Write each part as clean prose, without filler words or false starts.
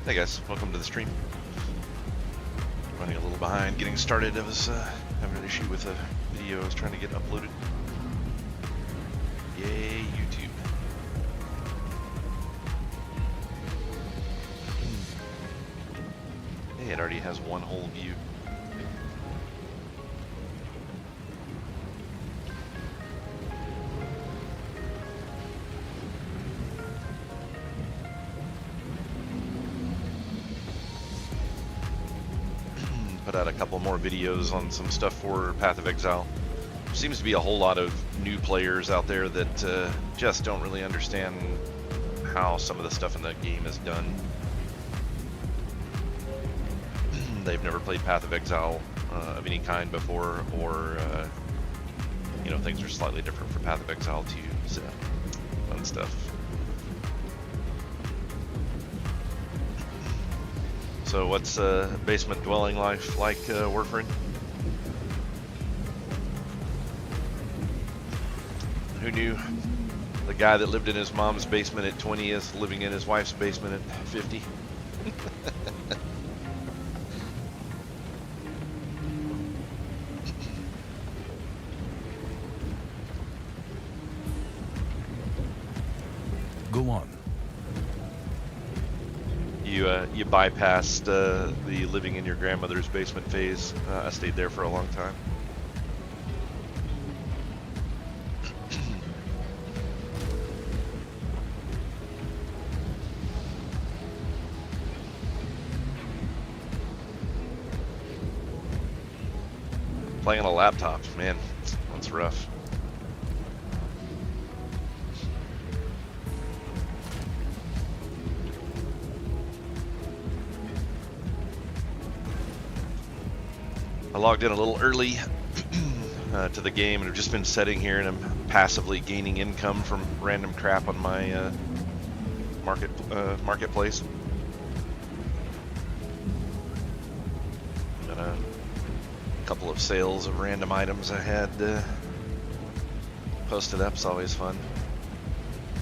Hey guys, welcome to the stream. Running a little behind getting started. I was having an issue with a video I was trying to get uploaded. Yay, YouTube. Hey, it already has one whole view. Put out a couple more videos on some stuff for Path of Exile. There seems to be a whole lot of new players out there that just don't really understand how some of the stuff in the game is done. They've never played Path of Exile of any kind before, or you know, things are slightly different for Path of Exile too. So fun stuff. So what's basement dwelling life like, Warfarin? Who knew the guy that lived in his mom's basement at 20 is living in his wife's basement at 50? Go on. You bypassed the living in your grandmother's basement phase. I stayed there for a long time. Playing on a laptop, man, that's rough. I logged in a little early to the game and have just been sitting here, and I'm passively gaining income from random crap on my marketplace. Got a couple of sales of random items I had posted up. It's always fun.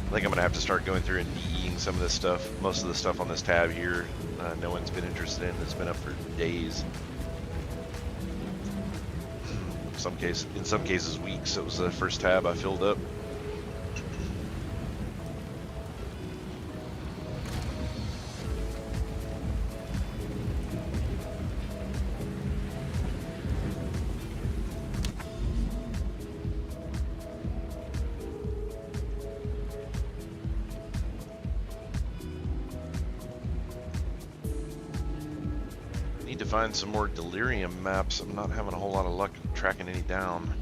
I think I'm gonna have to start going through and DEing some of this stuff. Most of the stuff on this tab here, no one's been interested in. It's been up for days. In some cases weeks. It was the first tab I filled up. Need to find some more delirium maps. I'm not having a whole lot of luck tracking any down.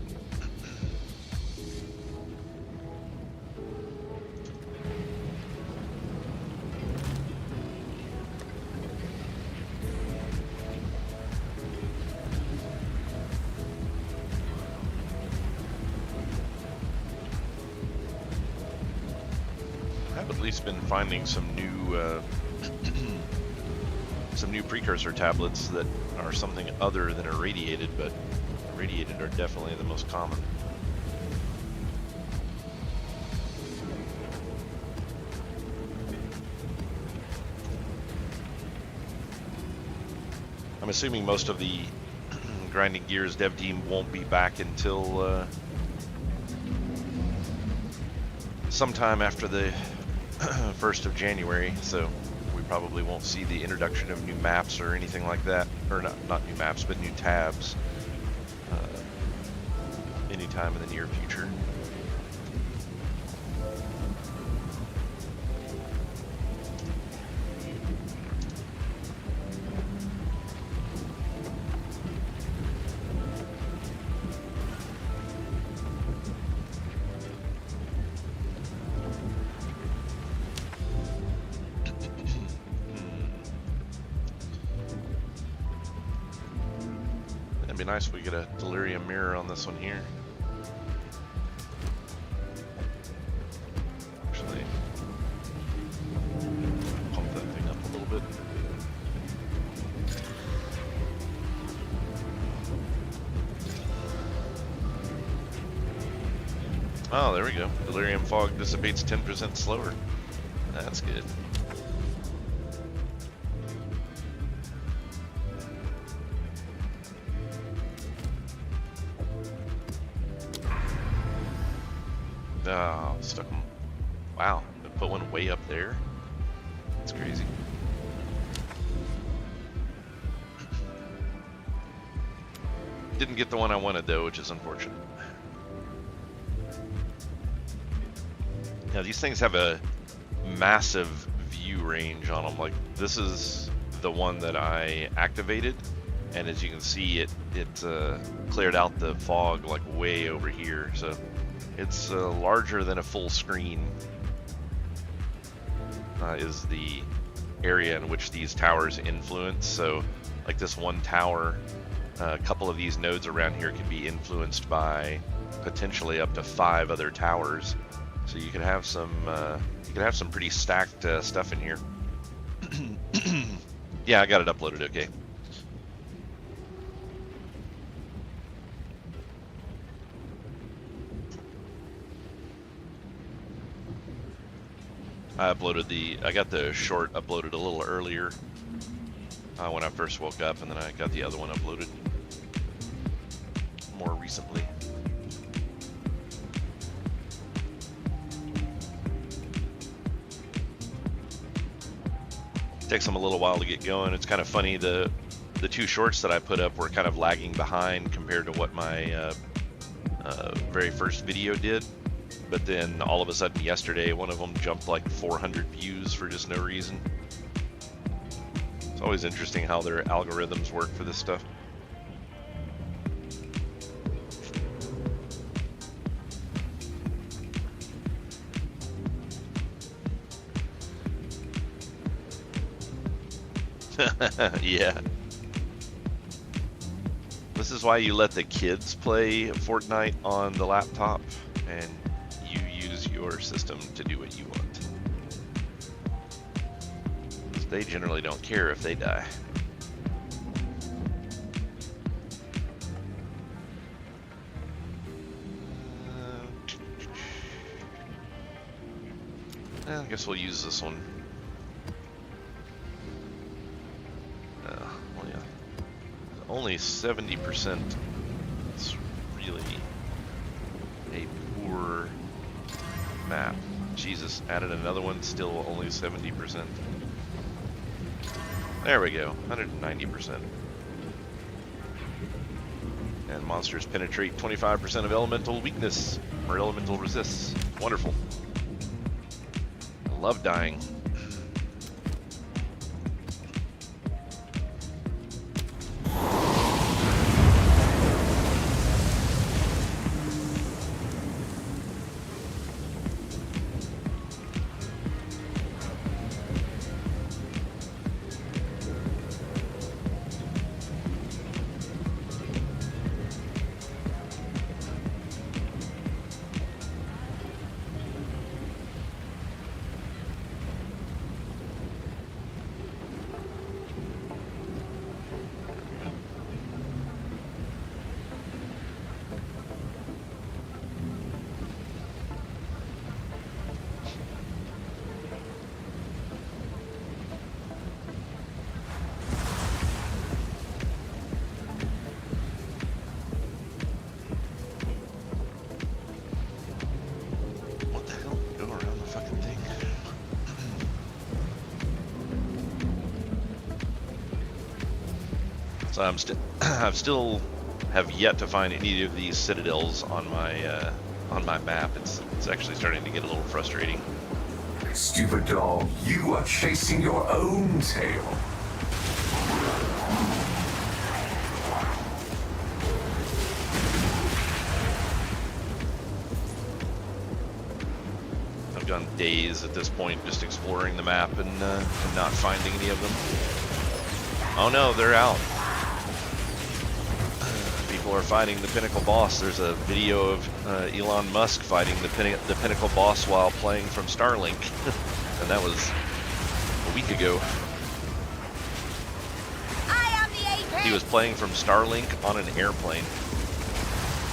I've at least been finding some new precursor tablets that are something other than irradiated, but irradiated are definitely the most common. I'm assuming most of the Grinding Gears dev team won't be back until sometime after the 1st of January, so we probably won't see the introduction of new maps or anything like that, or not new maps, but new tabs anytime in the near future. It'd be nice if we get a delirium mirror on this one here. Actually, pump that thing up a little bit. Oh, there we go. Delirium fog dissipates 10% slower. That's good. wow, stuck them. Wow, I put one way up there. That's crazy. Didn't get the one I wanted though, which is unfortunate. Now these things have a massive view range on them. Like this is the one that I activated, and as you can see, it cleared out the fog like way over here. So it's larger than a full screen. Is the area in which these towers influence. So like this one tower, a couple of these nodes around here can be influenced by potentially up to 5 other towers. So you can have some pretty stacked stuff in here. Yeah, I got it uploaded. Okay. I got the short uploaded a little earlier when I first woke up, and then I got the other one uploaded more recently. Takes them a little while to get going. It's kind of funny, the 2 shorts that I put up were kind of lagging behind compared to what my very first video did. But then all of a sudden yesterday, one of them jumped like 400 views for just no reason. It's always interesting how their algorithms work for this stuff. Yeah. This is why you let the kids play Fortnite on the laptop, and you use your system to do what you want. They generally don't care if they die. I guess we'll use this one. Well, yeah. Only 70%. It's really a poor map. Jesus, added another one, still only 70%. There we go, 190%. And monsters penetrate 25% of elemental weakness, or elemental resists. Wonderful. I love dying. So I'm still have yet to find any of these citadels on my map. It's actually starting to get a little frustrating. Stupid dog, you are chasing your own tail. I've gone days at this point just exploring the map and not finding any of them. Oh no, they're out. People are fighting the Pinnacle boss. There's a video of Elon Musk fighting the Pinnacle boss while playing from Starlink, and that was a week ago. I am the AP. He was playing from Starlink on an airplane,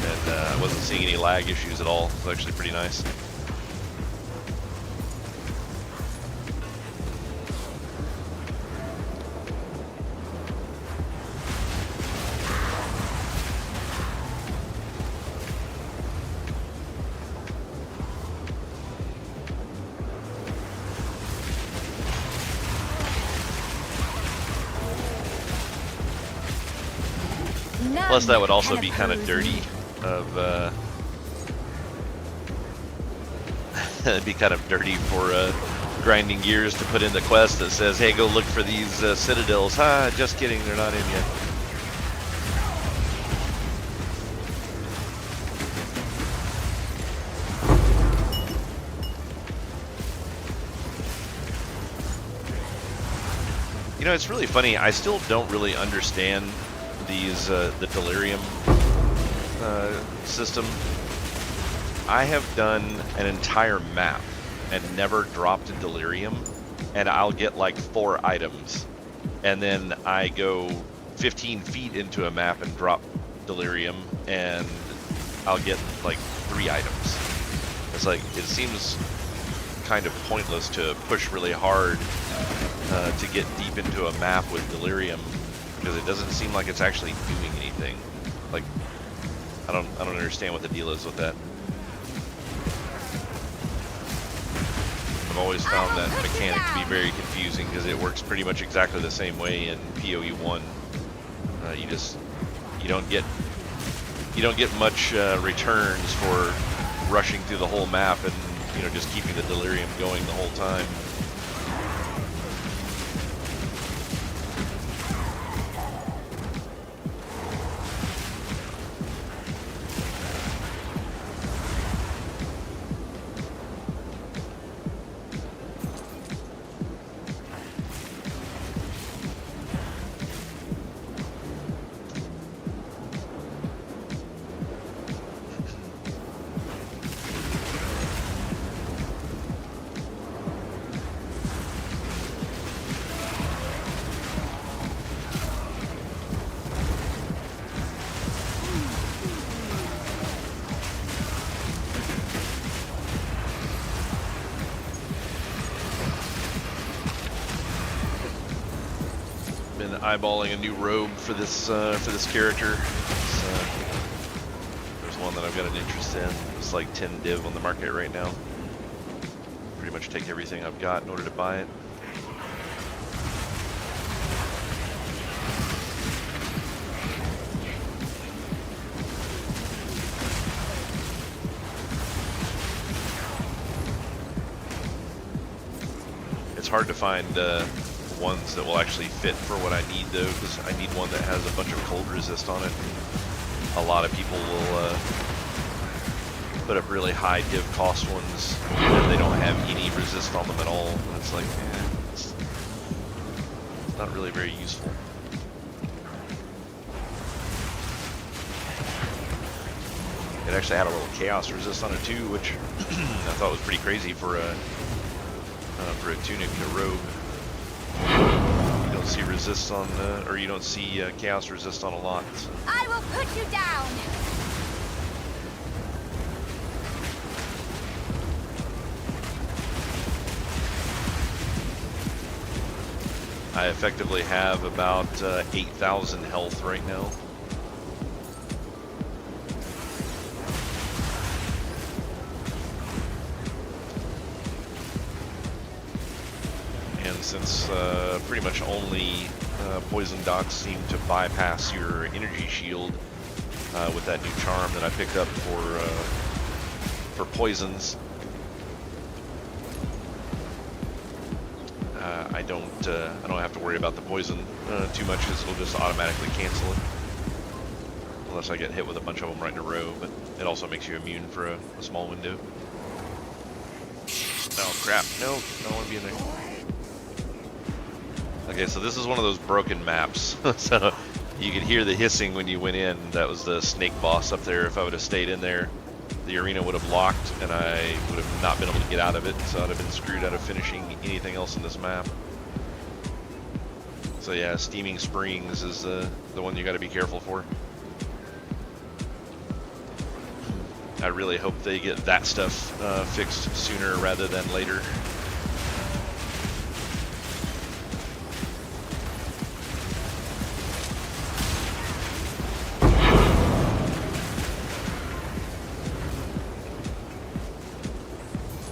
and I wasn't seeing any lag issues at all. It was actually pretty nice. Plus, that would also be kind of dirty. It'd be kind of dirty for grinding gears to put in the quest that says, "Hey, go look for these citadels." Ha! Just kidding, they're not in yet. You know, it's really funny. I still don't really understand these the delirium system. I have done an entire map and never dropped a delirium, and I'll get like 4 items, and then I go 15 feet into a map and drop delirium, and I'll get like 3 items. It's like, it seems kind of pointless to push really hard to get deep into a map with delirium, because it doesn't seem like it's actually doing anything. Like, I don't understand what the deal is with that. I've always found that mechanic to be very confusing, because it works pretty much exactly the same way in PoE 1. You don't get much returns for rushing through the whole map and, you know, just keeping the delirium going the whole time. Been eyeballing a new robe for this character. There's one that I've got an interest in. It's like 10 div on the market right now. Pretty much take everything I've got in order to buy it. It's hard to find ones that will actually fit for what I need, though, because I need one that has a bunch of cold resist on it. A lot of people will put up really high div cost ones, and they don't have any resist on them at all. And it's like, it's not really very useful. It actually had a little chaos resist on it too, which I thought was pretty crazy for a tunic and a robe. You don't see resist on, or you don't see chaos resist on a lot. So. I will put you down. I effectively have about 8,000 health right now. And since pretty much only poison dots seem to bypass your energy shield with that new charm that I picked up for poisons, I don't have to worry about the poison too much, because it'll just automatically cancel it, unless I get hit with a bunch of them right in a row. But it also makes you immune for a small window. Oh crap! No, I don't want to be in there. Okay, so this is one of those broken maps. So you could hear the hissing when you went in. That was the snake boss up there. If I would have stayed in there, the arena would have locked, and I would have not been able to get out of it. So I'd have been screwed out of finishing anything else in this map. So yeah, Steaming Springs is the one you got to be careful for. I really hope they get that stuff fixed sooner rather than later.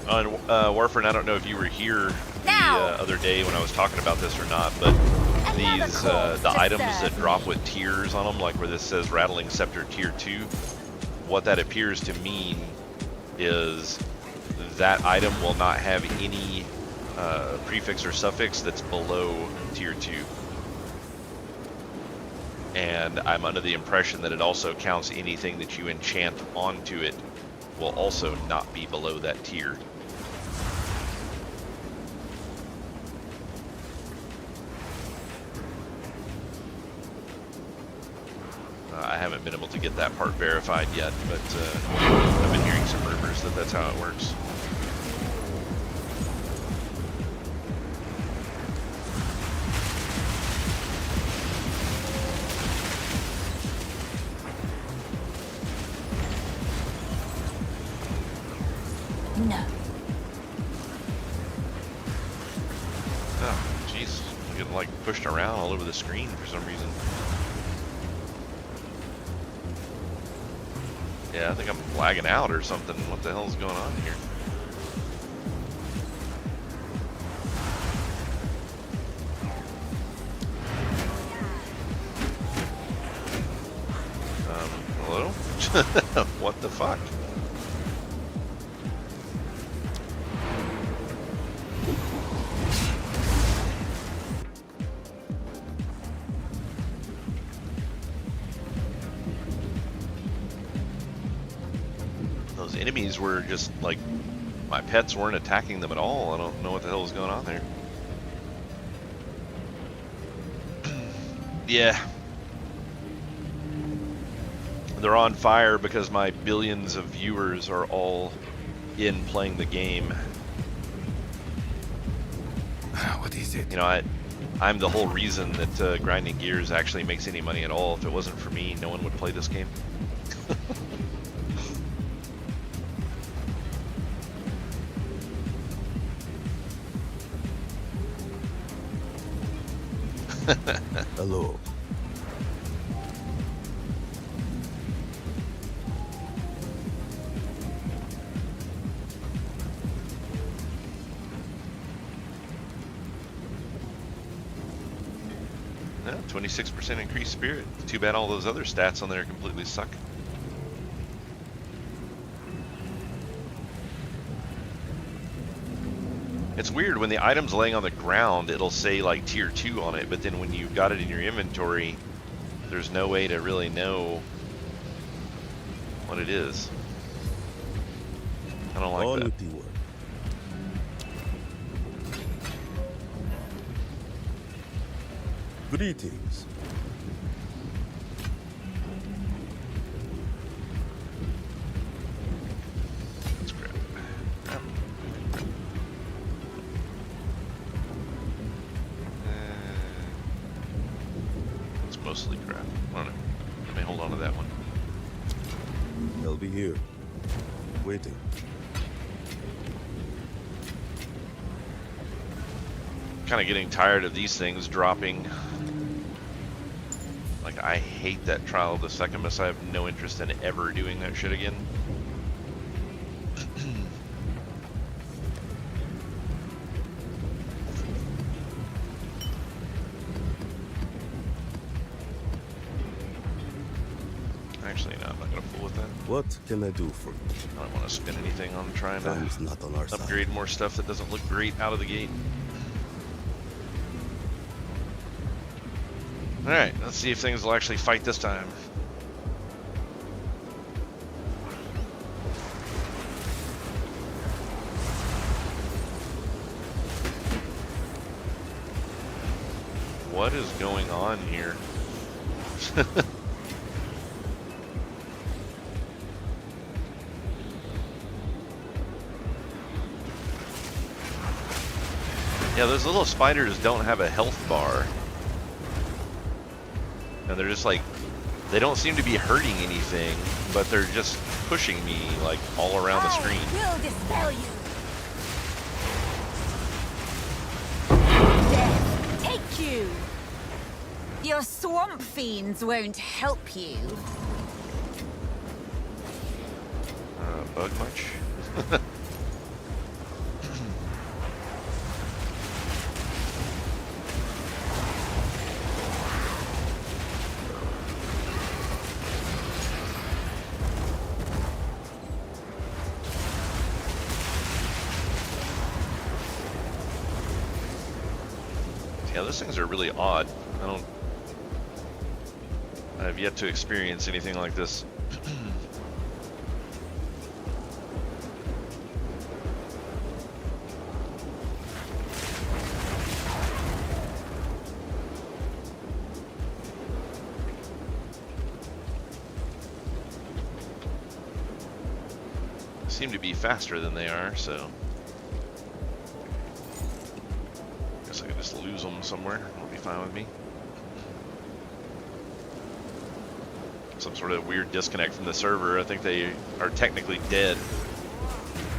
On Warframe, I don't know if you were here the other day when I was talking about this or not, but these the items that drop with tiers on them, like where this says Rattling Scepter Tier 2, what that appears to mean is that item will not have any prefix or suffix that's below Tier 2. And I'm under the impression that it also counts anything that you enchant onto it will also not be below that tier. I haven't been able to get that part verified yet, but I've been hearing some rumors that that's how it works. No. Oh, jeez. I'm getting like pushed around all over the screen for some reason. Yeah, I think I'm lagging out or something. What the hell is going on here? Hello? What the fuck? Those enemies were just like, my pets weren't attacking them at all. I don't know what the hell is going on there. Yeah. They're on fire because my billions of viewers are all in playing the game. What is it? You know, I'm the whole reason that grinding gears actually makes any money at all. If it wasn't for me, no one would play this game. Hello. Yeah, 26% increased spirit. Too bad all those other stats on there completely suck. It's weird, when the item's laying on the ground, it'll say like tier 2 on it, but then when you've got it in your inventory, there's no way to really know what it is. I don't like that. Greetings. Let's grab it. It's mostly crap. I don't know. Let me hold on to that one. They'll be here, waiting. Kind of getting tired of these things dropping. Like, I hate that Trial of the Secumus. I have no interest in ever doing that shit again. Actually, no, I'm not gonna fool with that. What can I do for you? I don't want to spend anything on trying to Time's not on our side. upgrade more stuff that doesn't look great out of the gate. Alright, let's see if things will actually fight this time. What is going on here? Yeah, those little spiders don't have a health bar. And they're just like, they don't seem to be hurting anything, but they're just pushing me like all around the screen. I will dispel you. Death, take you. Your swamp fiends won't help you. Bug much? Yeah, those things are really odd. I've yet to experience anything like this. Seem to be faster than they are, so guess I can just lose them somewhere. It'll be fine with me. Some sort of weird disconnect from the server. I think they are technically dead,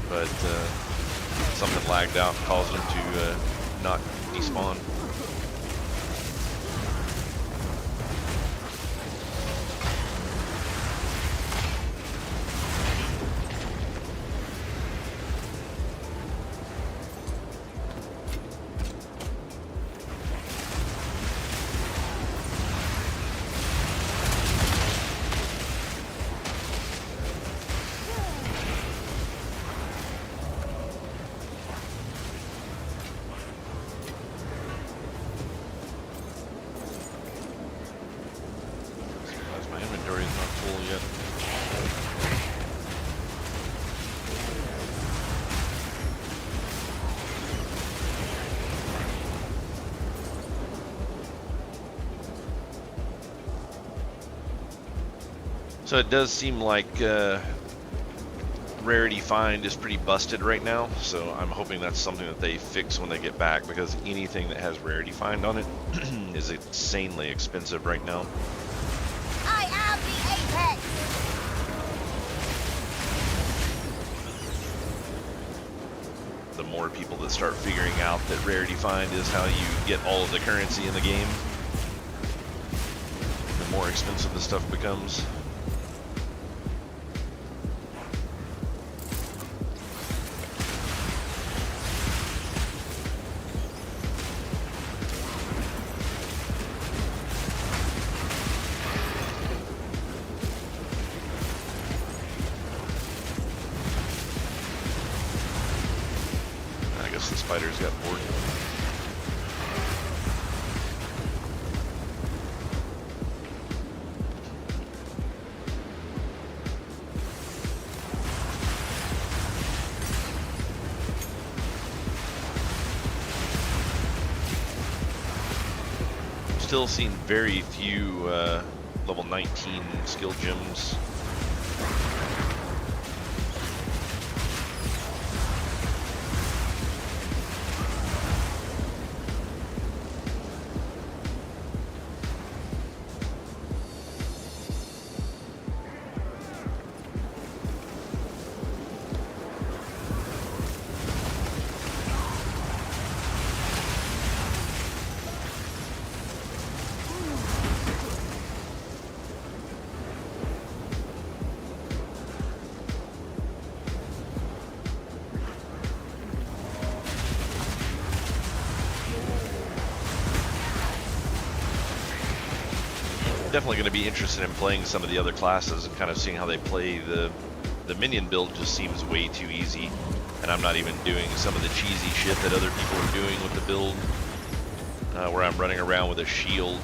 but something lagged out and caused them to not despawn. My inventory is not full yet. So it does seem like rarity find is pretty busted right now, so I'm hoping that's something that they fix when they get back, because anything that has rarity find on it is insanely expensive right now. I am the Apex! The more people that start figuring out that rarity find is how you get all of the currency in the game, the more expensive the stuff becomes. I guess the spiders got bored. Still seen very few level 19 skill gems. Definitely going to be interested in playing some of the other classes and kind of seeing how they play. The minion build just seems way too easy, and I'm not even doing some of the cheesy shit that other people are doing with the build, where I'm running around with a shield.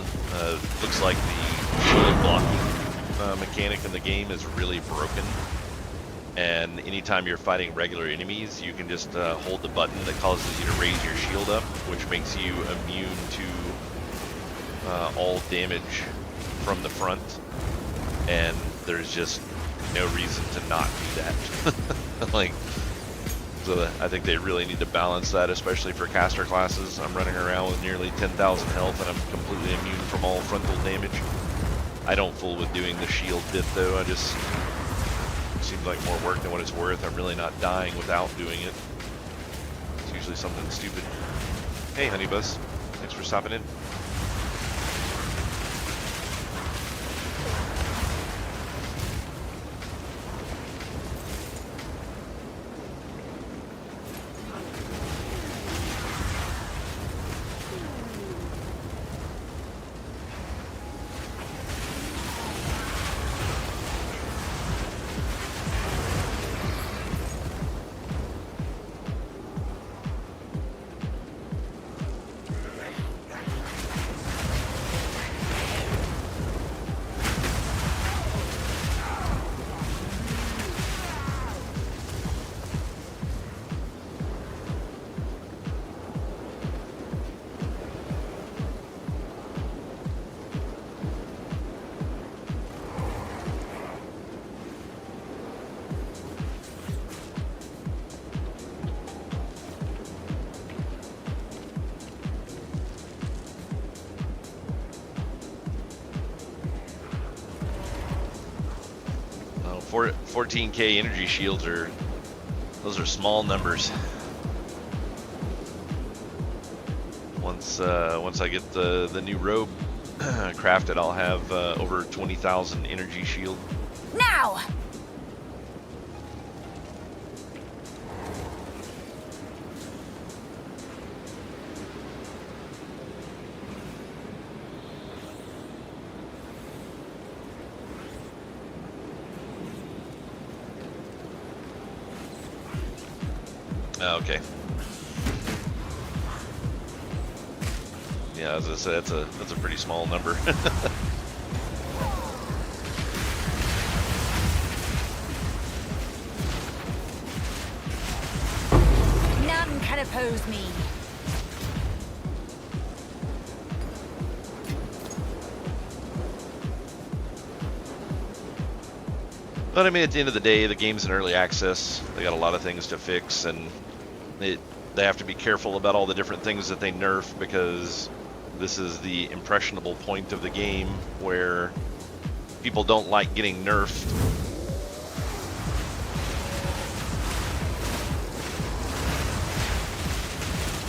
Looks like the shield blocking mechanic in the game is really broken, and anytime you're fighting regular enemies, you can just hold the button that causes you to raise your shield up, which makes you immune to all damage from the front, and there's just no reason to not do that. Like, so I think they really need to balance that, especially for caster classes. I'm running around with nearly 10,000 health and I'm completely immune from all frontal damage. I don't fool with doing the shield bit though. It seems like more work than what it's worth. I'm really not dying without doing it. It's usually something stupid. Hey Honeybuzz, thanks for stopping in. 14k energy shields are, those are small numbers. Once I get the new robe crafted, I'll have over 20,000 energy shield. Now! Okay. Yeah, as I said, that's a pretty small number. None can oppose me. But I mean, at the end of the day, the game's in early access. They got a lot of things to fix, and they have to be careful about all the different things that they nerf, because this is the impressionable point of the game where people don't like getting nerfed.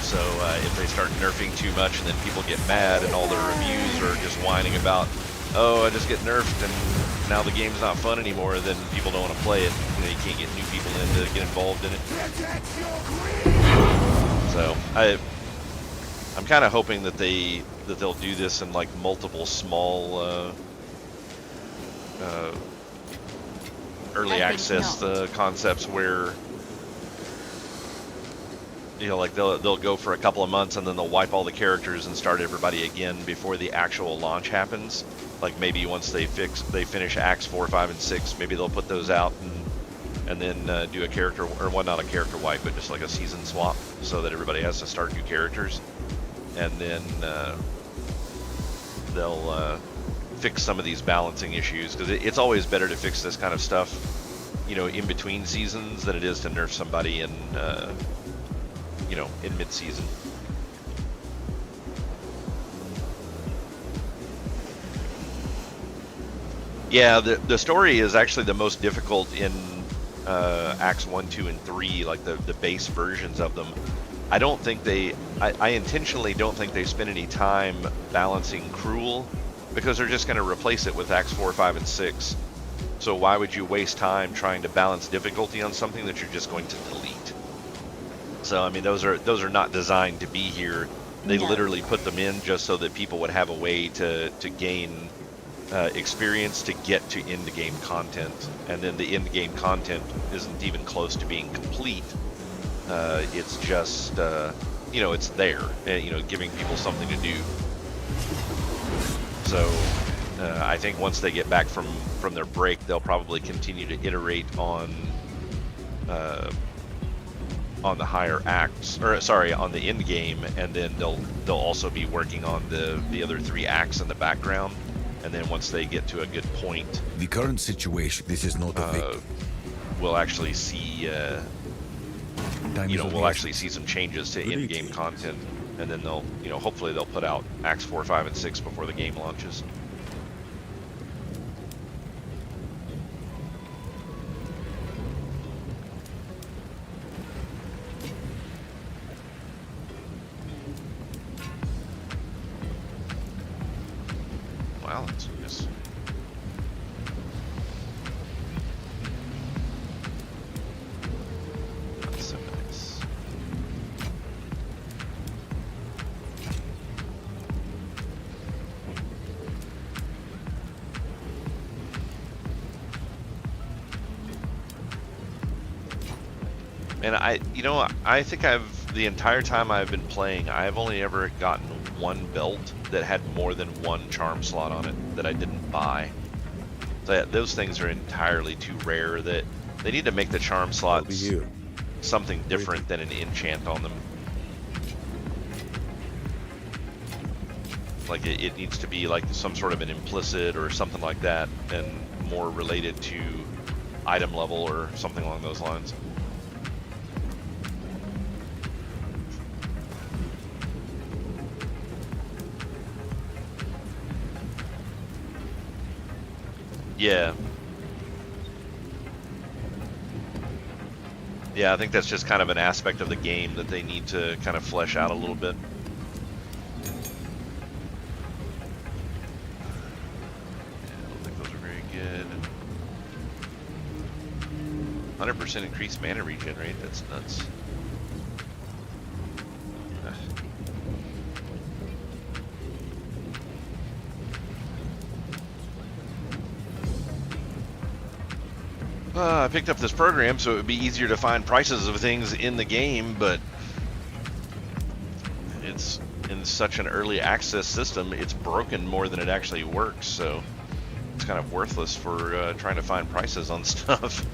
So if they start nerfing too much and then people get mad and all their reviews are just whining about, oh, I just get nerfed and now the game's not fun anymore, then people don't want to play it. You know, you can't get new people in to get involved in it. So I'm kind of hoping that they'll do this in like multiple small early access concepts where, you know, like they'll go for a couple of months and then they'll wipe all the characters and start everybody again before the actual launch happens. Like maybe once they finish acts 4, 5, and 6, maybe they'll put those out and then do a character, or well, not a character wipe, but just like a season swap, so that everybody has to start new characters, and then they'll fix some of these balancing issues, because it's always better to fix this kind of stuff, you know, in between seasons than it is to nerf somebody in you know, in mid-season. Yeah, the story is actually the most difficult in Acts 1, 2, and 3, like the base versions of them. I don't think I intentionally don't think they spend any time balancing Cruel, because they're just going to replace it with Acts 4, 5, and 6. So why would you waste time trying to balance difficulty on something that you're just going to delete? So I mean, those are not designed to be here. They literally put them in just so that people would have a way to gain experience to get to end-game content, and then the end-game content isn't even close to being complete. It's just you know, it's there, you know, giving people something to do. So I think once they get back from their break, they'll probably continue to iterate on the higher acts, or sorry, on the end game, and then they'll also be working on the other 3 acts in the background. And then once they get to a good point, the current situation, this is not a victory. We'll actually see, you know, we'll actually see some changes to in-game content, and then they'll, you know, hopefully they'll put out Acts 4, 5, and 6 before the game launches. Wow, that's nice. That's so nice. And I think the entire time I've been playing, I've only ever gotten one belt that had more than one charm slot on it that I didn't buy. So those things are entirely too rare. That they need to make the charm slots something different than an enchant on them. Like it needs to be like some sort of an implicit or something like that, and more related to item level or something along those lines. Yeah. Yeah, I think that's just kind of an aspect of the game that they need to kind of flesh out a little bit. Yeah, I don't think those are very good. 100% increased mana regen rate, that's nuts. I picked up this program so it would be easier to find prices of things in the game, but it's in such an early access system, it's broken more than it actually works, so it's kind of worthless for trying to find prices on stuff.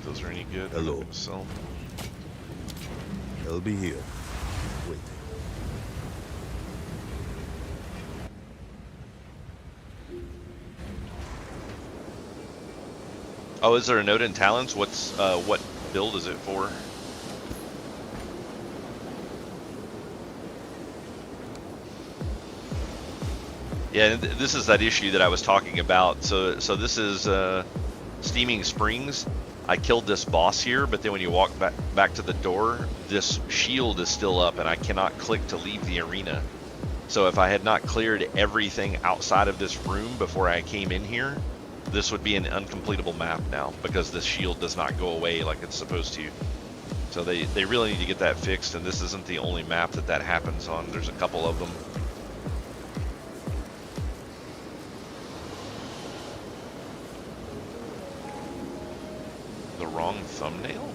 Those are any good. Hello. So They'll be here, waiting. oh, is there a note in talents? What's what build is it for? Yeah, this is that issue that I was talking about. So this is Steaming Springs. I killed this boss here, but then when you walk back to the door, this shield is still up and I cannot click to leave the arena. So if I had not cleared everything outside of this room before I came in here, this would be an uncompletable map now because this shield does not go away like it's supposed to. So they really need to get that fixed, and this isn't the only map that happens on. There's a couple of them. The wrong thumbnail?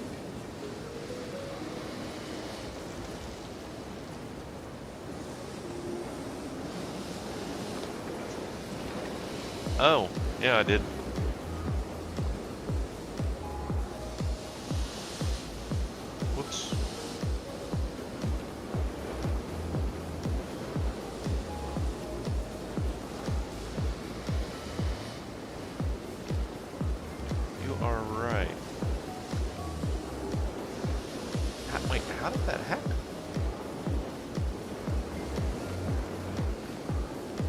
Oh, yeah, I did. Whoops. You are right. Wait, how did that happen?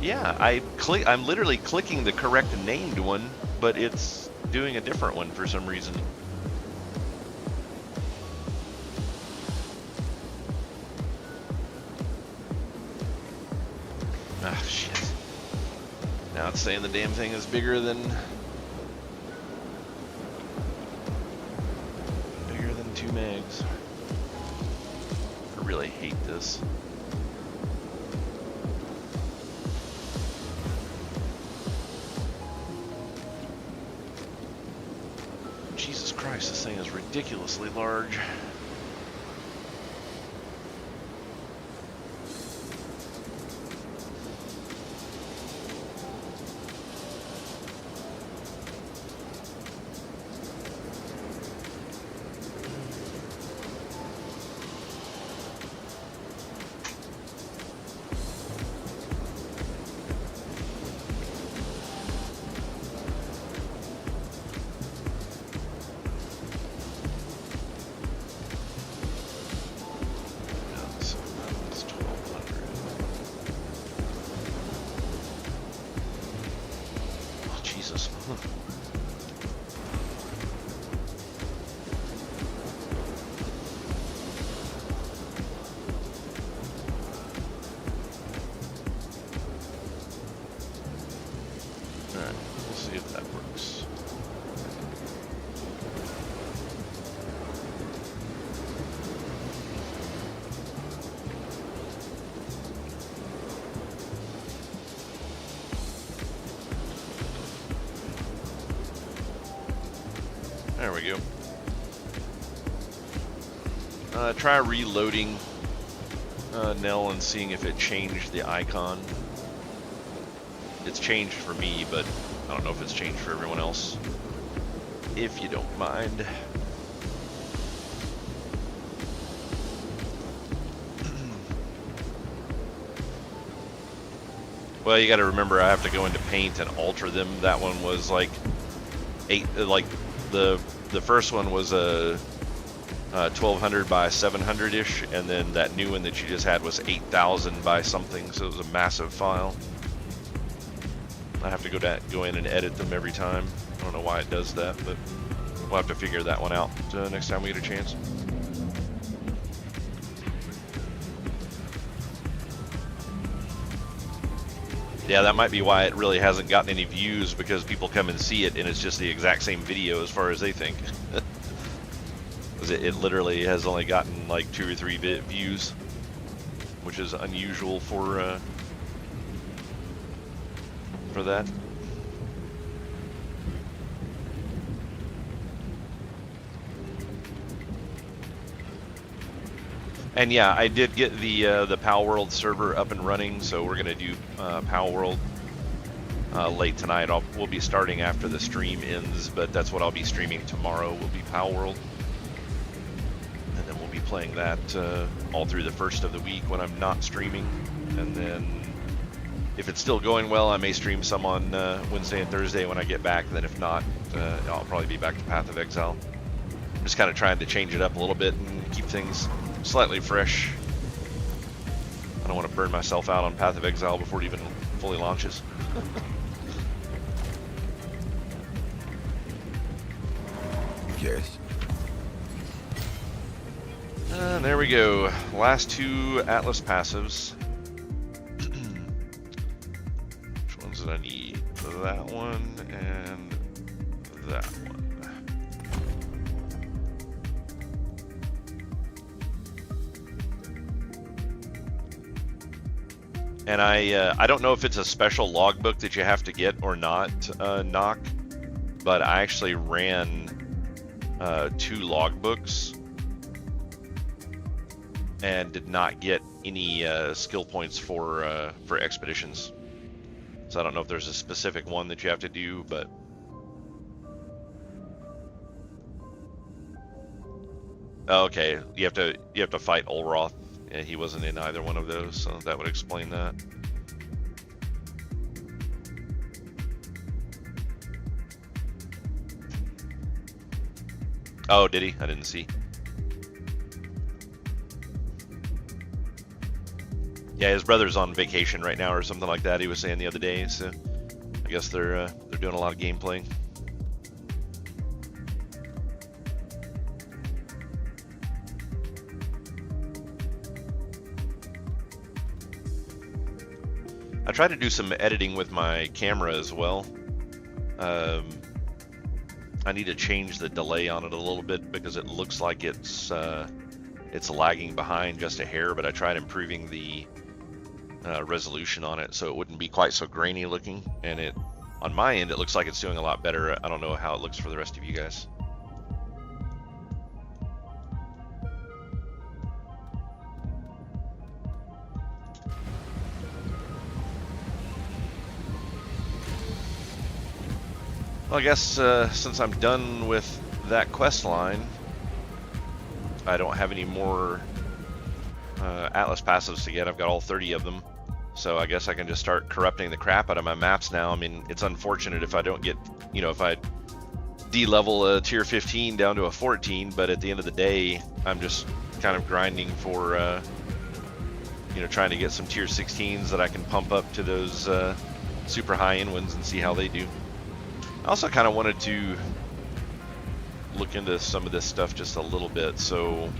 Yeah, I'm literally clicking the correct named one, but it's doing a different one for some reason. Ah, shit. Now it's saying the damn thing is bigger than 2 megs. I really hate this. Jesus Christ, this thing is ridiculously large. Alright, we'll see if that works. There we go. Try reloading Nell and seeing if it changed the icon. It's changed for me, but I don't know if it's changed for everyone else. If you don't mind. Well, you got to remember, I have to go into paint and alter them. That one was like the first one was a 1200 by 700-ish, and then that new one that you just had was 8000 by something, so it was a massive file. I have to go in and edit them every time. I don't know why it does that, but we'll have to figure that one out next time we get a chance. Yeah, that might be why it really hasn't gotten any views, because people come and see it and it's just the exact same video as far as they think. Because it literally has only gotten like 2 or 3 views, which is unusual for that. And yeah, I did get the Pal World server up and running, so we're gonna do Pal World late tonight. We'll be starting after the stream ends, but that's what I'll be streaming tomorrow. Will be Pal World, and then we'll be playing that all through the first of the week when I'm not streaming, and then if it's still going well, I may stream some on Wednesday and Thursday when I get back. And then if not, I'll probably be back to Path of Exile. I'm just kind of trying to change it up a little bit and keep things slightly fresh. I don't want to burn myself out on Path of Exile before it even fully launches. Yes. There we go. Last 2 Atlas passives. Which ones did I need? That one and that one. And I don't know if it's a special logbook that you have to get or not, Knock, but I actually ran 2 logbooks and did not get any skill points for expeditions. So I don't know if there's a specific one that you have to do, but okay, you have to fight Olroth. Yeah, he wasn't in either one of those, so that would explain that. Oh, did he? I didn't see. Yeah, his brother's on vacation right now or something like that, he was saying the other day, so I guess they're doing a lot of game playing. I tried to do some editing with my camera as well. I need to change the delay on it a little bit because it looks like it's lagging behind just a hair, but I tried improving the resolution on it so it wouldn't be quite so grainy looking, and it on my end it looks like it's doing a lot better. I don't know how it looks for the rest of you guys. Well, I guess since I'm done with that quest line, I don't have any more Atlas passives to get. I've got all 30 of them, so I guess I can just start corrupting the crap out of my maps now. I mean, it's unfortunate if I don't get, you know, if I de-level a tier 15 down to a 14, but at the end of the day, I'm just kind of grinding for, you know, trying to get some tier 16s that I can pump up to those super high-end ones and see how they do. I also kind of wanted to look into some of this stuff just a little bit. So,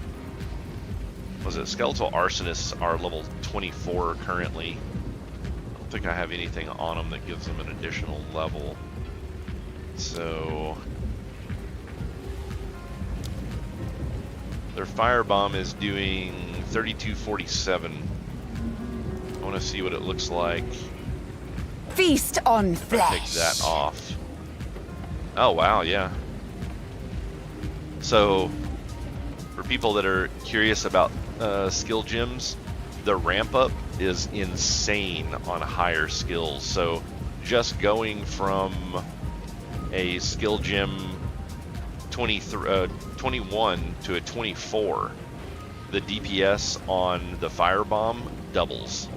was it skeletal arsonists are level 24 currently? I don't think I have anything on them that gives them an additional level. So, their firebomb is doing 3247. I want to see what it looks like. Feast on flesh. Take that off. Oh wow, yeah. So, for people that are curious about skill gems, the ramp up is insane on higher skills. So, just going from a skill gem 21 to a 24, the DPS on the firebomb doubles.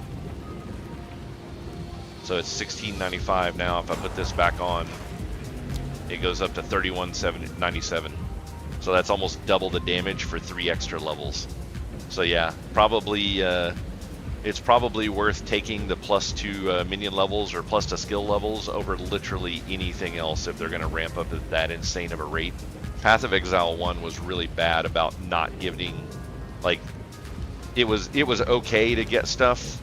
So it's 1695 now. If I put this back on, it goes up to 3197. So that's almost double the damage for 3 extra levels. So yeah, probably it's probably worth taking the +2 minion levels or +2 skill levels over literally anything else if they're going to ramp up at that insane of a rate. Path of Exile 1 was really bad about not giving, like, it was okay to get stuff.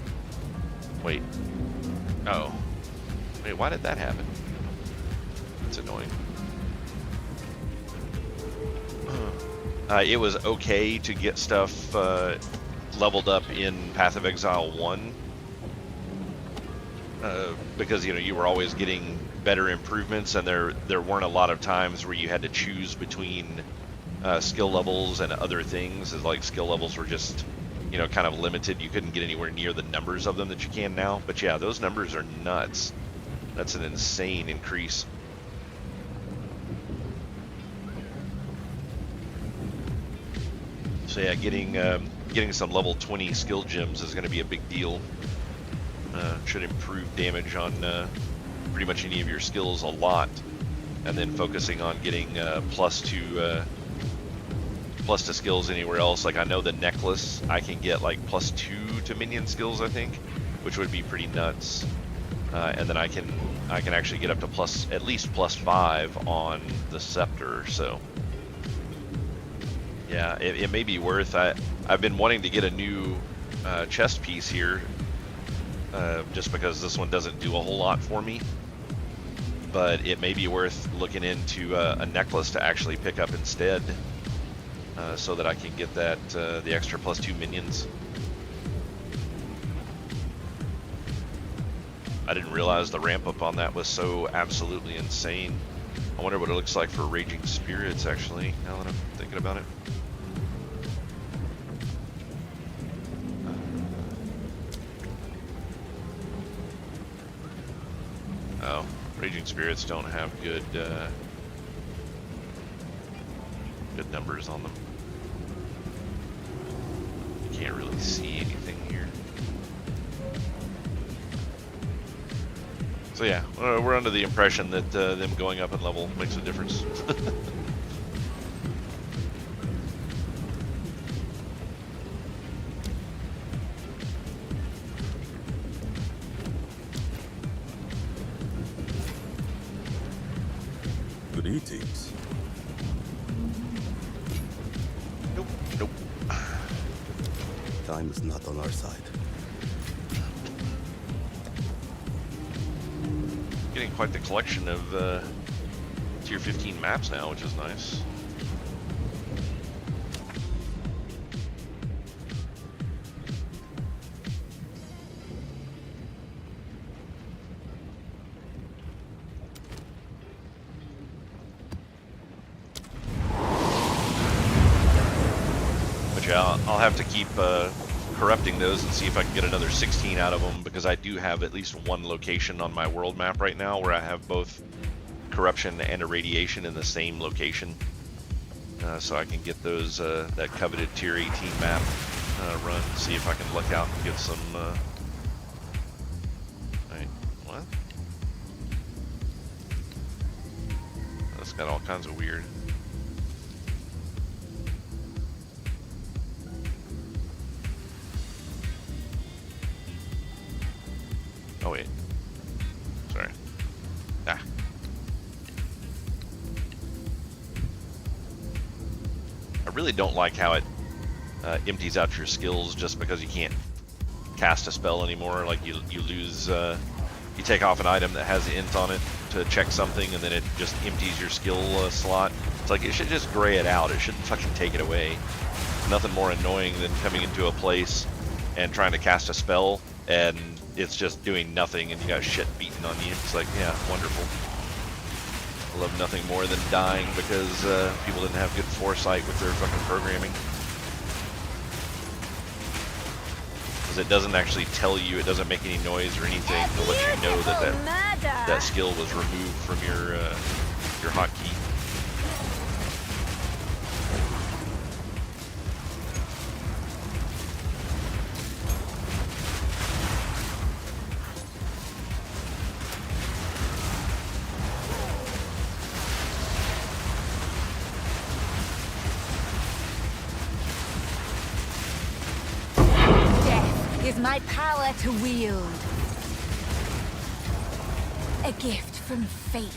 Wait. Oh. Wait, why did that happen? That's annoying. It was okay to get stuff leveled up in Path of Exile 1 because, you know, you were always getting better improvements, and there weren't a lot of times where you had to choose between skill levels and other things. As like skill levels were just, you know, kind of limited. You couldn't get anywhere near the numbers of them that you can now. But yeah, those numbers are nuts. That's an insane increase. So yeah, getting some level 20 skill gems is going to be a big deal. Should improve damage on pretty much any of your skills a lot, and then focusing on getting +2 skills anywhere else. Like I know the necklace, I can get like +2 to minion skills, I think, which would be pretty nuts. And then I can actually get up to at least +5 on the scepter. So yeah, it may be worth. I've been wanting to get a new chest piece here, just because this one doesn't do a whole lot for me. But it may be worth looking into a necklace to actually pick up instead, so that I can get that the extra +2 minions. I didn't realize the ramp up on that was so absolutely insane. I wonder what it looks like for Raging Spirits, actually, now that I'm thinking about it. Oh, Raging Spirits don't have good good numbers on them. You can't really see anything here. So yeah, we're under the impression that them going up in level makes a difference. Greetings. Nope, nope. Time is not on our side. Getting quite the collection of tier 15 maps now, which is nice. But yeah, I'll have to keep corrupting those and see if I can get another 16 out of them, because I do have at least one location on my world map right now where I have both corruption and irradiation in the same location, so I can get those that coveted tier 18 map run, see if I can luck out and get some wait, what? That's got all kinds of weird. Oh wait, sorry. Ah. I really don't like how it empties out your skills just because you can't cast a spell anymore. Like you lose, you take off an item that has int on it to check something, and then it just empties your skill slot. It's like it should just gray it out. It shouldn't fucking take it away. Nothing more annoying than coming into a place and trying to cast a spell and it's just doing nothing and you got shit beaten on you. It's like, yeah, wonderful. I love nothing more than dying because people didn't have good foresight with their fucking programming. Because it doesn't actually tell you, it doesn't make any noise or anything to let you know that that skill was removed from your hotkey. is my power to wield. A gift from fate.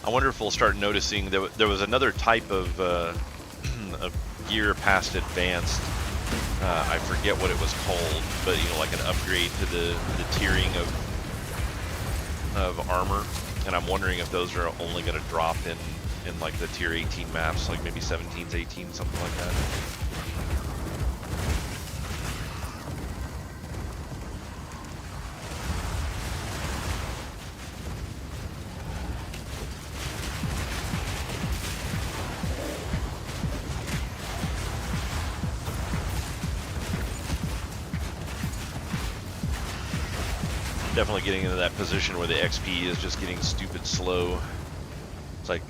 I wonder if we'll start noticing there was another type of, of gear past advanced. I forget what it was called, but you know, like an upgrade to the tiering of armor. And I'm wondering if those are only going to drop in like the tier 18 maps, like maybe 17s, 18, something like that. Definitely getting into that position where the XP is just getting stupid slow. It's like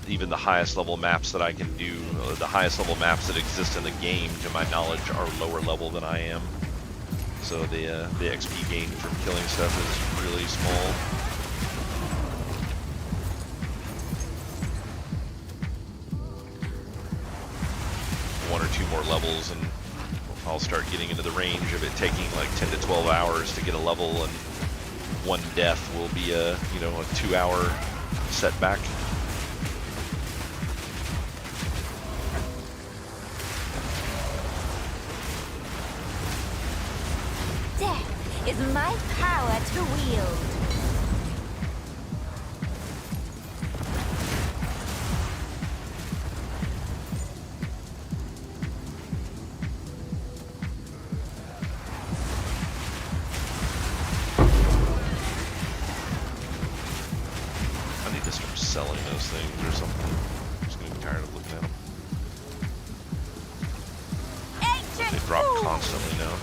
even the highest level maps that I can do, the highest level maps that exist in the game, to my knowledge, are lower level than I am. So the XP gain from killing stuff is really small. One or two more levels and I'll start getting into the range of it taking like 10 to 12 hours to get a level, and one death will be a, you know, a 2-hour setback. Death is my power to wield. Selling those things or something. I'm just getting tired of looking at them. They drop constantly now.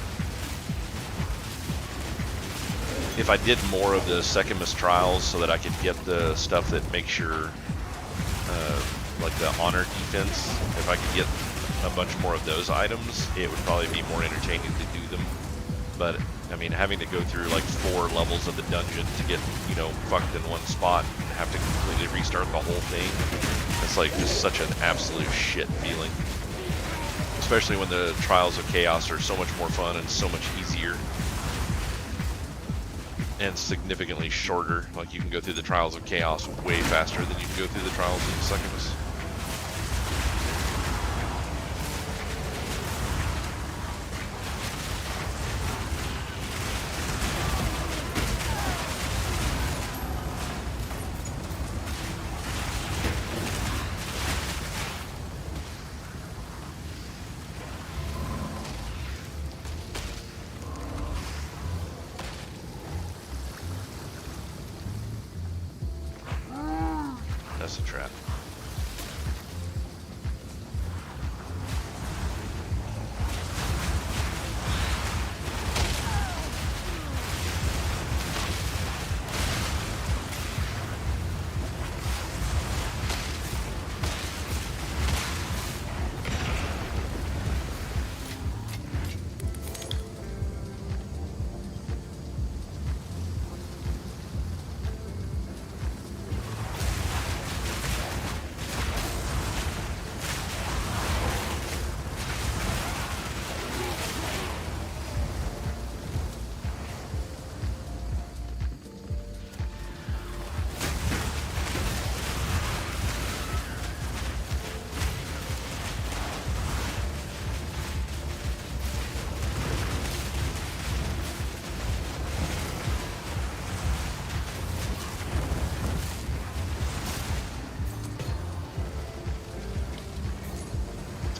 If I did more of the Sekimus trials so that I could get the stuff that makes your like the honor defense, if I could get a bunch more of those items, it would probably be more entertaining to do them. But I mean, having to go through like 4 levels of the dungeon to get, you know, fucked in one spot and have to completely restart the whole thing, it's like just such an absolute shit feeling. Especially when the Trials of Chaos are so much more fun and so much easier. And significantly shorter. Like you can go through the Trials of Chaos way faster than you can go through the Trials of Succubus. That's a trap.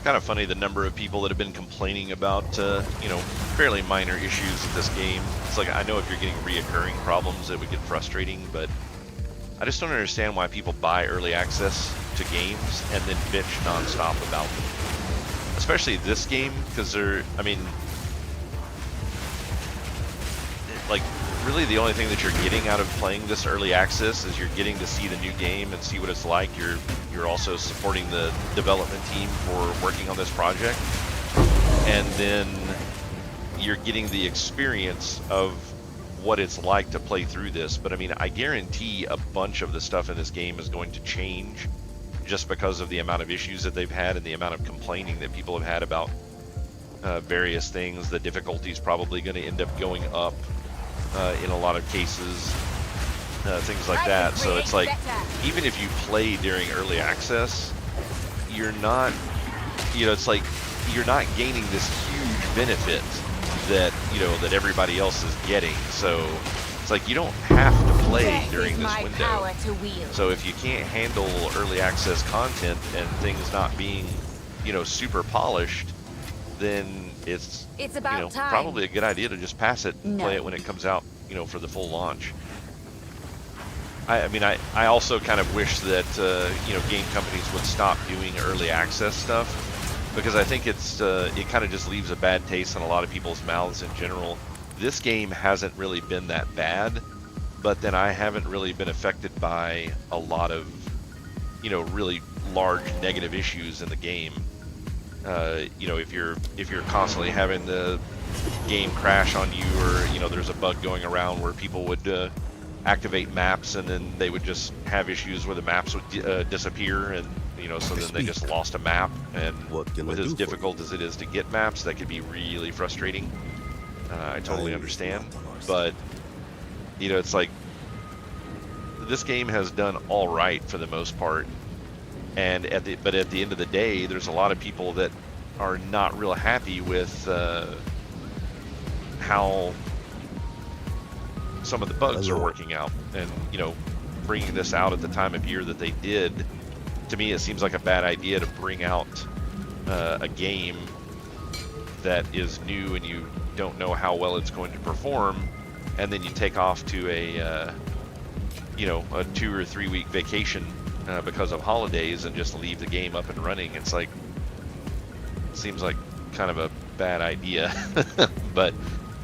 Kind of funny the number of people that have been complaining about, you know, fairly minor issues with this game. It's like, I know if you're getting reoccurring problems, it would get frustrating, but I just don't understand why people buy early access to games and then bitch nonstop about them. Especially this game, because they're, I mean, like, really the only thing that you're getting out of playing this early access is you're getting to see the new game and see what it's like. You're also supporting the development team for working on this project, and then you're getting the experience of what it's like to play through this. But I mean, I guarantee a bunch of the stuff in this game is going to change just because of the amount of issues that they've had and the amount of complaining that people have had about various things. The difficulty is probably going to end up going up in a lot of cases, things like that. So it's like, even if you play during early access, you're not, it's like you're not gaining this huge benefit that that everybody else is getting. So it's like you don't have to play during this window. So if you can't handle early access content and things not being super polished, then it's about time. Probably a good idea to just pass it and play it when it comes out for the full launch. I mean, I also kind of wish that game companies would stop doing early access stuff, because I think it kind of just leaves a bad taste in a lot of people's mouths in general. This game hasn't really been that bad, but then I haven't really been affected by a lot of really large negative issues in the game. If you're constantly having the game crash on you, or there's a bug going around where people would activate maps and then they would just have issues where the maps would disappear, and so then they just lost a map. And with as difficult as it is to get maps, that could be really frustrating. I totally understand, but it's like this game has done all right for the most part, and but at the end of the day, there's a lot of people that are not real happy with how some of the bugs are working out, and bringing this out at the time of year that they did. To me, it seems like a bad idea to bring out a game that is new and you don't know how well it's going to perform, and then you take off to a 2 or 3 week vacation because of holidays and just leave the game up and running. It's like, it seems like kind of a bad idea. But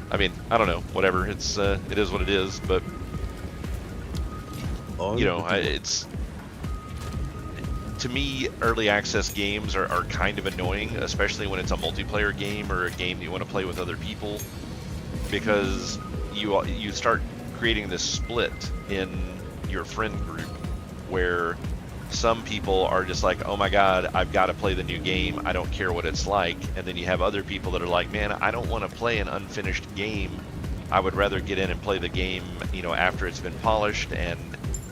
I mean, I don't know, whatever. It is what it is. But it's, to me, early access games are kind of annoying, especially when it's a multiplayer game or a game that you want to play with other people, because you start creating this split in your friend group where some people are just like, oh my god, I've got to play the new game, I don't care what it's like. And then you have other people that are like, man, I don't want to play an unfinished game, I would rather get in and play the game after it's been polished and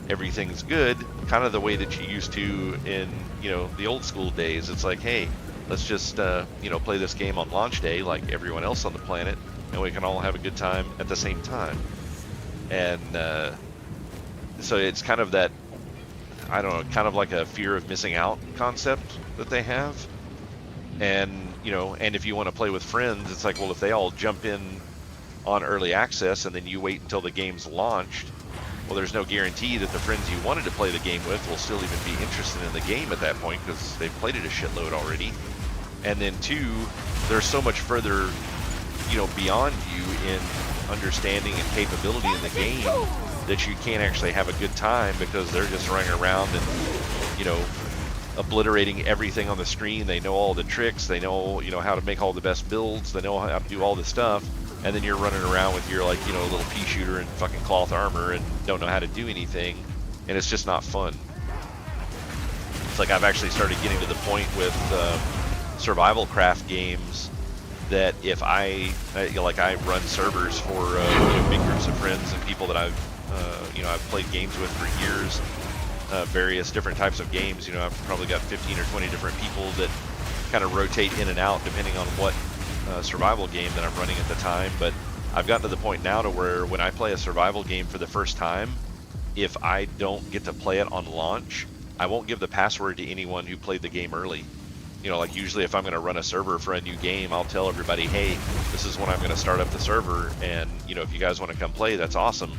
everything's good, kind of the way that you used to in the old school days. It's like, hey, let's just play this game on launch day like everyone else on the planet, and we can all have a good time at the same time. And so it's kind of that, I don't know, kind of like a fear of missing out concept that they have. And and if you want to play with friends, it's like, well, if they all jump in on early access and then you wait until the game's launched, well, there's no guarantee that the friends you wanted to play the game with will still even be interested in the game at that point, because they've played it a shitload already. And then two, they're so much further, beyond you in understanding and capability in the game that you can't actually have a good time, because they're just running around and, obliterating everything on the screen. They know all the tricks. They know, how to make all the best builds. They know how to do all this stuff. And then you're running around with your little pea shooter and fucking cloth armor and don't know how to do anything, and it's just not fun. It's like I've actually started getting to the point with survival craft games that if I run servers for big groups of friends and people that I've played games with for years, various different types of games. I've probably got 15 or 20 different people that kind of rotate in and out depending on what survival game that I'm running at the time. But I've gotten to the point now to where when I play a survival game for the first time, if I don't get to play it on launch, I won't give the password to anyone who played the game early. Like usually if I'm going to run a server for a new game, I'll tell everybody, hey, this is when I'm going to start up the server, and if you guys want to come play, that's awesome,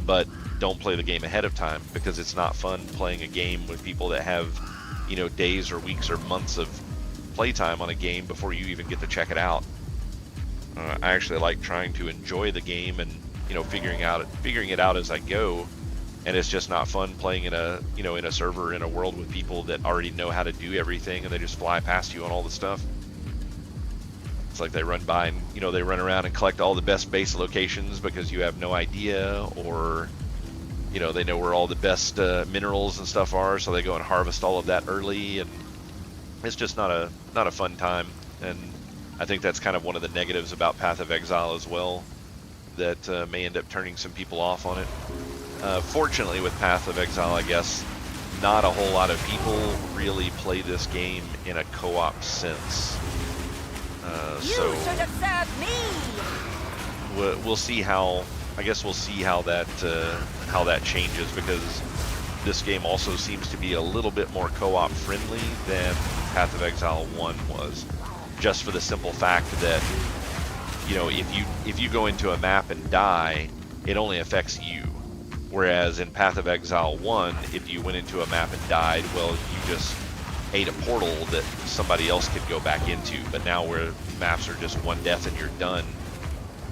but don't play the game ahead of time, because it's not fun playing a game with people that have days or weeks or months of playtime on a game before you even get to check it out. I actually like trying to enjoy the game and figuring it out as I go, and it's just not fun playing in a in a server in a world with people that already know how to do everything and they just fly past you on all the stuff. It's like they run by and they run around and collect all the best base locations because you have no idea, or they know where all the best minerals and stuff are, so they go and harvest all of that early, and it's just not a fun time. And I think that's kind of one of the negatives about Path of Exile as well, that may end up turning some people off on it. Fortunately, with Path of Exile, I guess not a whole lot of people really play this game in a co-op sense. You So should have served me! we'll see how. I guess we'll see how that changes, because this game also seems to be a little bit more co-op friendly than Path of Exile 1 was, just for the simple fact that if you go into a map and die, it only affects you. Whereas in Path of Exile 1, if you went into a map and died, well, you just ate a portal that somebody else could go back into. But now where maps are just one death and you're done,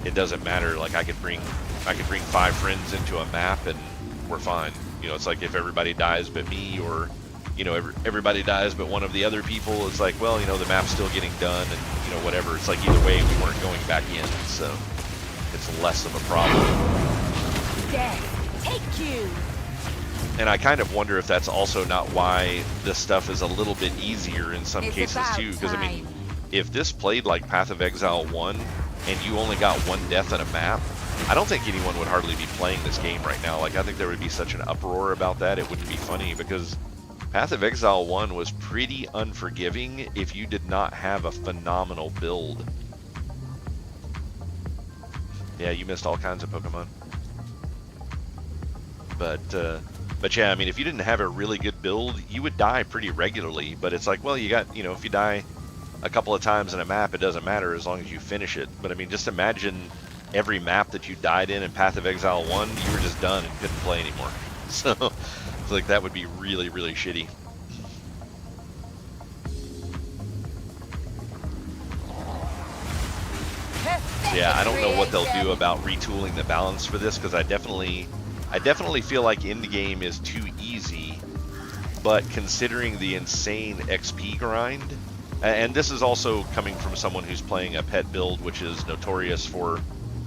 it doesn't matter. Like I could bring 5 friends into a map and we're fine. It's like if everybody dies but me, or everybody dies but one of the other people, it's like, well, the map's still getting done, and whatever. It's like either way we weren't going back in, so it's less of a problem. Death, take you! And I kind of wonder if that's also not why this stuff is a little bit easier in some It's cases about too, because I mean, time. if this played like Path of Exile 1 and you only got one death on a map, I don't think anyone would hardly be playing this game right now. Like, I think there would be such an uproar about that, it wouldn't be funny, because Path of Exile 1 was pretty unforgiving if you did not have a phenomenal build. Yeah, you missed all kinds of Pokemon. But yeah, I mean, if you didn't have a really good build, you would die pretty regularly. But it's like, well, you got, if you die a couple of times in a map, it doesn't matter as long as you finish it. But I mean, just imagine every map that you died in Path of Exile 1, you were just done and couldn't play anymore. So it's like, that would be really, really shitty. Yeah, I don't know what they'll do about retooling the balance for this, because I definitely feel like endgame is too easy. But considering the insane XP grind, and this is also coming from someone who's playing a pet build, which is notorious for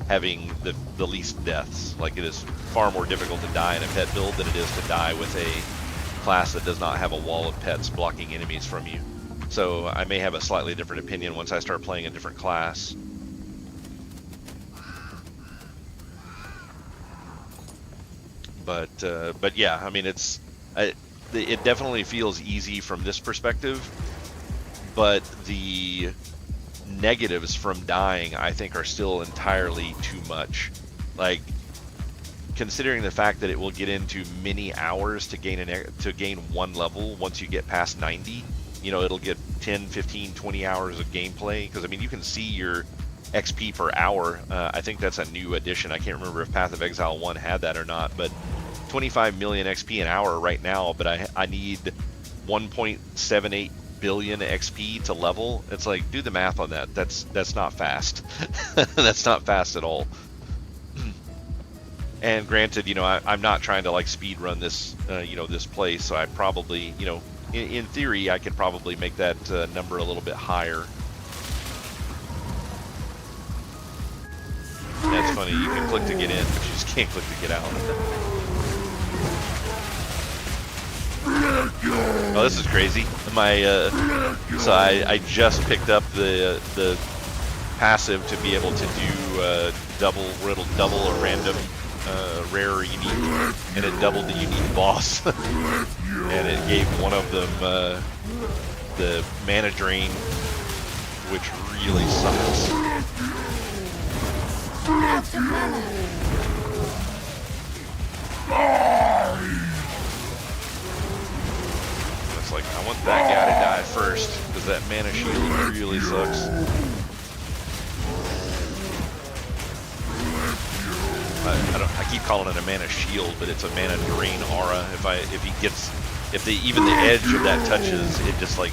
having the least deaths. Like, it is far more difficult to die in a pet build than it is to die with a class that does not have a wall of pets blocking enemies from you. So I may have a slightly different opinion once I start playing a different class. But yeah, I mean, it definitely feels easy from this perspective, but the negatives from dying, I think, are still entirely too much. Like, considering the fact that it will get into many hours to gain one level once you get past 90, it'll get 10, 15, 20 hours of gameplay, because I mean, you can see your XP per hour. I think that's a new addition. I can't remember if Path of Exile 1 had that or not, but 25 million XP an hour right now, but I need 1.78 billion XP to level. It's like, do the math on that. That's not fast. That's not fast at all. And granted, I'm not trying to like speed run this, this play, so I probably, in theory, I could probably make that number a little bit higher. That's funny. You can click to get in, but you just can't click to get out. Oh, this is crazy. So I just picked up the passive to be able to do where it'll double a random rare or unique, and it doubled the unique boss, and it gave one of them the mana drain, which really sucks. It's like, I want that guy to die first, because that mana shield really sucks. I keep calling it a mana shield, but it's a mana drain aura. If even the edge of that touches, it just like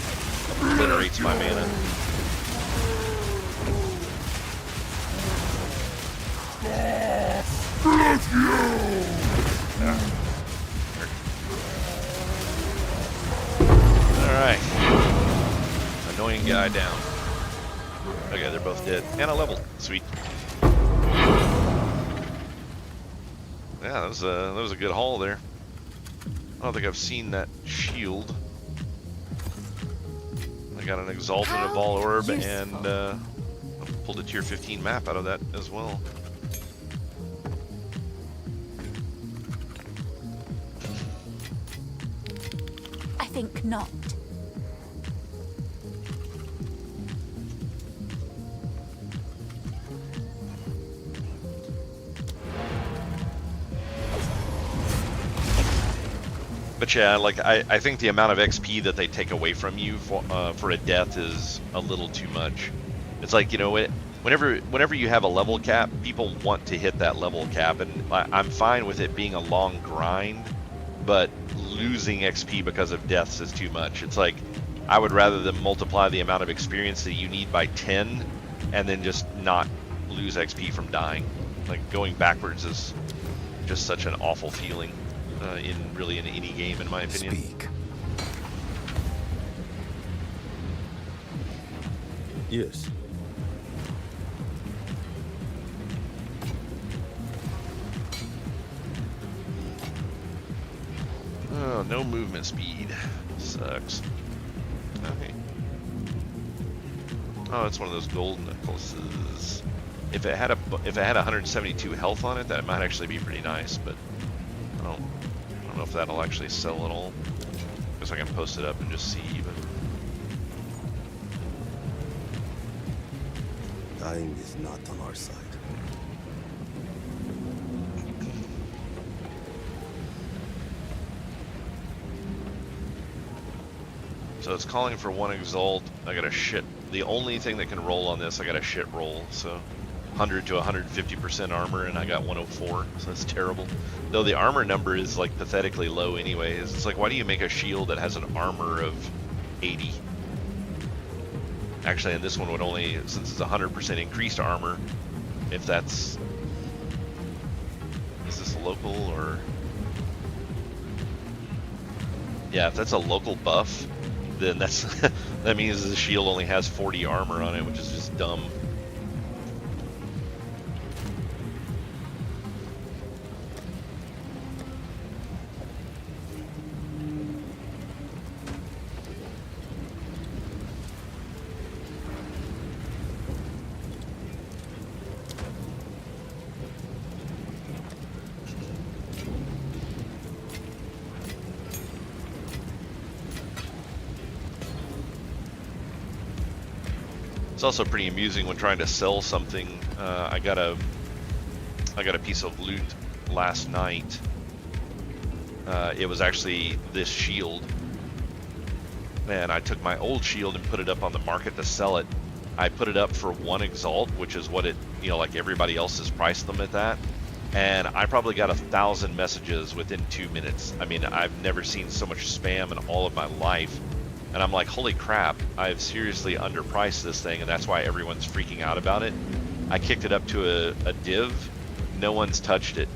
obliterates my mana. guy down. Okay, they're both dead. And a level. Sweet. Yeah, that was a good haul there. I don't think I've seen that shield. I got an Exalted Eval Orb and pulled a tier 15 map out of that as well. I think not. But yeah, like I think the amount of XP that they take away from you for a death is a little too much. It's like, you know, whenever you have a level cap, people want to hit that level cap, and I'm fine with it being a long grind, but losing XP because of deaths is too much. It's like, I would rather them multiply the amount of experience that you need by 10 and then just not lose XP from dying. Like, going backwards is just such an awful feeling. In any game, in my opinion. Speak. Yes. Oh, no movement speed. Sucks. Okay. Oh, it's one of those gold necklaces. If it had 172 health on it, that might actually be pretty nice, but I don't know if that'll actually sell at all. Guess I can post it up and just see, but Dying is not on our side. so it's calling for one Exalt. I got a shit. The only thing that can roll on this, I got a shit roll. So 100 to 150% armor, and I got 104, so that's terrible. Though the armor number is like pathetically low anyways. It's like, why do you make a shield that has an armor of 80? Actually, and this one would only, since it's 100% increased armor, if that's, is this local or? Yeah, if that's a local buff, then that's that means the shield only has 40 armor on it, which is just dumb. It's also pretty amusing when trying to sell something. I got a piece of loot last night. It was actually this shield. Man, I took my old shield and put it up on the market to sell it. I put it up for 1 Exalt, which is what it, you know, like everybody else has priced them at that. And I probably got 1,000 messages within 2 minutes. I mean, I've never seen so much spam in all of my life. And I'm like, holy crap, I've seriously underpriced this thing, and that's why everyone's freaking out about it. I kicked it up to a div, no one's touched it.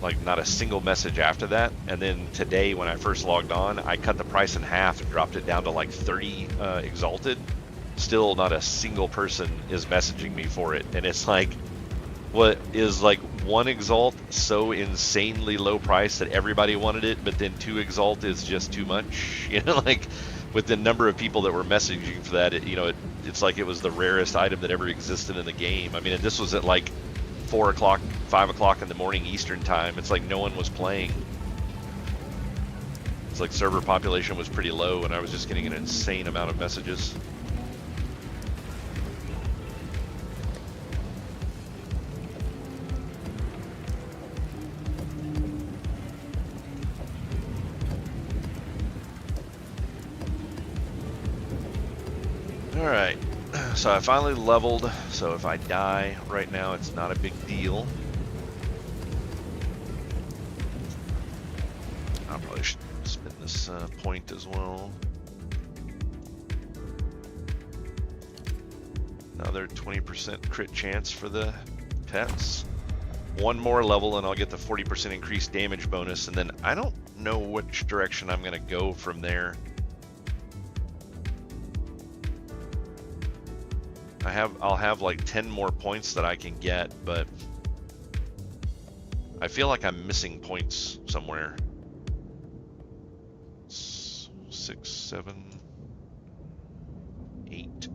Like, not a single message after that. And then today, when I first logged on, I cut the price in half and dropped it down to like 30 Exalted. Still not a single person is messaging me for it. And it's like, what is like 1 Exalt so insanely low price that everybody wanted it, but then 2 Exalt is just too much? You know, like, with the number of people that were messaging for that, it's like it was the rarest item that ever existed in the game. I mean, this was at like 4 o'clock, 5 o'clock in the morning Eastern time. It's like no one was playing. It's like server population was pretty low, and I was just getting an insane amount of messages. Alright, so I finally leveled, so if I die right now, it's not a big deal. I probably should spend this point as well. Another 20% crit chance for the pets. 1 more level and I'll get the 40% increased damage bonus, and then I don't know which direction I'm going to go from there. I'll have like 10 more points that I can get, but I feel like I'm missing points somewhere. 6, 7, 8,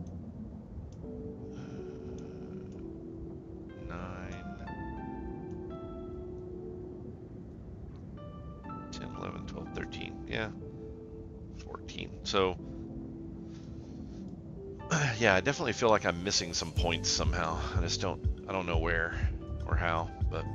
9, 10, 11, 12, 13. Yeah, 14. So yeah, I definitely feel like I'm missing some points somehow. I don't know where or how, but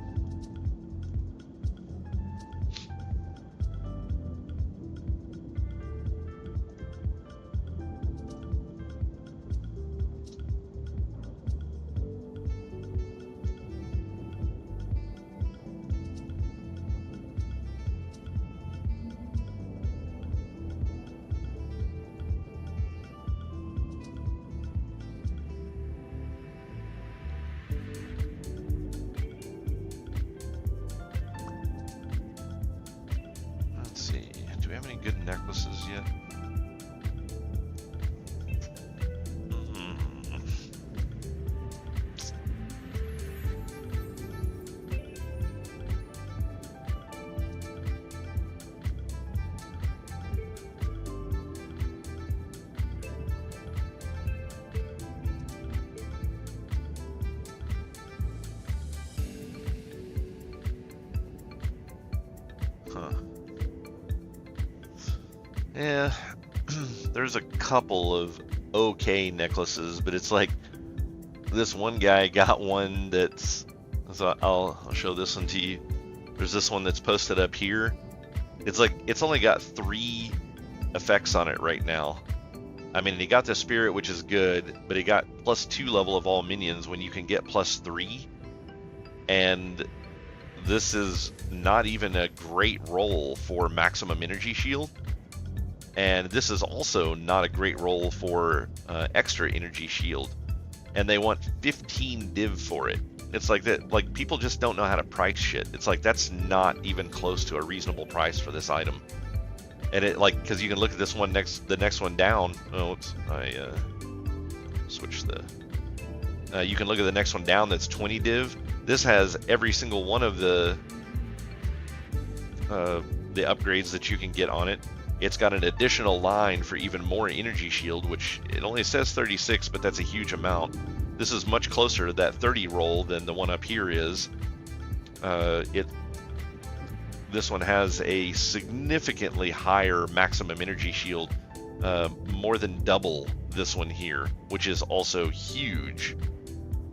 let's see. Do we have any good necklaces yet? Huh. Yeah, there's a couple of okay necklaces, but it's like this one guy got one that's, so I'll show this one to you. There's this one that's posted up here. It's like, it's only got 3 effects on it right now. I mean, he got the spirit, which is good, but he got +2 level of all minions when you can get +3. And this is not even a great roll for maximum energy shield. And this is also not a great roll for extra energy shield. And they want 15 div for it. It's like that, like people just don't know how to price shit. It's like that's not even close to a reasonable price for this item. And it like, because you can look at this one the next one down. Oh, oops, I switched the. You can look at the next one down. That's 20 div. This has every single one of the upgrades that you can get on it. It's got an additional line for even more energy shield, which it only says 36, but that's a huge amount. This is much closer to that 30 roll than the one up here is. This one has a significantly higher maximum energy shield, more than double this one here, which is also huge.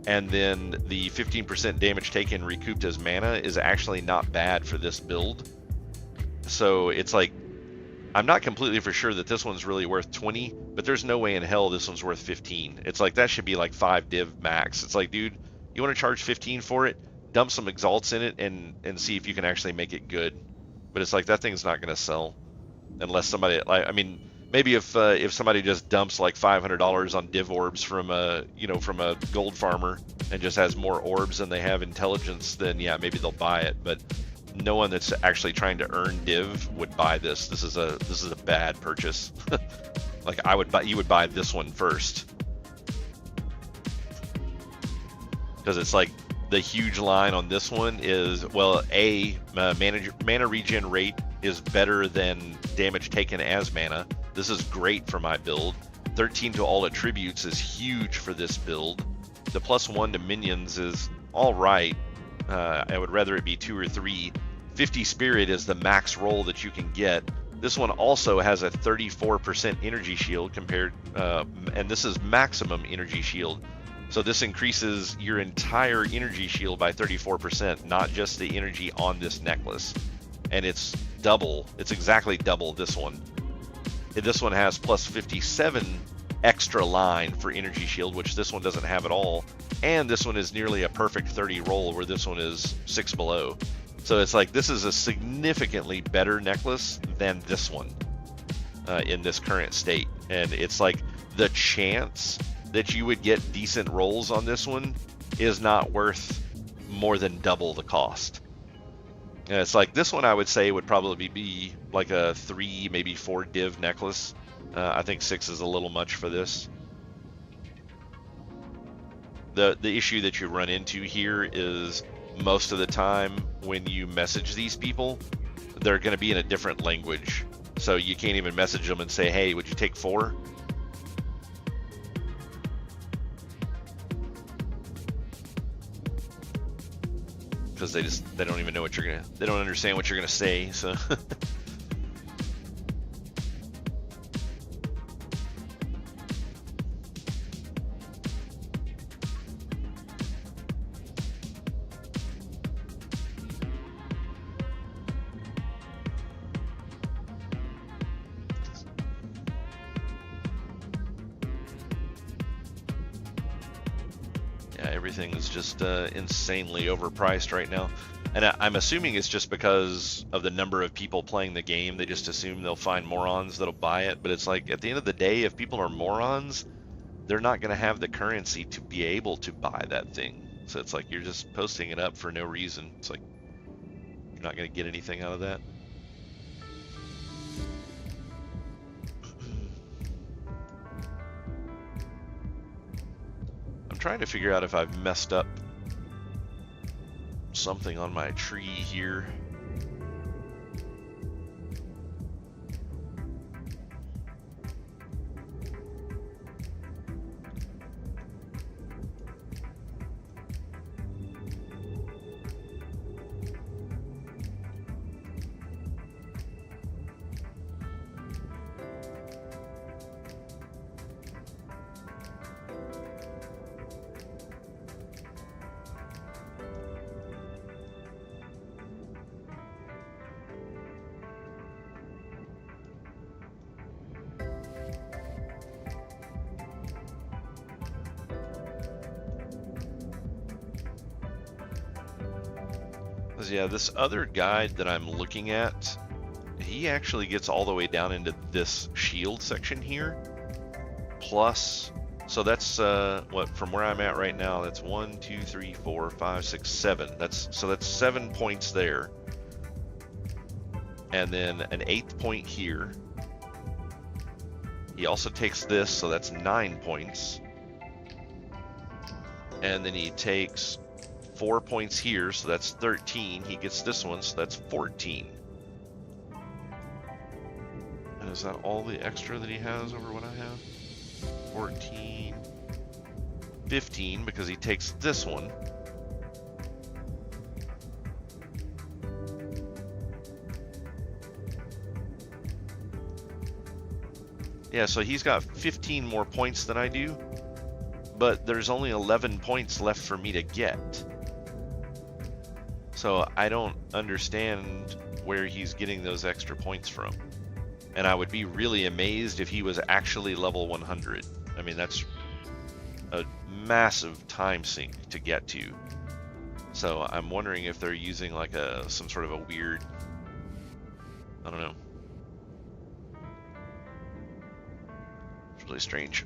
And then the 15% damage taken recouped as mana is actually not bad for this build. So it's like, I'm not completely for sure that this one's really worth 20, but there's no way in hell this one's worth 15. It's like, that should be like 5 div max. It's like, dude, you want to charge 15 for it? Dump some exalts in it and see if you can actually make it good. But it's like, that thing's not going to sell unless somebody, like, I mean, maybe if somebody just dumps like $500 on div orbs from a gold farmer and just has more orbs than they have intelligence, then yeah, maybe they'll buy it. But no one that's actually trying to earn div would buy this. This is a bad purchase. Like you would buy this one first, because it's like the huge line on this one is, well, mana regen rate is better than damage taken as mana. This is great for my build. 13 to all attributes is huge for this build. The +1 to minions is all right. I would rather it be 2 or 3. 50 spirit is the max roll that you can get. This one also has a 34% energy shield compared, and this is maximum energy shield. So this increases your entire energy shield by 34%, not just the energy on this necklace. And it's double, it's exactly double this one. This one has +57 extra line for energy shield, which this one doesn't have at all. And this one is nearly a perfect 30 roll, where this one is 6 below. So it's like, this is a significantly better necklace than this one in this current state. And it's like, the chance that you would get decent rolls on this one is not worth more than double the cost. And it's like, this one I would say would probably be like a 3, maybe 4 div necklace. I think 6 is a little much for this. The issue that you run into here is most of the time when you message these people, they're going to be in a different language. So you can't even message them and say, hey, would you take 4? Because they don't even know what they don't understand what you're gonna say, so. Yeah, everything is just insanely overpriced right now. And I'm assuming it's just because of the number of people playing the game. They just assume they'll find morons that'll buy it. But it's like, at the end of the day, if people are morons, they're not going to have the currency to be able to buy that thing. So it's like you're just posting it up for no reason. It's like you're not going to get anything out of that. I'm trying to figure out if I've messed up something on my tree here. Yeah, this other guide that I'm looking at, he actually gets all the way down into this shield section here. Plus, so that's what, from where I'm at right now, that's 1, 2, 3, 4, 5, 6, 7. That's 7 points there. And then an 8th point here. He also takes this, so that's 9 points. And then he takes 4 points here, so that's 13. He gets this one, so that's 14. And is that all the extra that he has over what I have? 14, 15, because he takes this one. Yeah, so he's got 15 more points than I do, but there's only 11 points left for me to get. So I don't understand where he's getting those extra points from. And I would be really amazed if he was actually level 100. I mean, that's a massive time sink to get to. So I'm wondering if they're using like some sort of a weird, I don't know. It's really strange.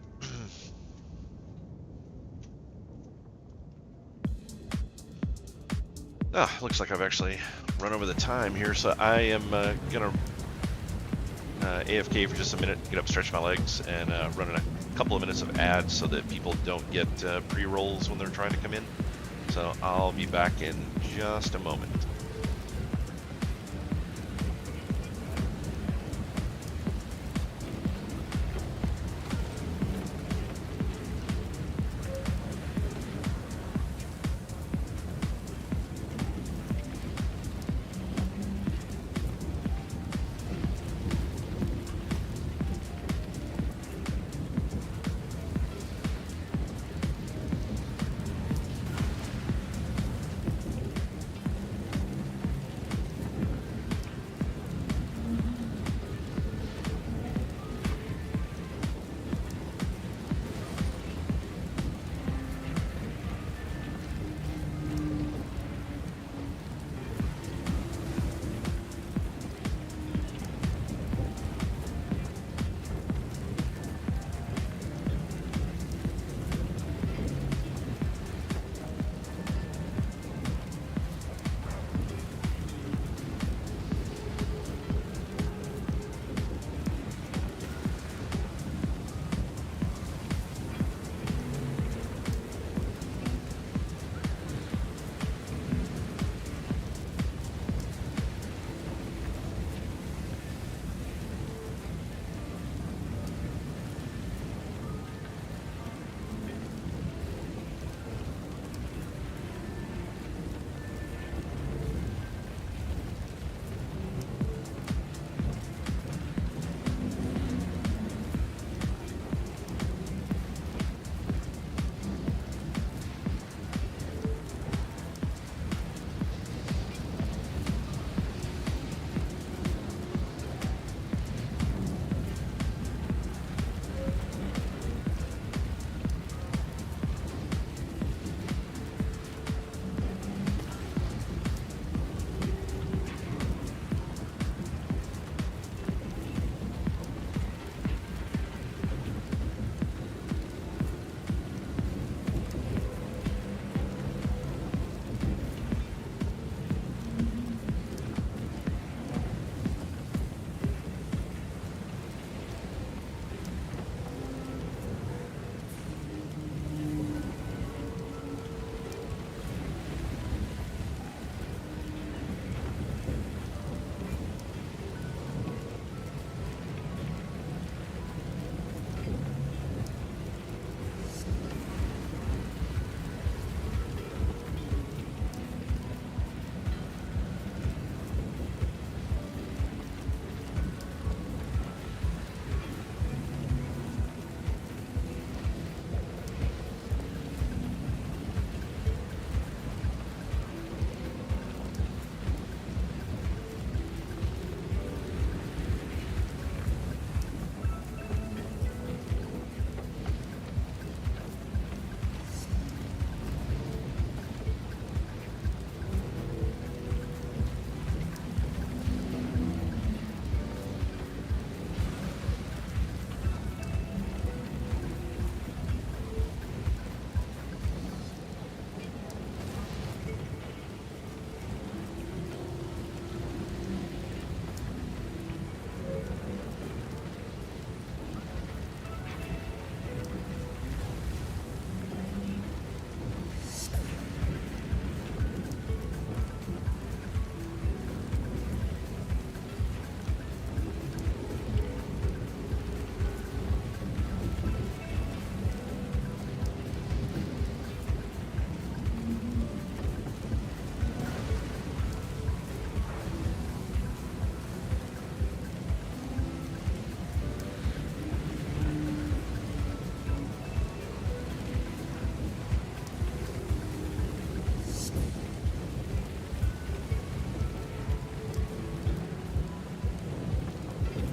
Looks like I've actually run over the time here, so I am gonna AFK for just a minute, get up, stretch my legs, and run a couple of minutes of ads so that people don't get pre-rolls when they're trying to come in. So I'll be back in just a moment.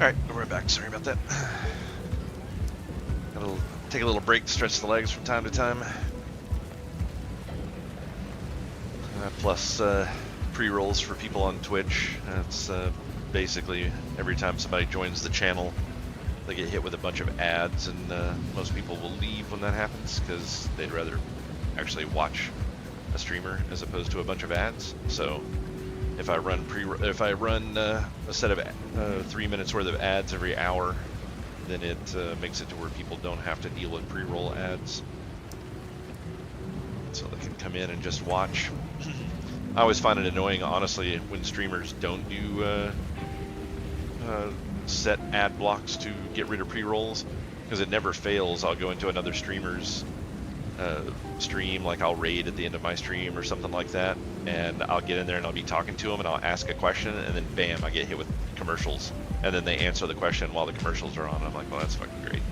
Alright, we're back. Sorry about that. Gotta take a little break to stretch the legs from time to time. Plus pre-rolls for people on Twitch. That's basically every time somebody joins the channel, they get hit with a bunch of ads, and most people will leave when that happens because they'd rather actually watch a streamer as opposed to a bunch of ads. So if I run a set of 3 minutes worth of ads every hour, then it makes it to where people don't have to deal with pre-roll ads, so they can come in and just watch. I always find it annoying, honestly, when streamers don't do set ad blocks to get rid of pre-rolls, because it never fails. I'll go into another streamer's stream, like I'll raid at the end of my stream or something like that, and I'll get in there and I'll be talking to them and I'll ask a question, and then bam, I get hit with commercials, and then they answer the question while the commercials are on. I'm like, well, that's fucking great.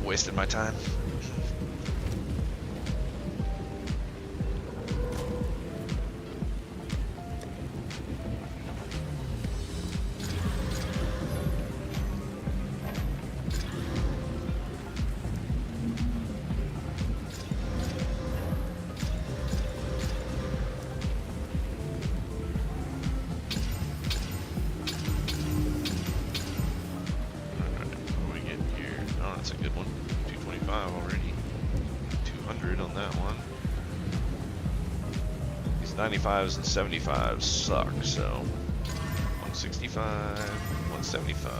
Wasted my time. Already 225 on that one. These 95s and 75s suck, so 165, 175.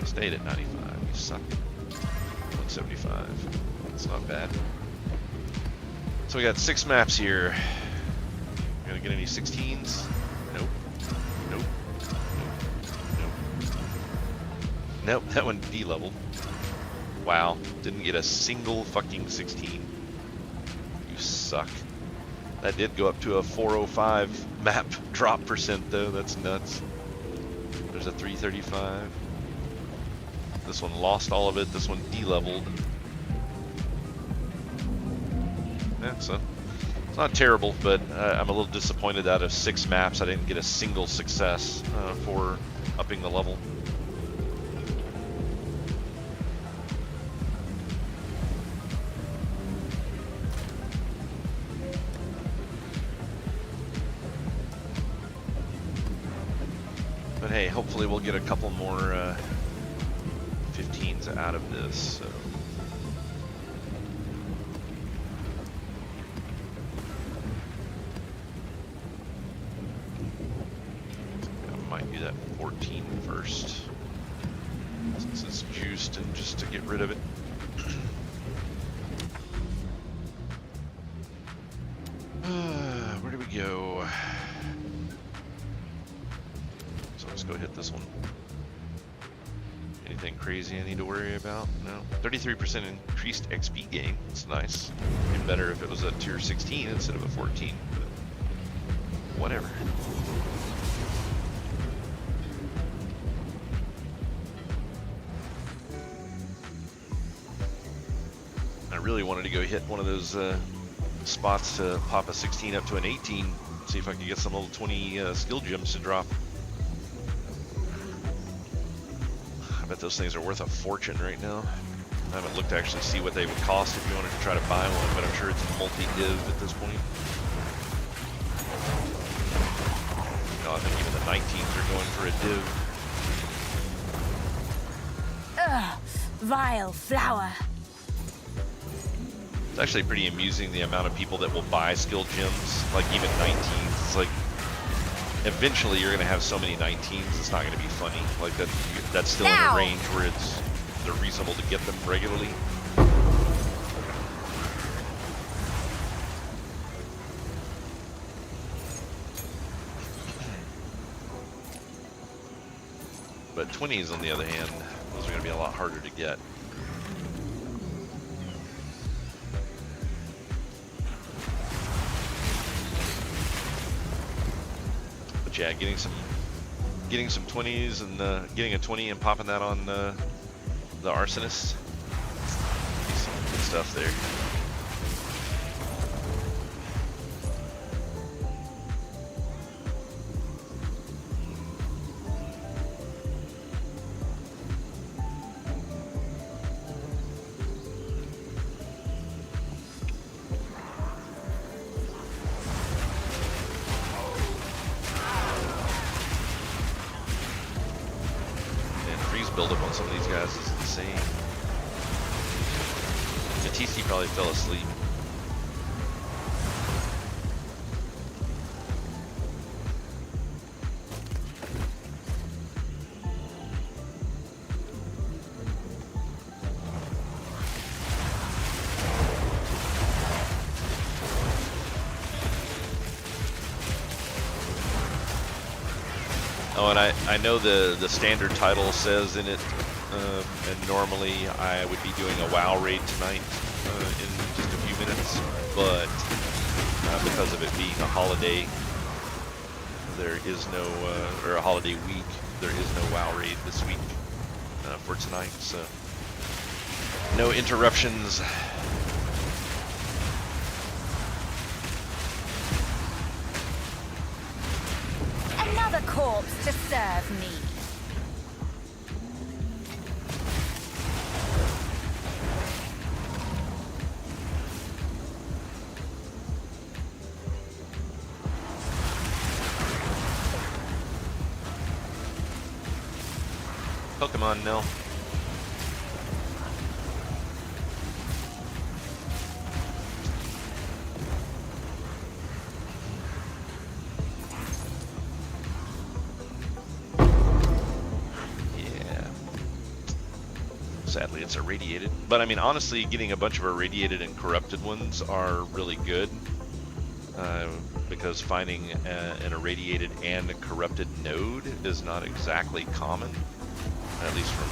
Stayed at 95, you suck. 175, that's not bad. So we got 6 maps here. Gonna get any 16s? Nope. Nope. Nope. Nope, that one D-leveled. Wow, didn't get a single fucking 16. You suck. That did go up to a 405 map drop percent though, that's nuts. There's a 335. This one lost all of it, this one D-leveled. Yeah, so it's not terrible, but I'm a little disappointed out of 6 maps I didn't get a single success for upping the level. But hey, hopefully we'll get a couple more 15s out of this. So. I might do that 14 first, since it's juiced, and just to get rid of it. Where do we go? So let's go hit this one. Anything crazy I need to worry about? No. 33% increased XP gain. That's nice. It'd be better if it was a tier 16 instead of a 14. But whatever. I really wanted to go hit one of those spots to pop a 16 up to an 18. See if I could get some little 20 skill gems to drop. I bet those things are worth a fortune right now. I haven't looked to actually see what they would cost if you wanted to try to buy one, but I'm sure it's multi-div at this point. No, I think even the 19s are going for a div. Ugh, vile flower. It's actually pretty amusing the amount of people that will buy skill gems, like even 19s. It's like, eventually you're going to have so many 19s, it's not going to be funny. Like that's still in a range where they're reasonable to get them regularly. But 20s, on the other hand, those are going to be a lot harder to get. But yeah, getting some 20s and getting a 20 and popping that on the arsonist, some good stuff there. buildup on some of these guys is insane. The TC probably fell asleep. Oh, and I know the standard title says in it, and normally I would be doing a WoW raid tonight in just a few minutes, but because of it being a holiday, there is no, or a holiday week, there is no WoW raid this week for tonight, so no interruptions. Another corpse to serve me. Pokemon Nell. Sadly, it's irradiated. But I mean, honestly, getting a bunch of irradiated and corrupted ones are really good. Because finding an irradiated and a corrupted node is not exactly common. At least from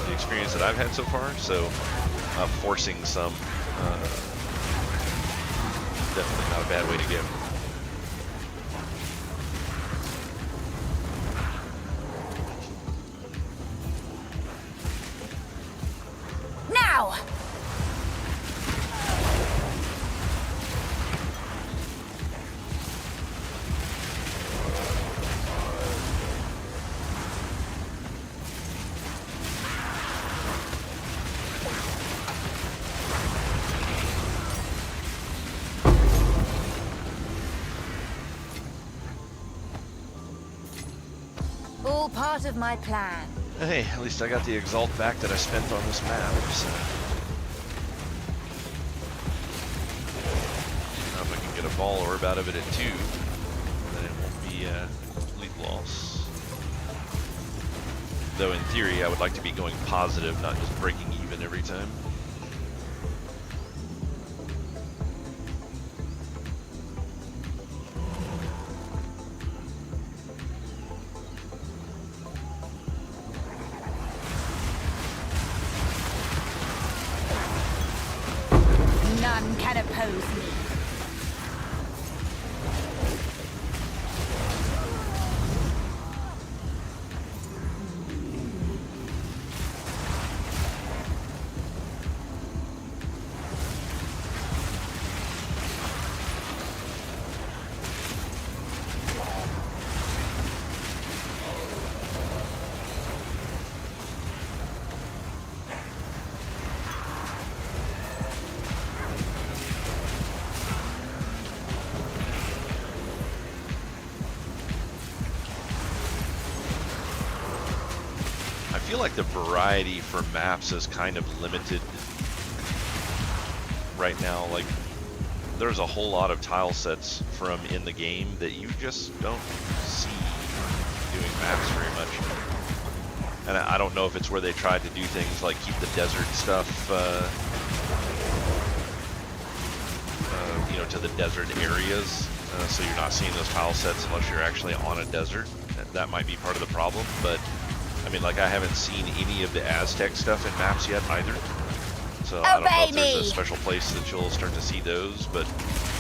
the experience that I've had so far. So, forcing some, definitely not a bad way to go. Now! All part of my plan. Hey, at least I got the Exalt back that I spent on this map, so. Now if I can get a ball orb out of it at 2, then it won't be a complete loss. Though in theory, I would like to be going positive, not just breaking even every time. None can oppose me. I feel like the variety for maps is kind of limited right now. Like, there's a whole lot of tile sets from in the game that you just don't see doing maps very much. And I don't know if it's where they tried to do things like keep the desert stuff, you know, to the desert areas, so you're not seeing those tile sets unless you're actually on a desert. That might be part of the problem, but I mean, like, I haven't seen any of the Aztec stuff in maps yet either. So I don't know if there's a special place that you'll start to see those, but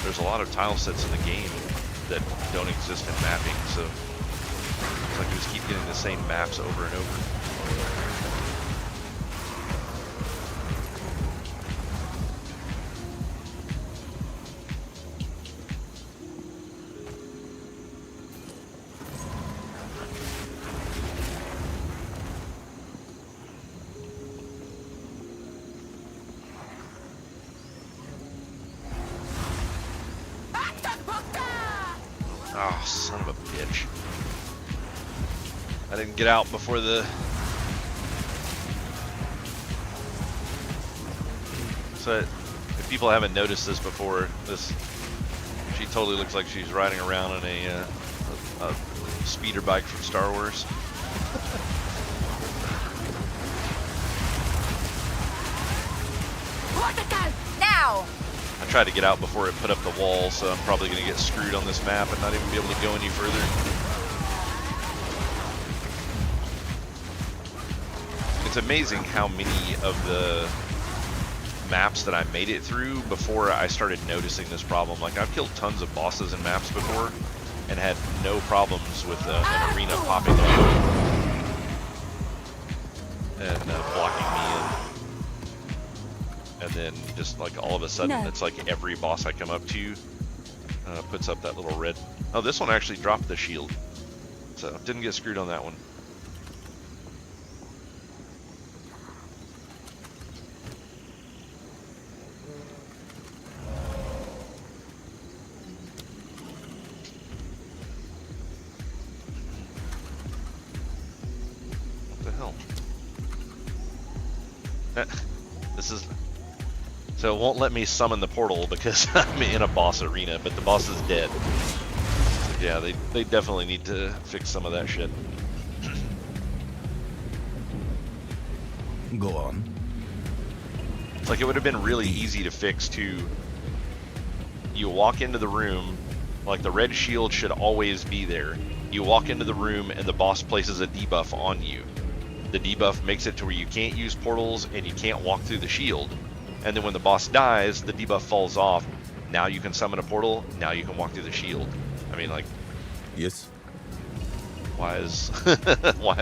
there's a lot of tile sets in the game that don't exist in mapping, so it's like you just keep getting the same maps over and over. Oh, son of a bitch. I didn't get out before the So if people haven't noticed this before, she totally looks like she's riding around on a speeder bike from Star Wars. Now! I tried to get out before it put up the wall, so I'm probably going to get screwed on this map and not even be able to go any further. It's amazing how many of the maps that I made it through before I started noticing this problem. Like, I've killed tons of bosses in maps before and had no problems with an arena popping up and blocking me in. And then just like all of a sudden, it's like every boss I come up to puts up that little red. Oh, this one actually dropped the shield, so didn't get screwed on that one. What the hell? This is... So it won't let me summon the portal because I'm in a boss arena, but the boss is dead. So yeah, they definitely need to fix some of that shit. Go on. It's like it would have been really easy to fix too. You walk into the room, like the red shield should always be there. You walk into the room and the boss places a debuff on you. The debuff makes it to where you can't use portals and you can't walk through the shield. And then when the boss dies, the debuff falls off. Now you can summon a portal. Now you can walk through the shield. I mean, like, Yes. why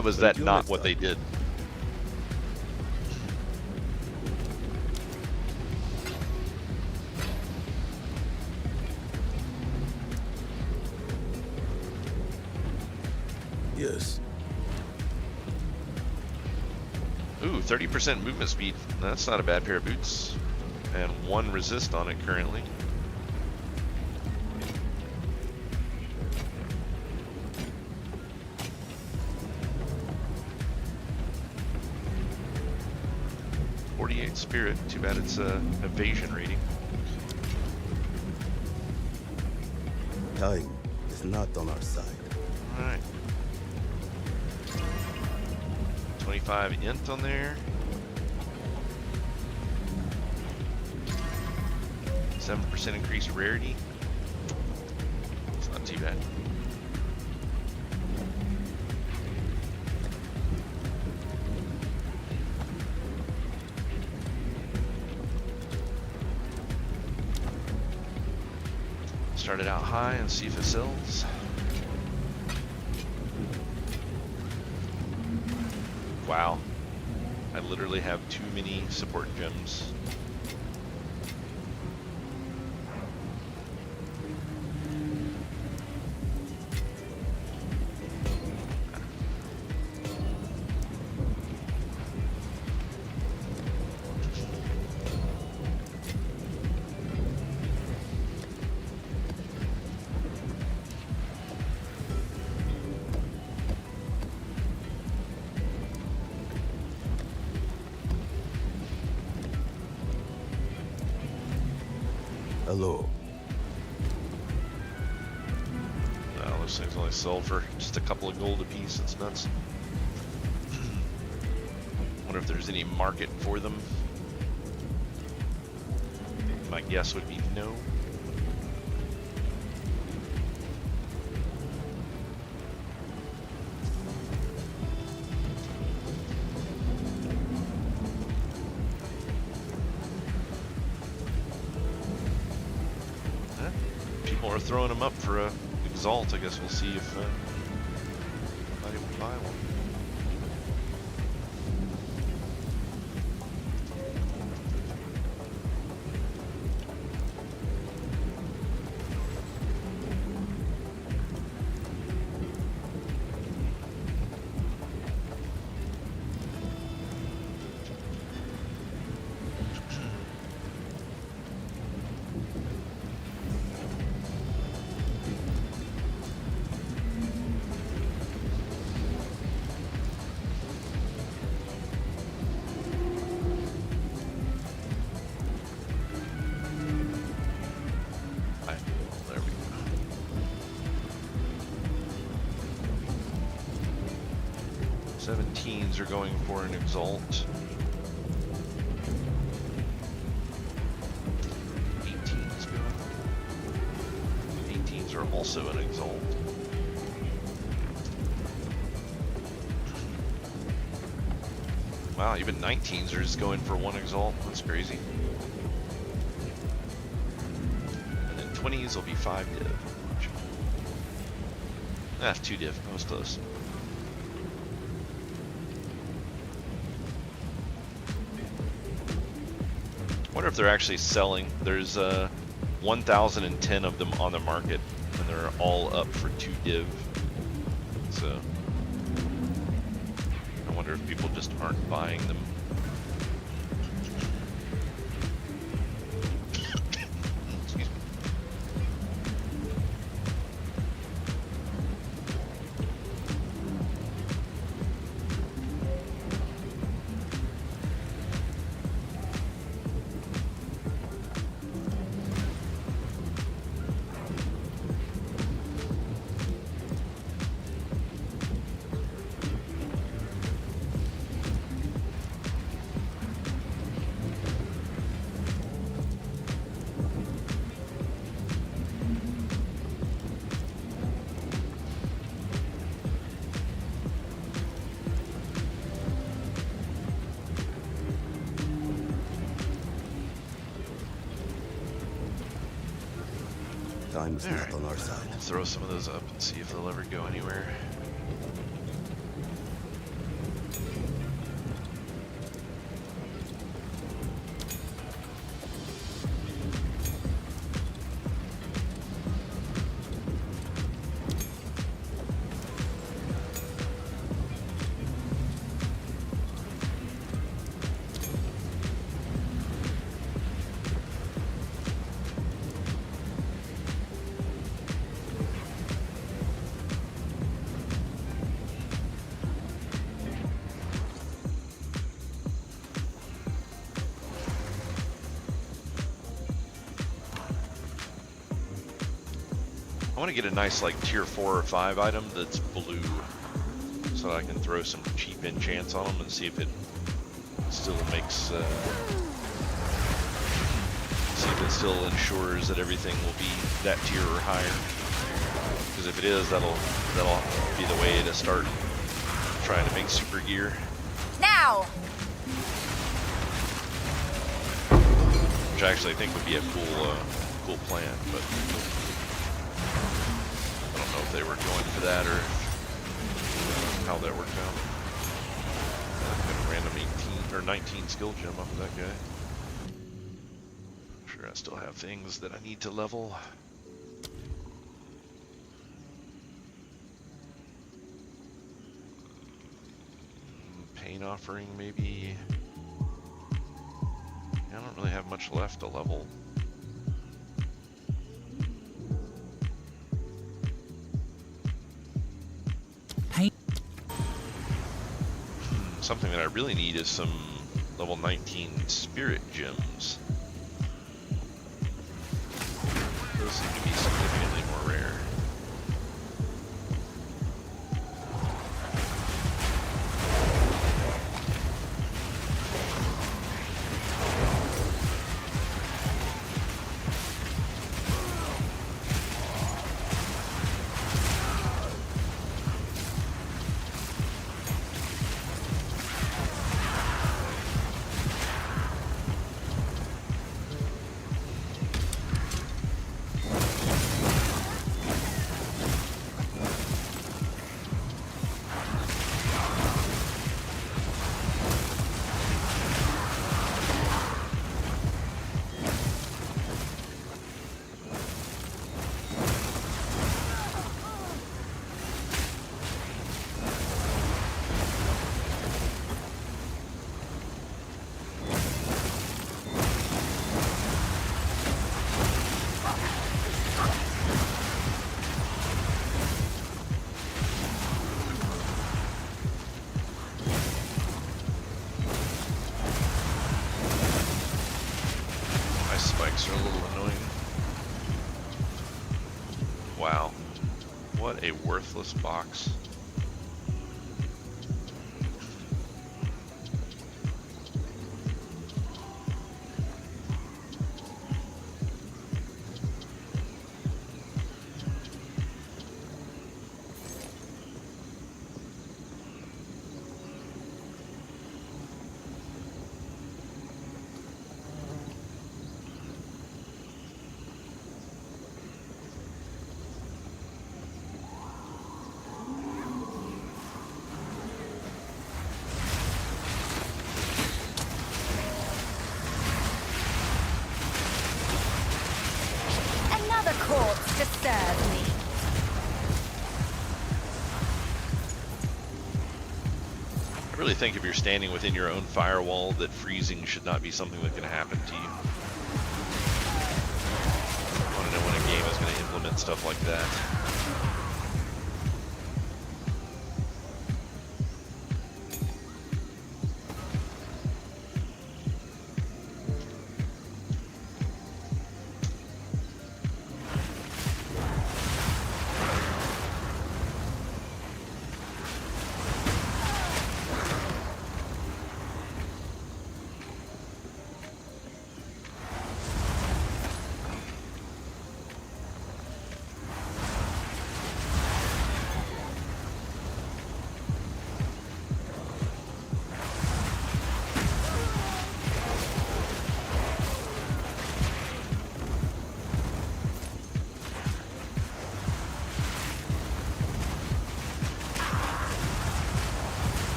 was that not what they did? Yes. Ooh, 30% movement speed. That's not a bad pair of boots. And 1 resist on it currently. .48 spirit. Too bad it's a evasion rating. Time is not on our side. All right. 25 int on there. 7% increased rarity. It's not too bad. Start it out high and see if it sells. Wow. I literally have too many support gems. Hello. Those things only sell for just a couple of gold apiece. It's nuts. Wonder if there's any market for them. My guess would be no. People are throwing them up for a Exalt. I guess we'll see if anybody will buy one. Well, there we go. Seventeens are going for an Exalt. 18s go. 18s are also an Exalt. Wow, even 19s are just going for one Exalt. That's crazy. And then 20s will be 5 div. Ah, 2 div. That was close. I wonder if they're actually selling. There's 1,010 of them on the market, and they're all up for 2 div. So I wonder if people just aren't buying them. Excuse me. Time is not on our side. We'll throw some of those up and see if they'll ever go anywhere. I want to get a nice like tier 4 or 5 item that's blue, so I can throw some cheap enchants on them and see if it still makes, see if it still ensures that everything will be that tier or higher. Because if it is, that'll be the way to start trying to make super gear. Now! Which I actually think would be a cool plan, but I don't know if they were going for that or how that worked out. Got a random 18 or 19 skill gem off of that guy. I'm sure I still have things that I need to level. Pain offering maybe. I don't really have much left to level. Something that I really need is some level 19 spirit gems. Those seem to be significantly more rare. Wow. What a worthless box. Another corpse to serve me. I really think if you're standing within your own firewall, that freezing should not be something that can happen to you. I want to know when a game is going to implement stuff like that.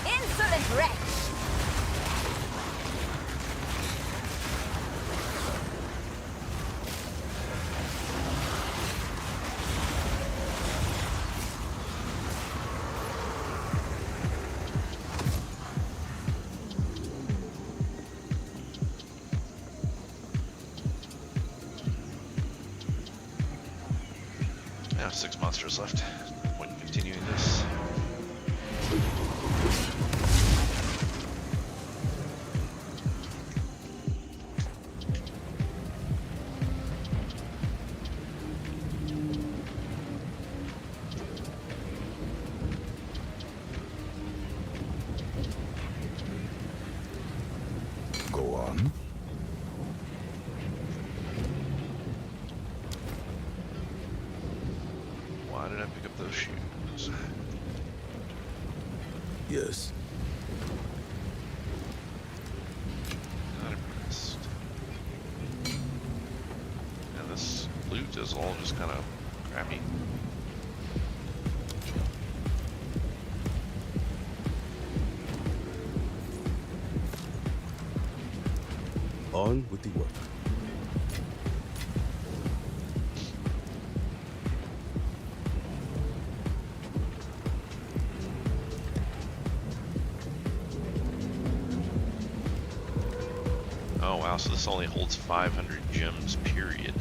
Insolent wretch! Now 6 monsters left. No point in continuing this. Go on. Why did I pick up those shoes? Yes. Not impressed. And this loot is all just kind of crappy. On with the work. Oh wow, so this only holds 500 gems, period.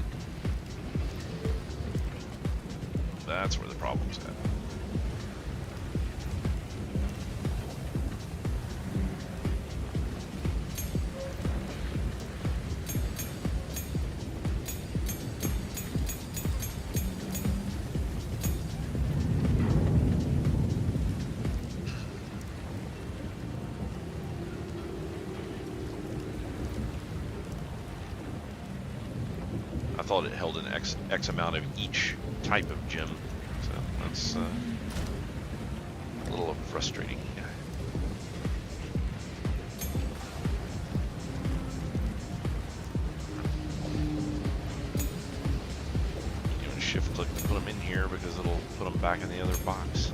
That's where the problem's at. I thought it held an X amount of each type of gem, so that's a little frustrating. You want to shift click to put them in here because it'll put them back in the other box.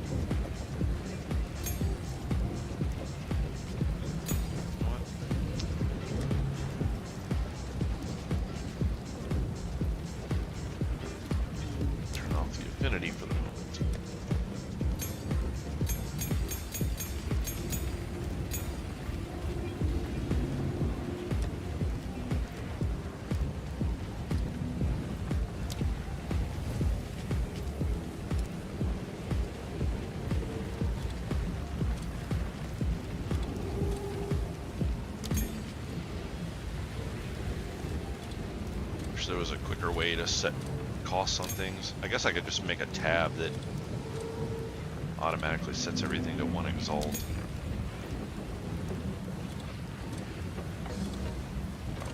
Affinity for the moment. Wish there was a quicker way to set costs on things. I guess I could just make a tab that automatically sets everything to 1 exalt.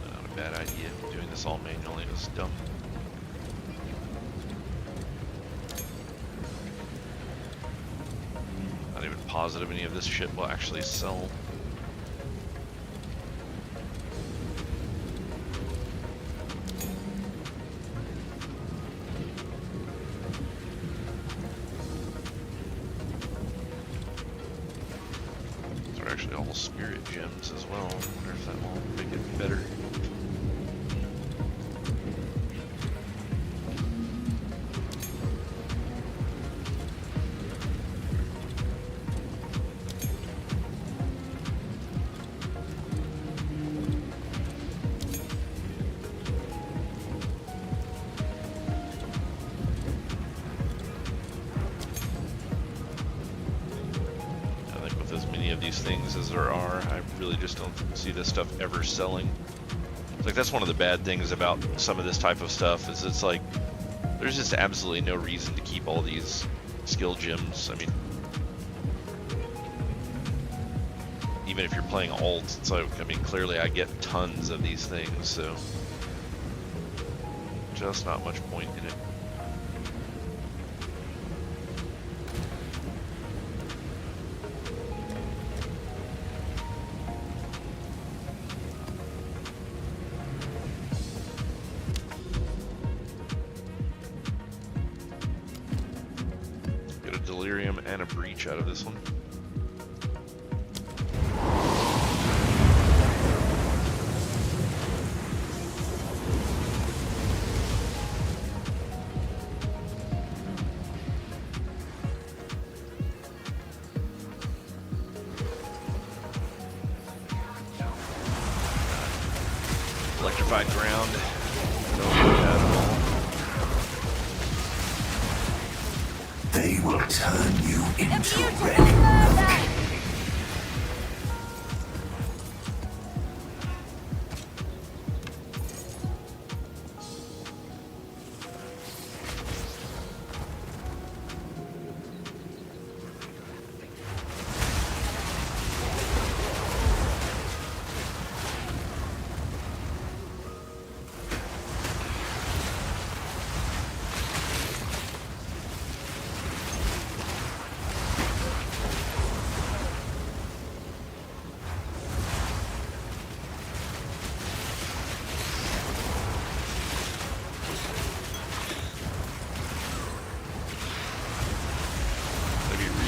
Not a bad idea. Doing this all manually is dumb. Not even positive any of this shit will actually sell. Actually all spirit gems as well. I wonder if that will make it better. These things as there are, I really just don't see this stuff ever selling. Like, that's one of the bad things about some of this type of stuff, is it's like there's just absolutely no reason to keep all these skill gems. I mean, even if you're playing alt, it's like, I mean, clearly I get tons of these things, so just not much point in it. Delirium and a breach out of this one. Electrified ground. Don't do that at all. They will turn you into red.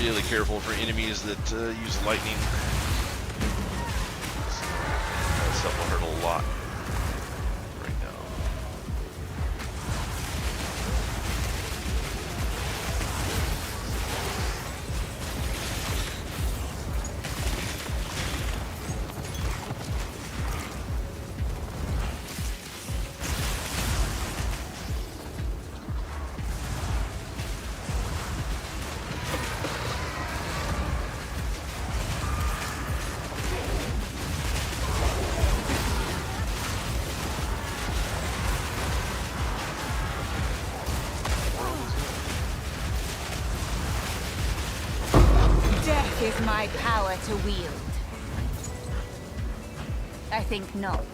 Really careful for enemies that use lightning. That stuff will hurt a lot right now. Is my power to wield? I think not.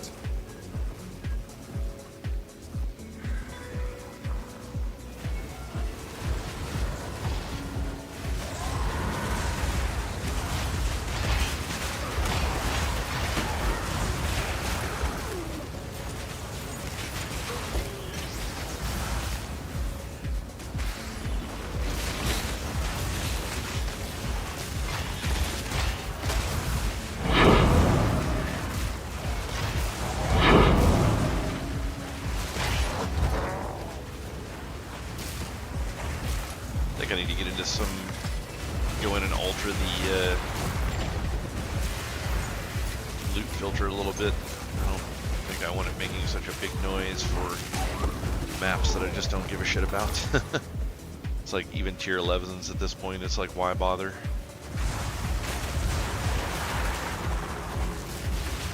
I need to get into some, go in and alter the loot filter a little bit. I don't think I want it making such a big noise for maps that I just don't give a shit about. It's like even tier 11s at this point, it's like, why bother?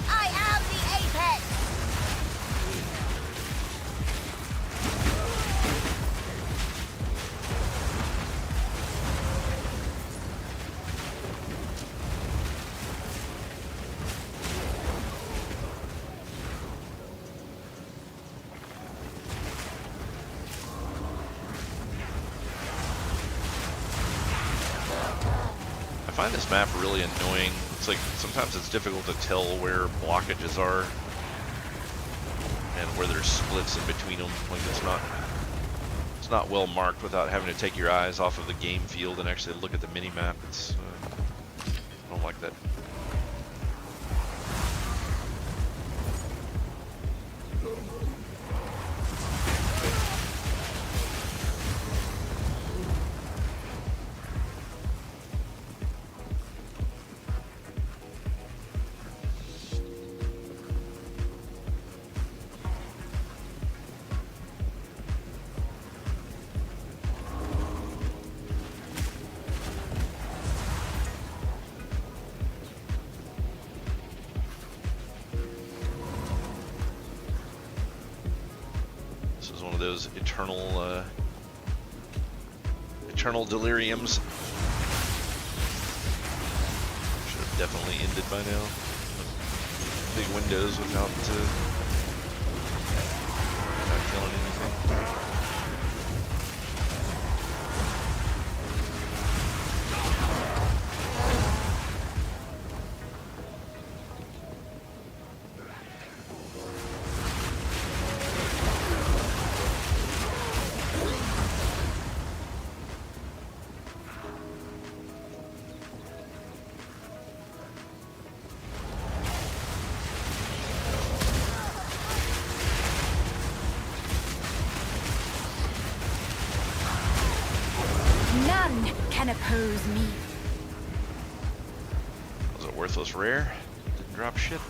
I am the apex! find this map really annoying. It's like sometimes it's difficult to tell where blockages are and where there's splits in between them. Like it's not well marked without having to take your eyes off of the game field and actually look at the mini map. It's I don't like that. Those eternal deliriums. Should have definitely ended by now. Big windows without killing anything. None can oppose me. Was it worthless rare? Didn't drop shit.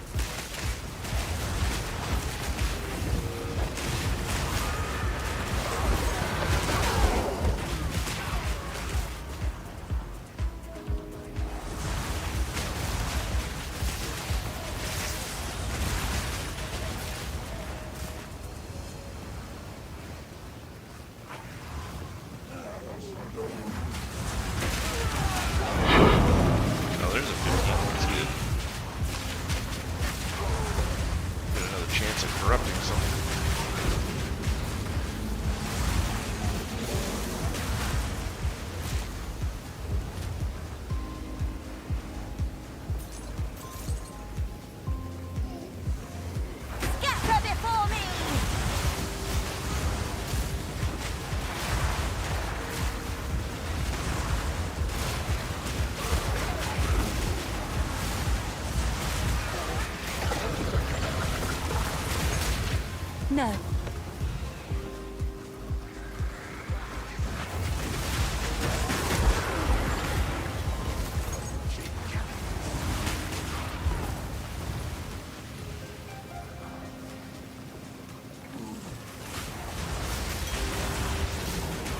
No.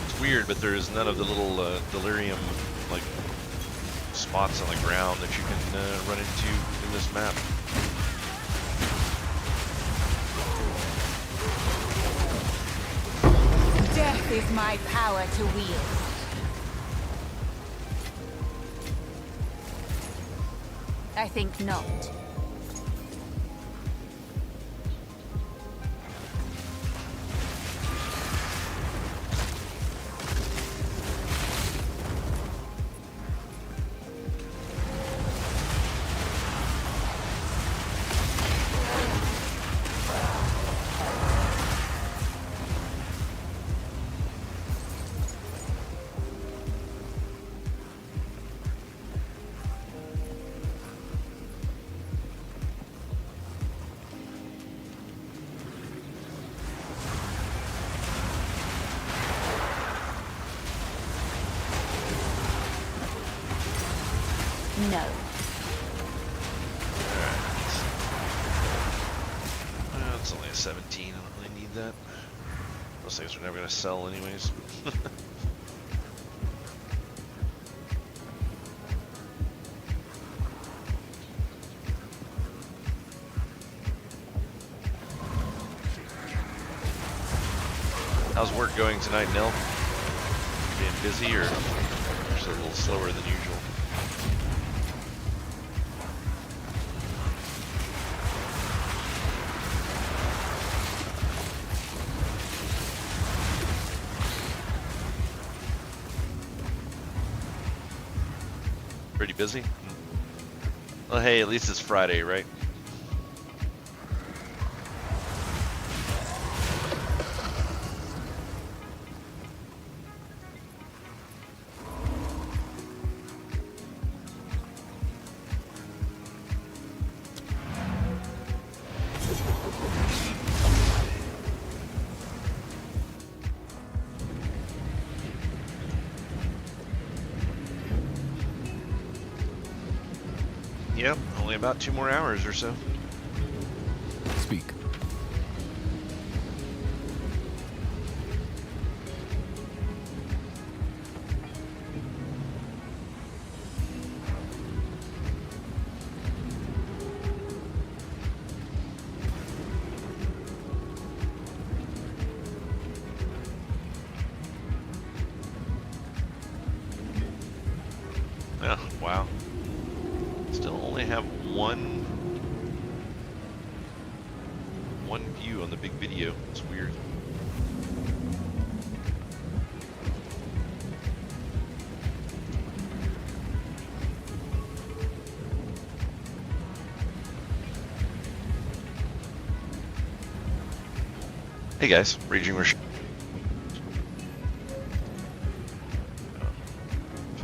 It's weird, but there's none of the little delirium like spots on the ground that you can run into in this map. Death is my power to wield. I think not. No. It's only a 17. I don't really need that. Those things are never going to sell anyways. How's work going tonight, Nell? Being busy or just a little slower than usual? Pretty busy? Well, hey, at least it's Friday, right? Yep, only about 2 more hours or so. Speak. Oh, wow. Still only have one view on the big video. It's weird. Hey guys, Raging Rush.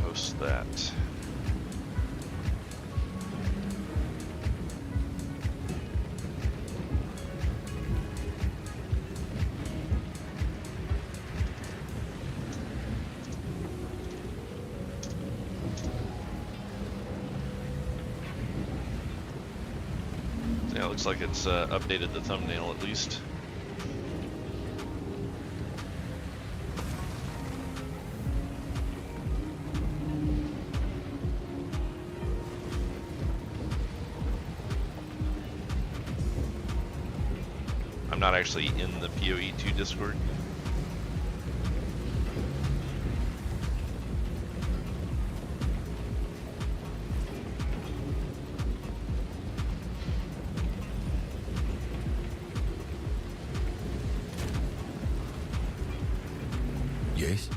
Post that. Yeah, it looks like it's updated the thumbnail at least. I'm not actually in the PoE2 Discord. Yes.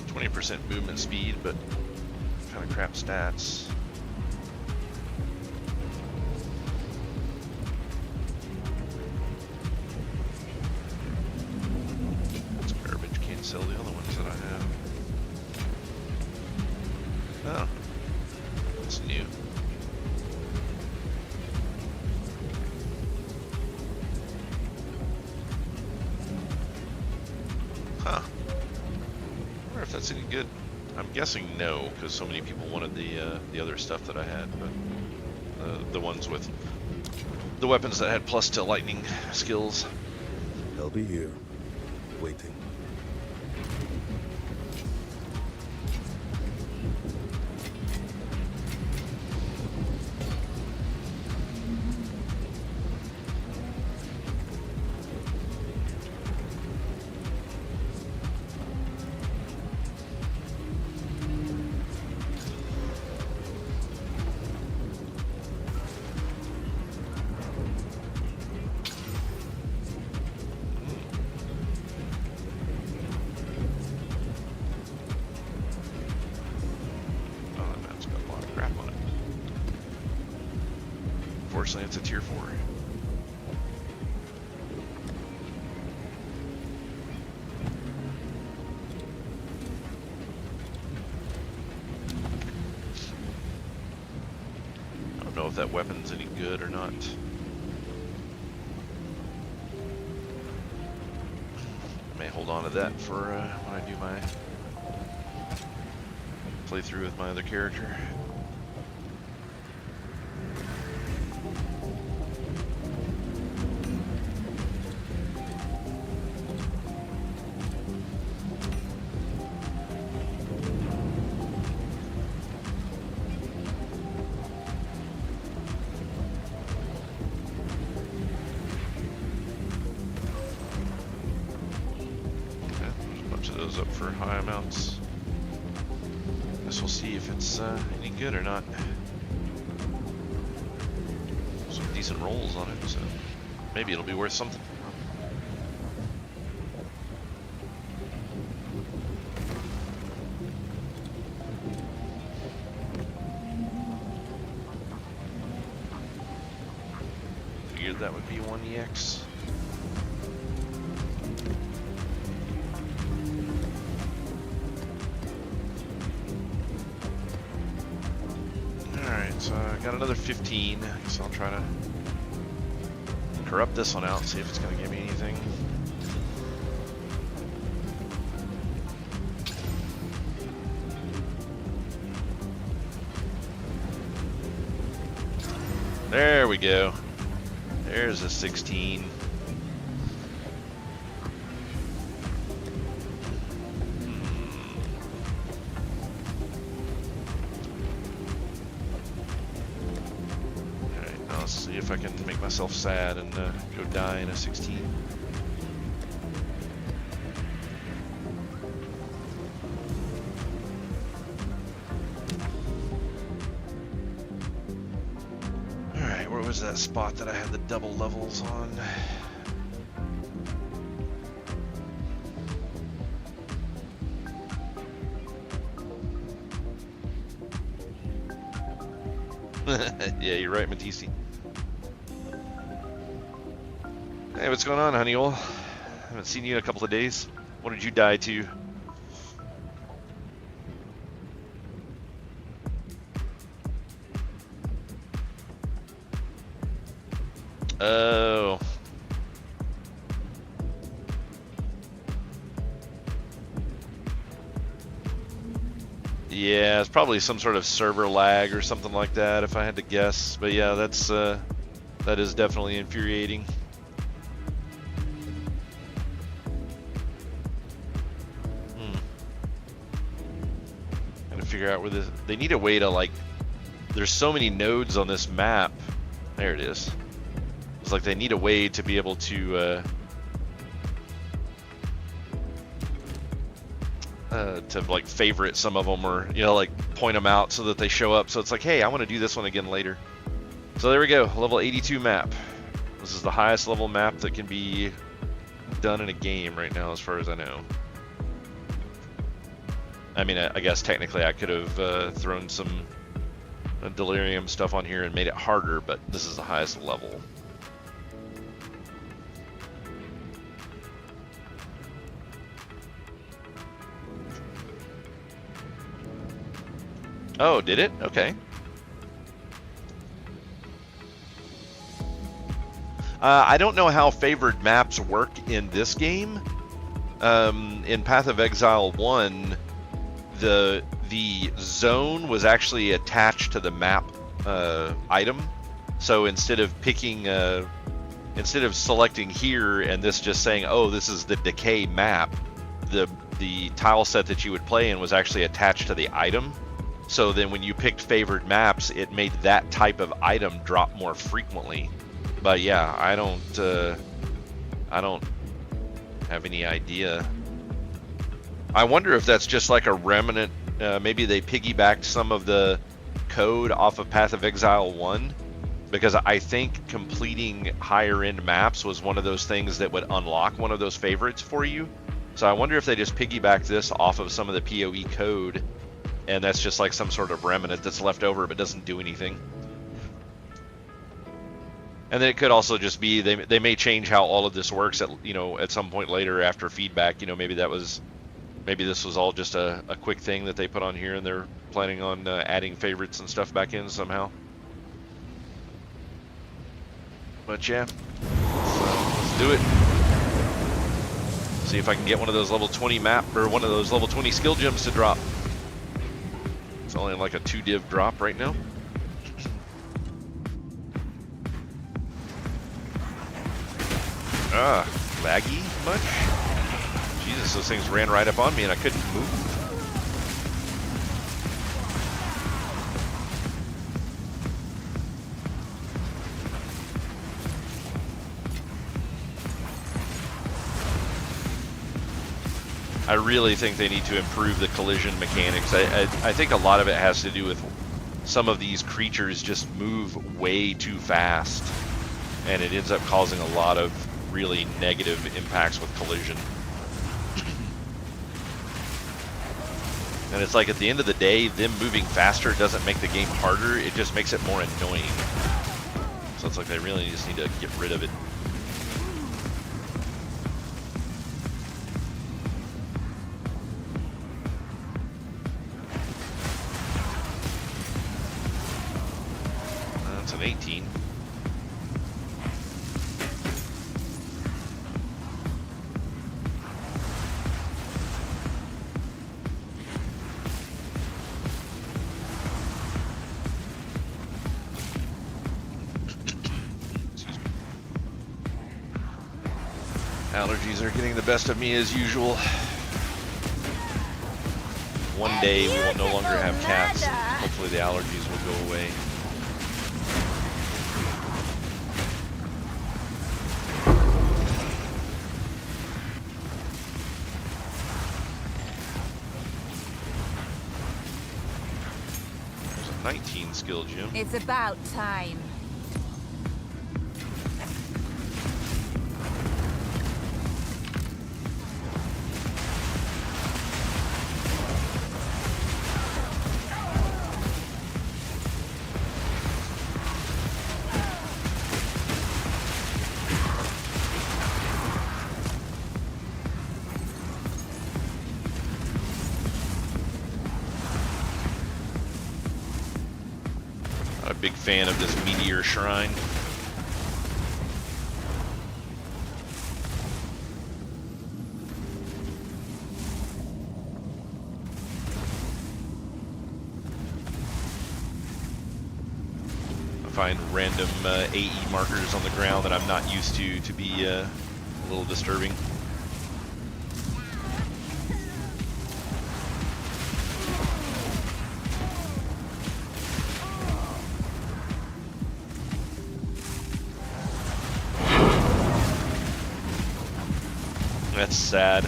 20% movement speed, but kind of crap stats. It's garbage. Can't sell the other ones that I have. Oh, that's new. Huh. I wonder if that's any good. I'm guessing no, because so many people wanted the other stuff that I had, but the ones with the weapons that had plus to lightning skills. I'll be here, waiting. Unfortunately, it's a tier 4. I don't know if that weapon's any good or not. I may hold on to that for when I do my playthrough with my other character. Those up for high amounts. Guess we'll see if it's any good or not. decent rolls on it, so maybe it'll be worth something. Figured that would be 1 EX. Alright, so I got another 15, so I'll try to corrupt this one out and see if it's going to give me anything. There we go. There's a 16. Alright, now let's see if I can make myself sad and go die in a 16. Alright, where was that spot that I had the double levels on? Yeah, you're right, Matisse. Hey, what's going on, Honeywell? Haven't seen you in a couple of days. What did you die to? Oh. Yeah, it's probably some sort of server lag or something like that, if I had to guess. But yeah, that's that is definitely infuriating. Gotta figure out where this. They need a way to, like. There's so many nodes on this map. There it is. It's like they need a way to be able to like favorite some of them, or like point them out so that they show up. So it's like, hey, I want to do this one again later. So there we go, level 82 map. This is the highest level map that can be done in a game right now, as far as I know. I mean, I guess technically I could have thrown some delirium stuff on here and made it harder, but this is the highest level. Oh, did it? Okay. I don't know how favored maps work in this game. In Path of Exile 1, the zone was actually attached to the map item. So instead of picking, instead of selecting here and this just saying, oh, this is the decay map, the tile set that you would play in was actually attached to the item. So then when you picked favored maps, it made that type of item drop more frequently. But yeah, I don't have any idea. I wonder if that's just like a remnant. Maybe they piggybacked some of the code off of Path of Exile 1, because I think completing higher end maps was one of those things that would unlock one of those favorites for you. So I wonder if they just piggybacked this off of some of the PoE code, and that's just like some sort of remnant that's left over but doesn't do anything. And then it could also just be they may change how all of this works at at some point later after feedback. Maybe this was all just a quick thing that they put on here, and they're planning on adding favorites and stuff back in somehow. But yeah, let's do it. See if I can get one of those level 20 map or one of those level 20 skill gems to drop. It's only like a 2 div drop right now. Laggy much? Jesus, those things ran right up on me and I couldn't move. I really think they need to improve the collision mechanics. I think a lot of it has to do with some of these creatures just move way too fast. and it ends up causing a lot of really negative impacts with collision. And it's like, at the end of the day, them moving faster doesn't make the game harder, it just makes it more annoying. So it's like they really just need to get rid of it. That's an 18. Allergies are getting the best of me as usual. One day we will no longer have cats. Hopefully the allergies will go away. There's a 19 skill gem. It's about time. Not a big fan of this meteor shrine. I find random AE markers on the ground that I'm not used to be a little disturbing. That's sad.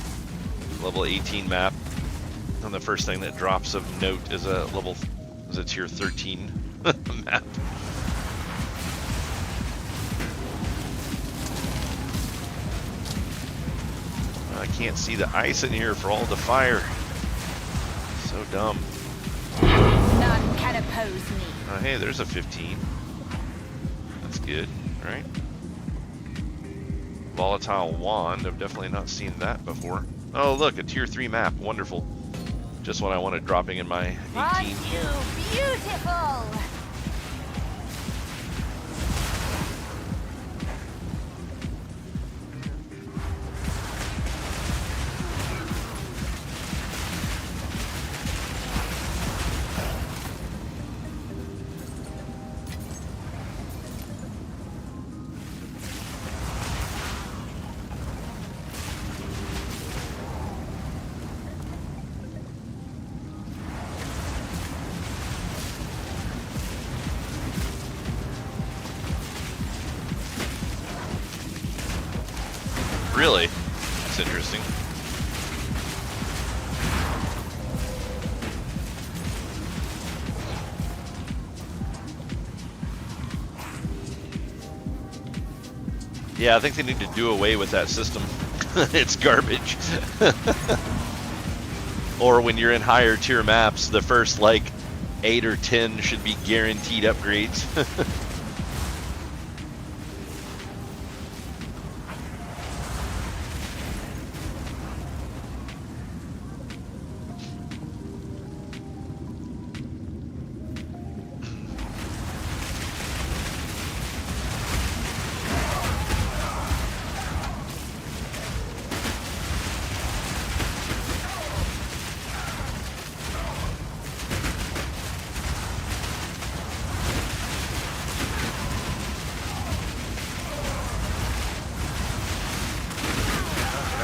Level 18 map. And the first thing that drops of note is a tier 13 map. I can't see the ice in here for all the fire. So dumb. None can oppose me. Oh, hey, there's a 15. That's good, right? Volatile wand. I've definitely not seen that before. Oh, look, a tier 3 map. Wonderful. Just what I wanted dropping in my 18. Aren't you beautiful? Really? That's interesting. Yeah, I think they need to do away with that system. It's garbage. Or when you're in higher tier maps, the first like 8 or 10 should be guaranteed upgrades.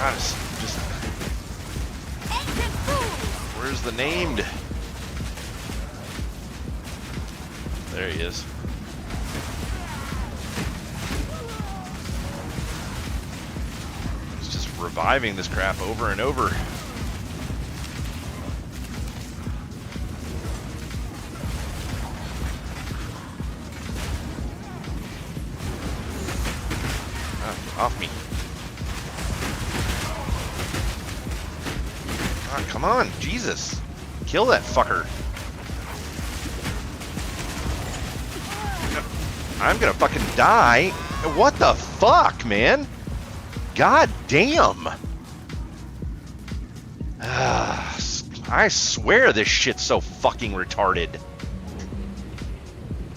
God, it's just... Where's the named? There he is. It's just reviving this crap over and over. Off me. Ah, come on, Jesus. Kill that fucker. I'm gonna fucking die. What the fuck, man? God damn. I swear this shit's so fucking retarded.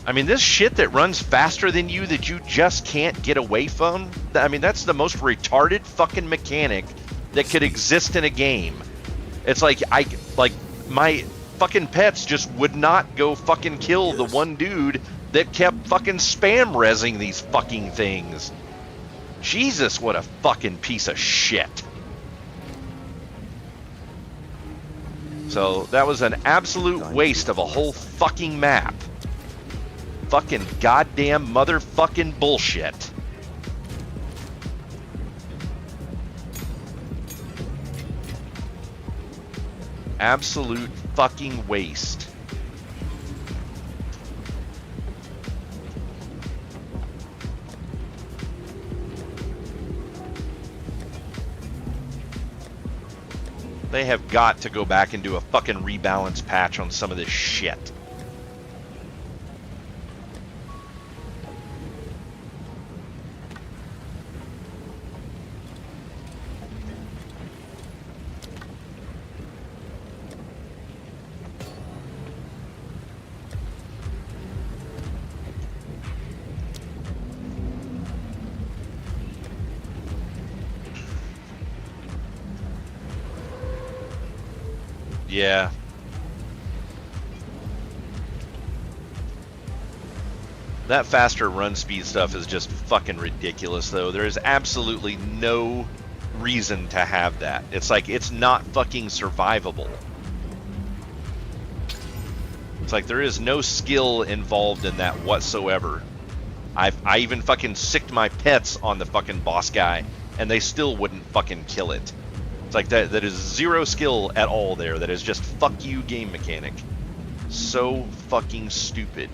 I mean, this shit that runs faster than you that you just can't get away from, I mean, that's the most retarded fucking mechanic that could exist in a game. It's like, my fucking pets just would not go fucking kill the one dude that kept fucking spam rezzing these fucking things. Jesus, what a fucking piece of shit. So that was an absolute waste of a whole fucking map. Fucking goddamn motherfucking bullshit. Absolute fucking waste. They have got to go back and do a fucking rebalance patch on some of this shit. Yeah. That faster run speed stuff is just fucking ridiculous, though. There is absolutely no reason to have that. It's like, it's not fucking survivable. It's like, there is no skill involved in that whatsoever. I even fucking sicked my pets on the fucking boss guy, and they still wouldn't fucking kill it. It's like, that is zero skill at all there. That is just fuck you game mechanic. So fucking stupid.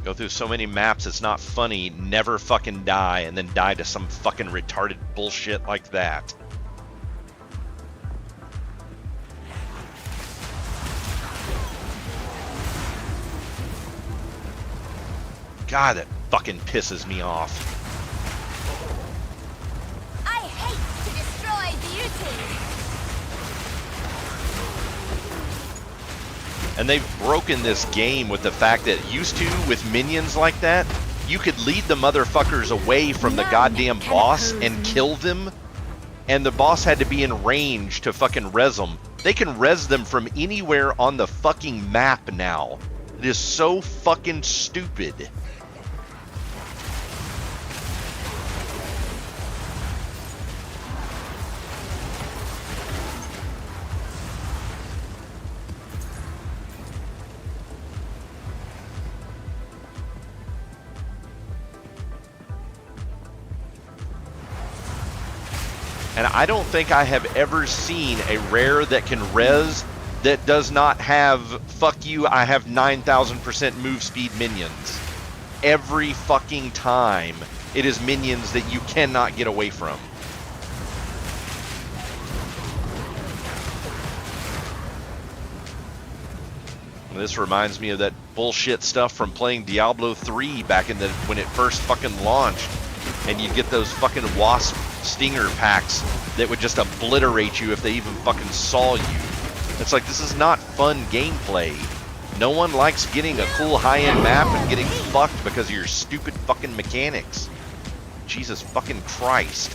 Go through so many maps, it's not funny, never fucking die, and then die to some fucking retarded bullshit like that. God, that fucking pisses me off. I hate to destroy beauty. And they've broken this game with the fact that used to, with minions like that, you could lead the motherfuckers away from the goddamn boss and kill them, and the boss had to be in range to fucking res them. They can res them from anywhere on the fucking map now. It is so fucking stupid. And I don't think I have ever seen a rare that can res that does not have, fuck you, I have 9,000% move speed minions. Every fucking time it is minions that you cannot get away from. This reminds me of that bullshit stuff from playing Diablo 3 back in the when it first fucking launched, and you'd get those fucking wasp stinger packs that would just obliterate you if they even fucking saw you. It's like, this is not fun gameplay. No one likes getting a cool high-end map and getting fucked because of your stupid fucking mechanics. Jesus fucking Christ.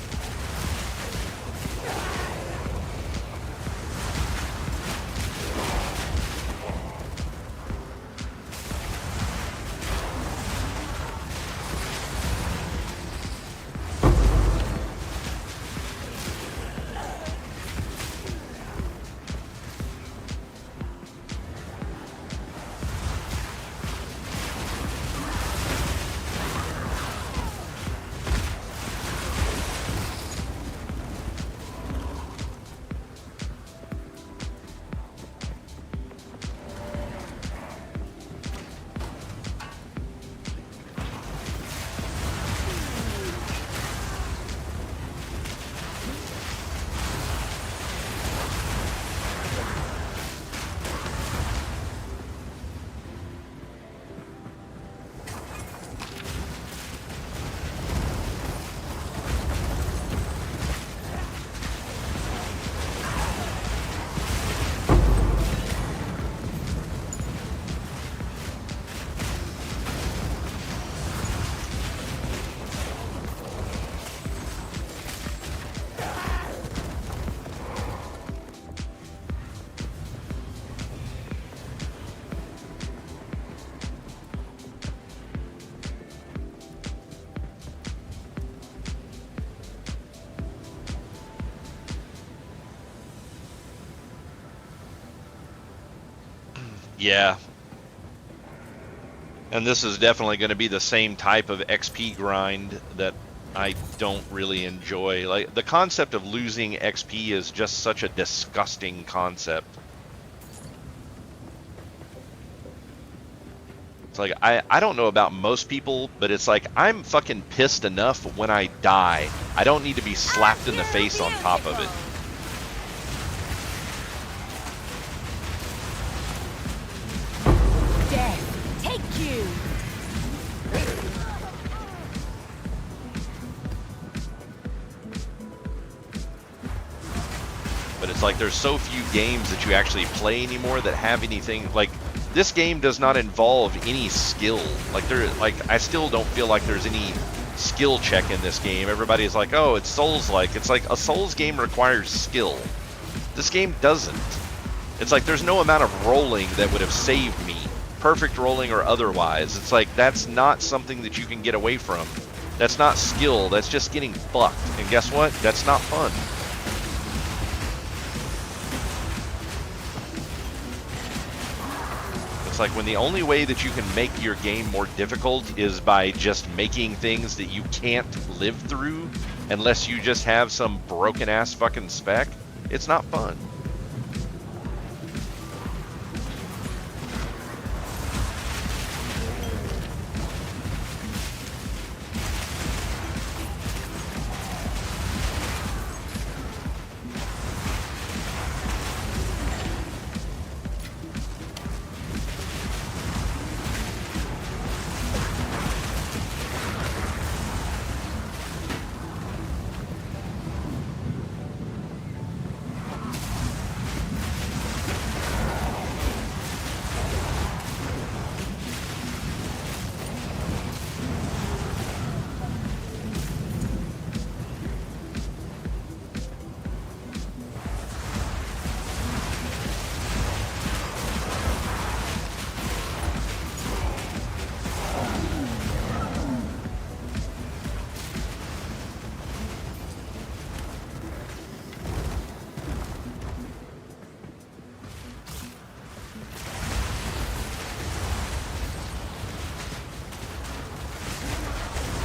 Yeah. And this is definitely going to be the same type of XP grind that I don't really enjoy. Like, the concept of losing XP is just such a disgusting concept. It's like, I don't know about most people, but it's like, I'm fucking pissed enough when I die. I don't need to be slapped in the face on top of it. Death, take you! But it's like there's so few games that you actually play anymore that have anything like this game does not involve any skill. Like I still don't feel like there's any skill check in this game. Everybody's like, oh, it's Souls-like. It's like a Souls game requires skill. This game doesn't. It's like there's no amount of rolling that would have saved me, perfect rolling or otherwise. It's like that's not something that you can get away from. That's not skill. That's just getting fucked. And guess what? That's not fun. It's like when the only way that you can make your game more difficult is by just making things that you can't live through unless you just have some broken ass fucking spec, it's not fun.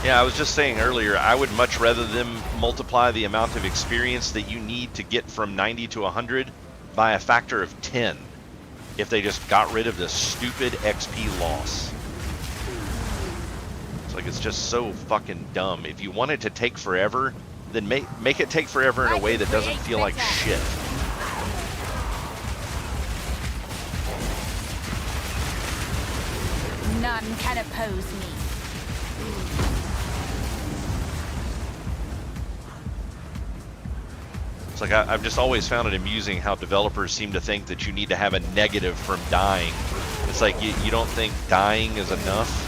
Yeah, I was just saying earlier, I would much rather them multiply the amount of experience that you need to get from 90 to 100 by a factor of 10 if they just got rid of the stupid XP loss. It's like, it's just so fucking dumb. If you want it to take forever, then make it take forever in a way that doesn't feel like shit. None can oppose me. It's like I've just always found it amusing how developers seem to think that you need to have a negative from dying. It's like you don't think dying is enough?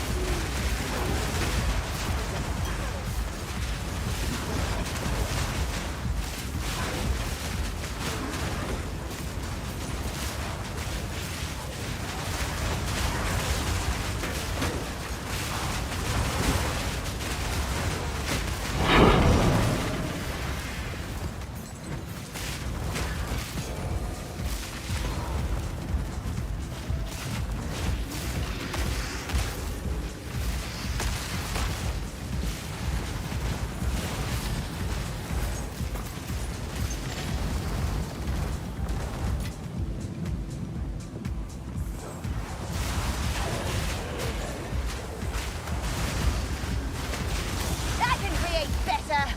I can create better.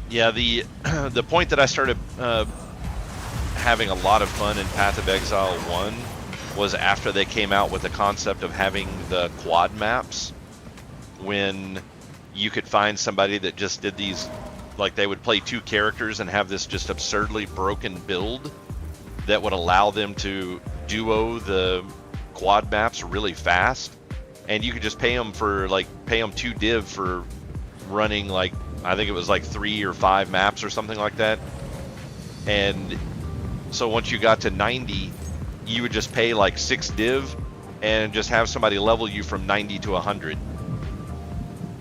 Yeah, the point that I started having a lot of fun in Path of Exile 1 was after they came out with the concept of having the quad maps. when you could find somebody that just did these, like they would play 2 characters and have this just absurdly broken build that would allow them to duo the quad maps really fast, and you could just pay them 2 div for running, like I think it was like 3 or 5 maps or something like that. And so once you got to 90, you would just pay like 6 div and just have somebody level you from 90 to 100.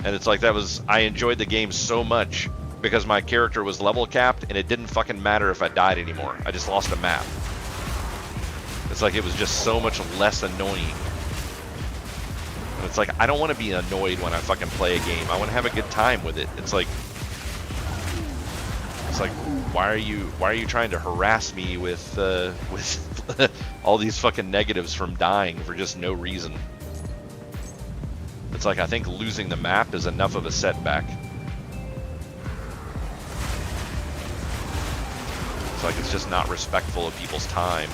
And it's like, I enjoyed the game so much because my character was level capped and it didn't fucking matter if I died anymore. I just lost a map. It's like, it was just so much less annoying. And it's like, I don't want to be annoyed when I fucking play a game. I want to have a good time with it. It's like, why are you trying to harass me with all these fucking negatives from dying for just no reason? It's like, I think losing the map is enough of a setback. It's like, it's just not respectful of people's time.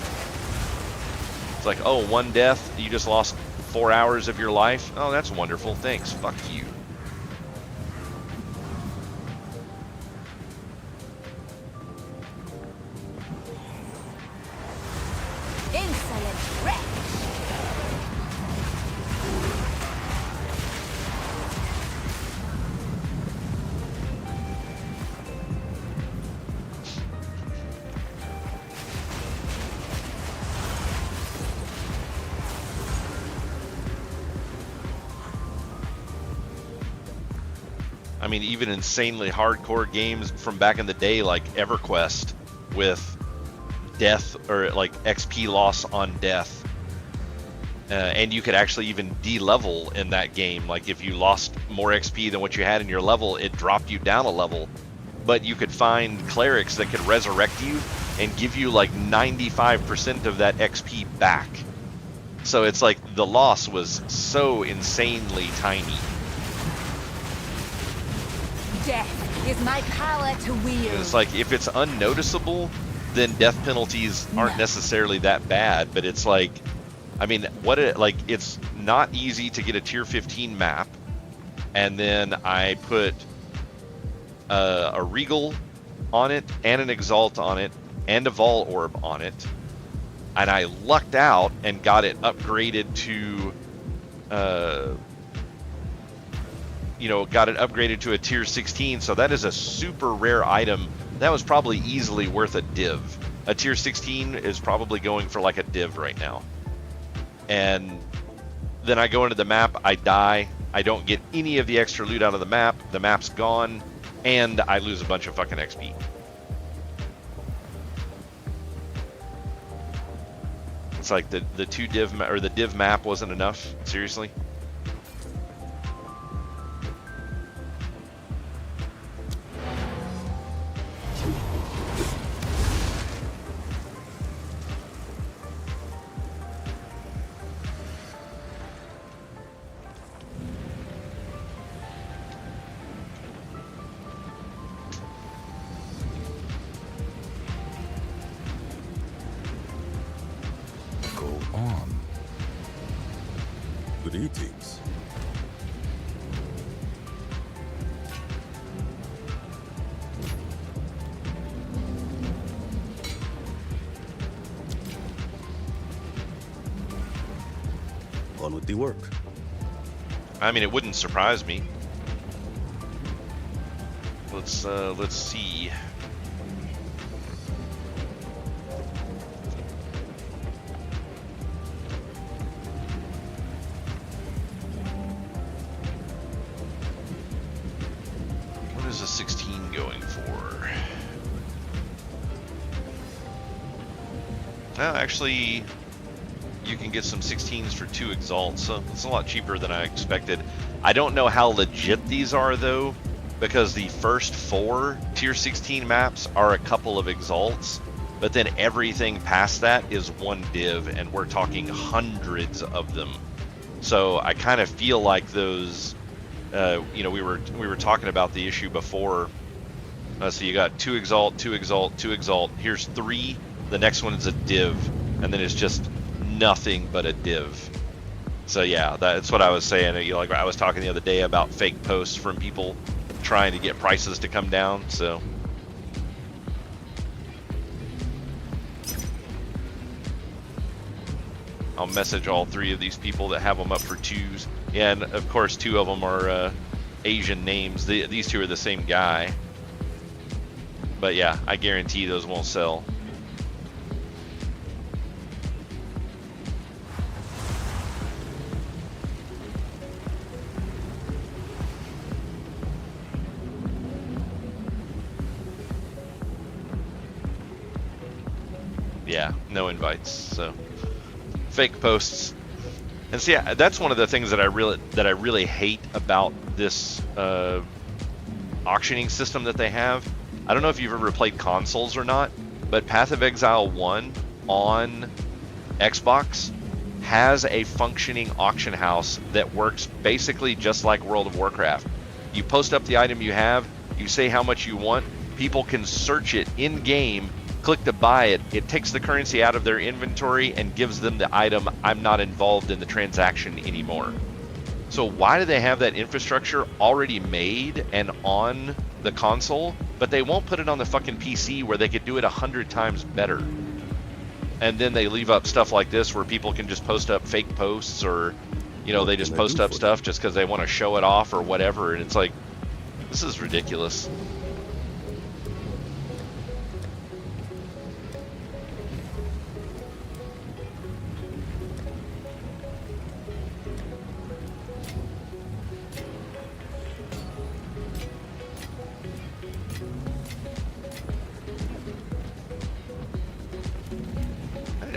It's like, oh, 1 death, you just lost 4 hours of your life? Oh, that's wonderful, thanks, fuck you. Insolent wretch! I mean, even insanely hardcore games from back in the day, like EverQuest, with death or like XP loss on death, and you could actually even de-level in that game. Like if you lost more XP than what you had in your level, it dropped you down a level. But you could find clerics that could resurrect you and give you like 95% of that XP back. So it's like the loss was so insanely tiny. Death is my power to wield. And it's like, if it's unnoticeable, then death penalties aren't necessarily that bad. But it's like, I mean, it's not easy to get a tier 15 map, and then I put a Regal on it, and an Exalt on it, and a Vol Orb on it, and I lucked out and got it upgraded to got it upgraded to a tier 16. So that is a super rare item. That was probably easily worth a div. A tier 16 is probably going for like a div right now. And then I go into the map, I die, I don't get any of the extra loot out of the map's gone, and I lose a bunch of fucking XP. It's like the div map wasn't enough. Seriously. Greetings. On with the work. I mean, it wouldn't surprise me. Let's see. What is a 16 going for? Well, actually, you can get some 16s for 2 Exalts, so it's a lot cheaper than I expected. I don't know how legit these are, though, because the first 4 tier 16 maps are a couple of Exalts, but then everything past that is 1 div, and we're talking hundreds of them. So I kind of feel like those, we were talking about the issue before. So you got 2 Exalt, 2 Exalt, 2 Exalt. Here's 3. The next one is a div, and then it's just nothing but a div. So yeah, that's what I was saying. You know, like I was talking the other day about fake posts from people trying to get prices to come down. So I'll message all 3 of these people that have them up for 2s. Yeah, and of course 2 of them are Asian names. These 2 are the same guy. But yeah, I guarantee those won't sell. Yeah, no invites. So fake posts. And see, that's one of the things that I really hate about this auctioning system that they have. I don't know if you've ever played consoles or not, but Path of Exile 1 on Xbox has a functioning auction house that works basically just like World of Warcraft. You post up the item you have, you say how much you want, people can search it in game, click to buy it, it takes the currency out of their inventory and gives them the item. I'm not involved in the transaction anymore. So why do they have that infrastructure already made and on the console, but they won't put it on the fucking PC where they could do it 100 times better? And then they leave up stuff like this where people can just post up fake posts, or, you know, they just post up stuff just because they want to show it off or whatever. And it's like, this is ridiculous.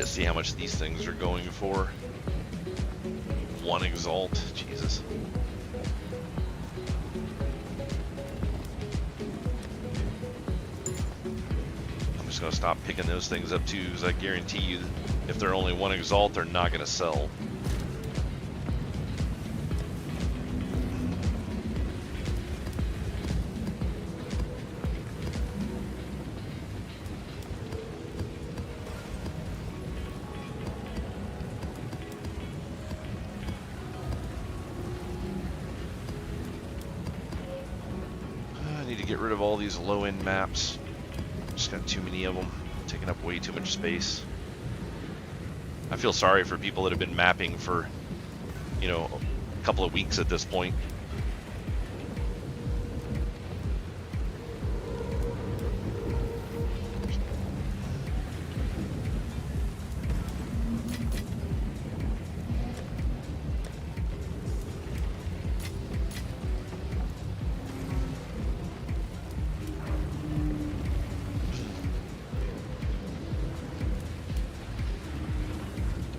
See how much these things are going for. 1 Exalt, Jesus. I'm just gonna stop picking those things up too, because I guarantee you, if they're only 1 Exalt, they're not gonna sell. Get rid of all these low-end maps. Just got too many of them, taking up way too much space. I feel sorry for people that have been mapping for, you know, a couple of weeks at this point.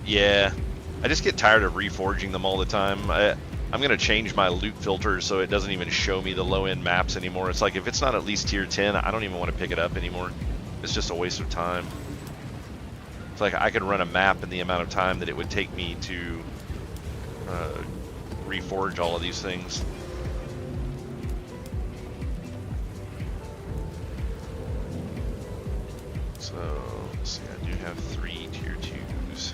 Yeah, I just get tired of reforging them all the time. I'm going to change my loot filter so it doesn't even show me the low-end maps anymore. It's like, if it's not at least tier 10, I don't even want to pick it up anymore. It's just a waste of time. It's like I could run a map in the amount of time that it would take me to reforge all of these things. So, let's see, I do have 3 tier 2s.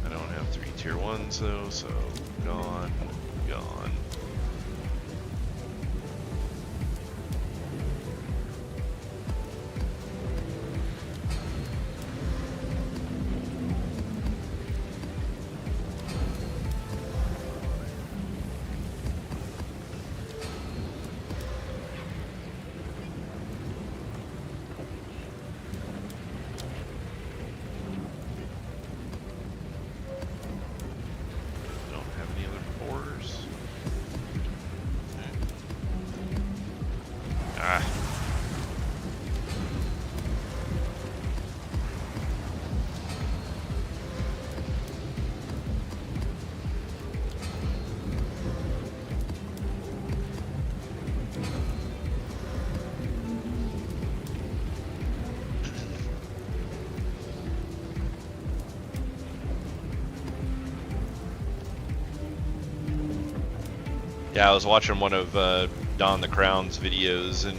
I don't have 3 tier 1s though, so gone, gone. Yeah, I was watching one of Don the Crown's videos, and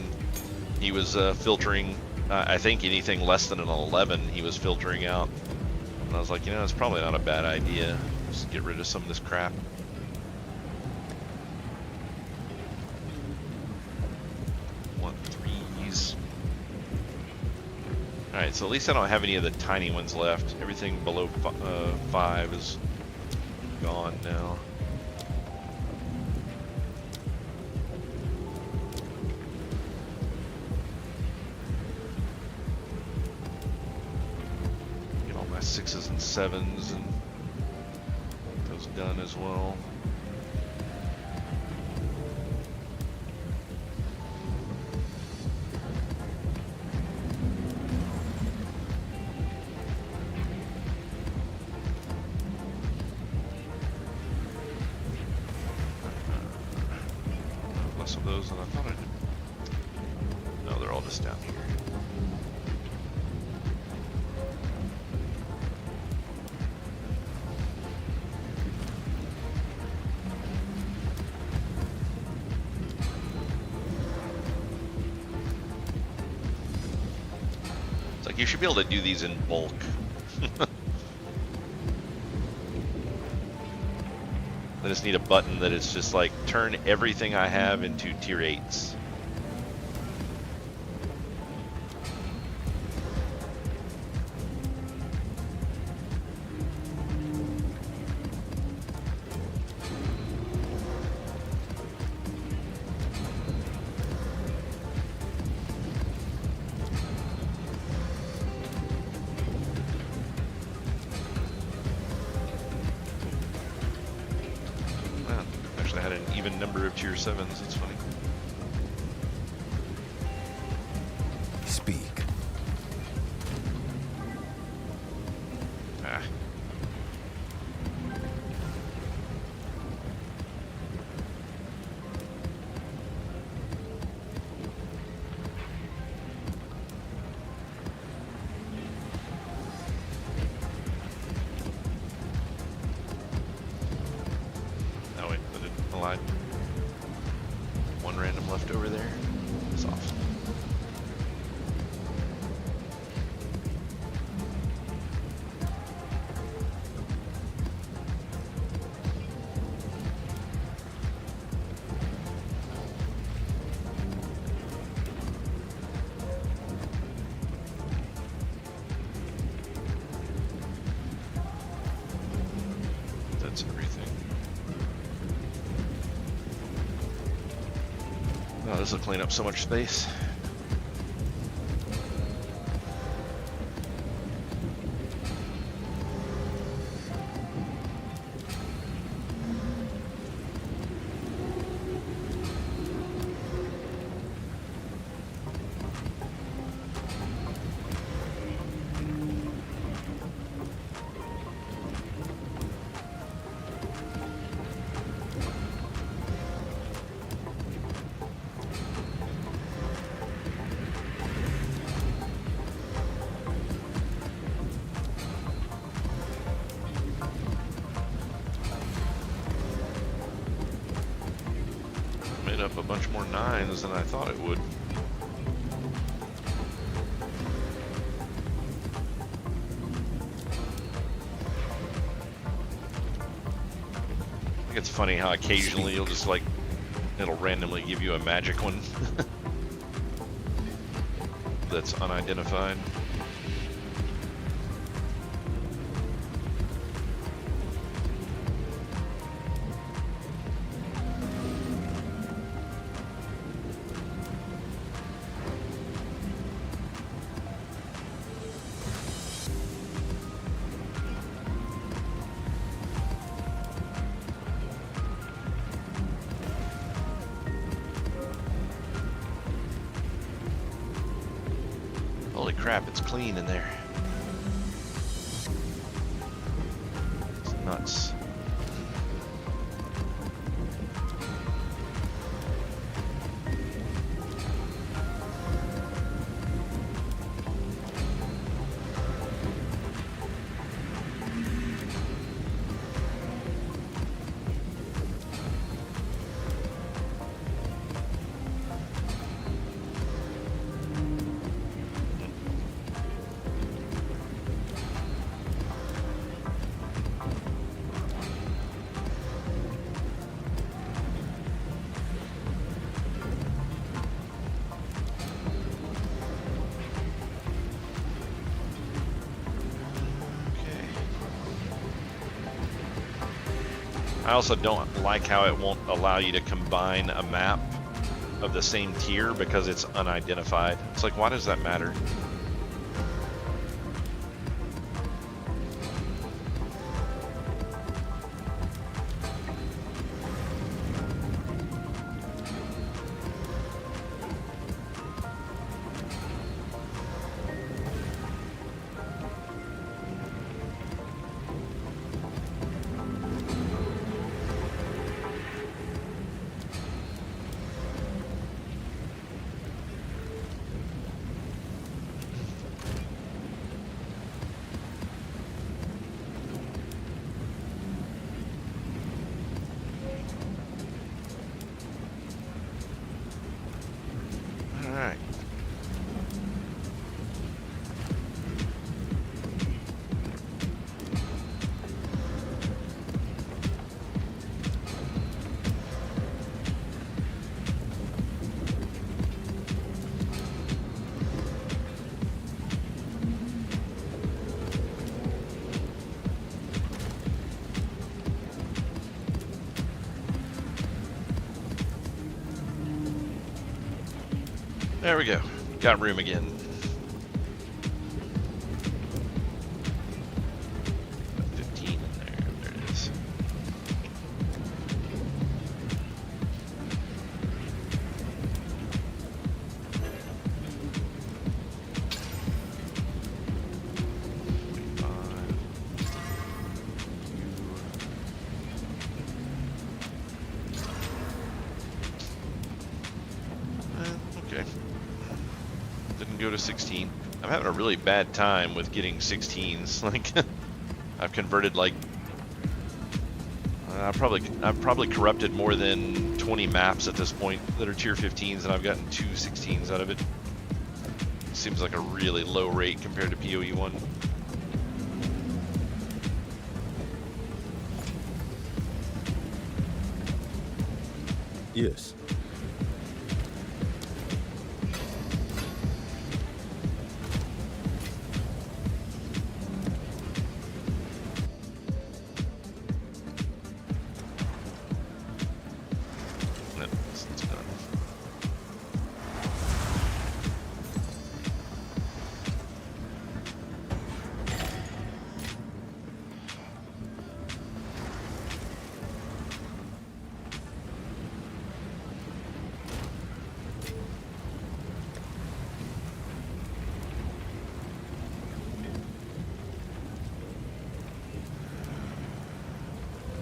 he was filtering, I think anything less than an 11 he was filtering out. And I was like, you know, it's probably not a bad idea. Just get rid of some of this crap. Want threes. Alright, so at least I don't have any of the tiny ones left. Everything below 5 is gone now. Get all my 6s and 7s and those done as well. Less of those than I thought I did. No, they're all just down here. It's like you should be able to do these in bulk. I just need a button that is just like turn everything I have into tier 8s. Actually, I had an even number of tier 7s. That's funny. Speak. Ah. Oh wait, I didn't align. One random left over there. That's awesome. That's everything. Oh, this will clean up so much space. Made up a bunch more 9s than I thought it would. I think it's funny how occasionally you'll just like, it'll randomly give you a magic one that's unidentified. Holy crap, it's clean in there. It's nuts. I also don't like how it won't allow you to combine a map of the same tier because it's unidentified. It's like, why does that matter? Alright. There we go. Got room again. Got 15 in there. There it is. Okay. Didn't go to 16. I'm having a really bad time with getting 16s. Like, I've converted like I've probably corrupted more than 20 maps at this point that are tier 15s, and I've gotten 2 16s out of it. Seems like a really low rate compared to PoE 1. Yes. It's done.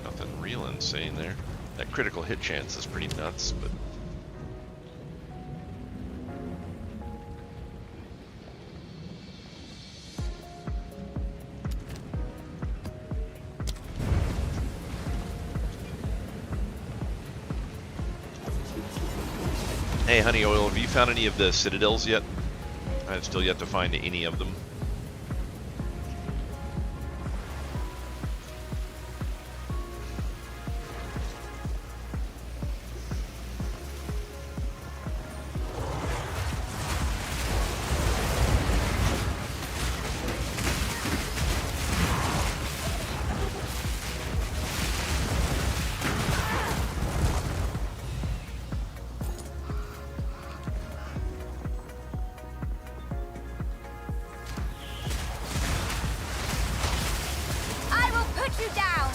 Nothing real insane there. That critical hit chance is pretty nuts, but hey, Honey Oil, have you found any of the citadels yet? I've still yet to find any of them. I will put you down!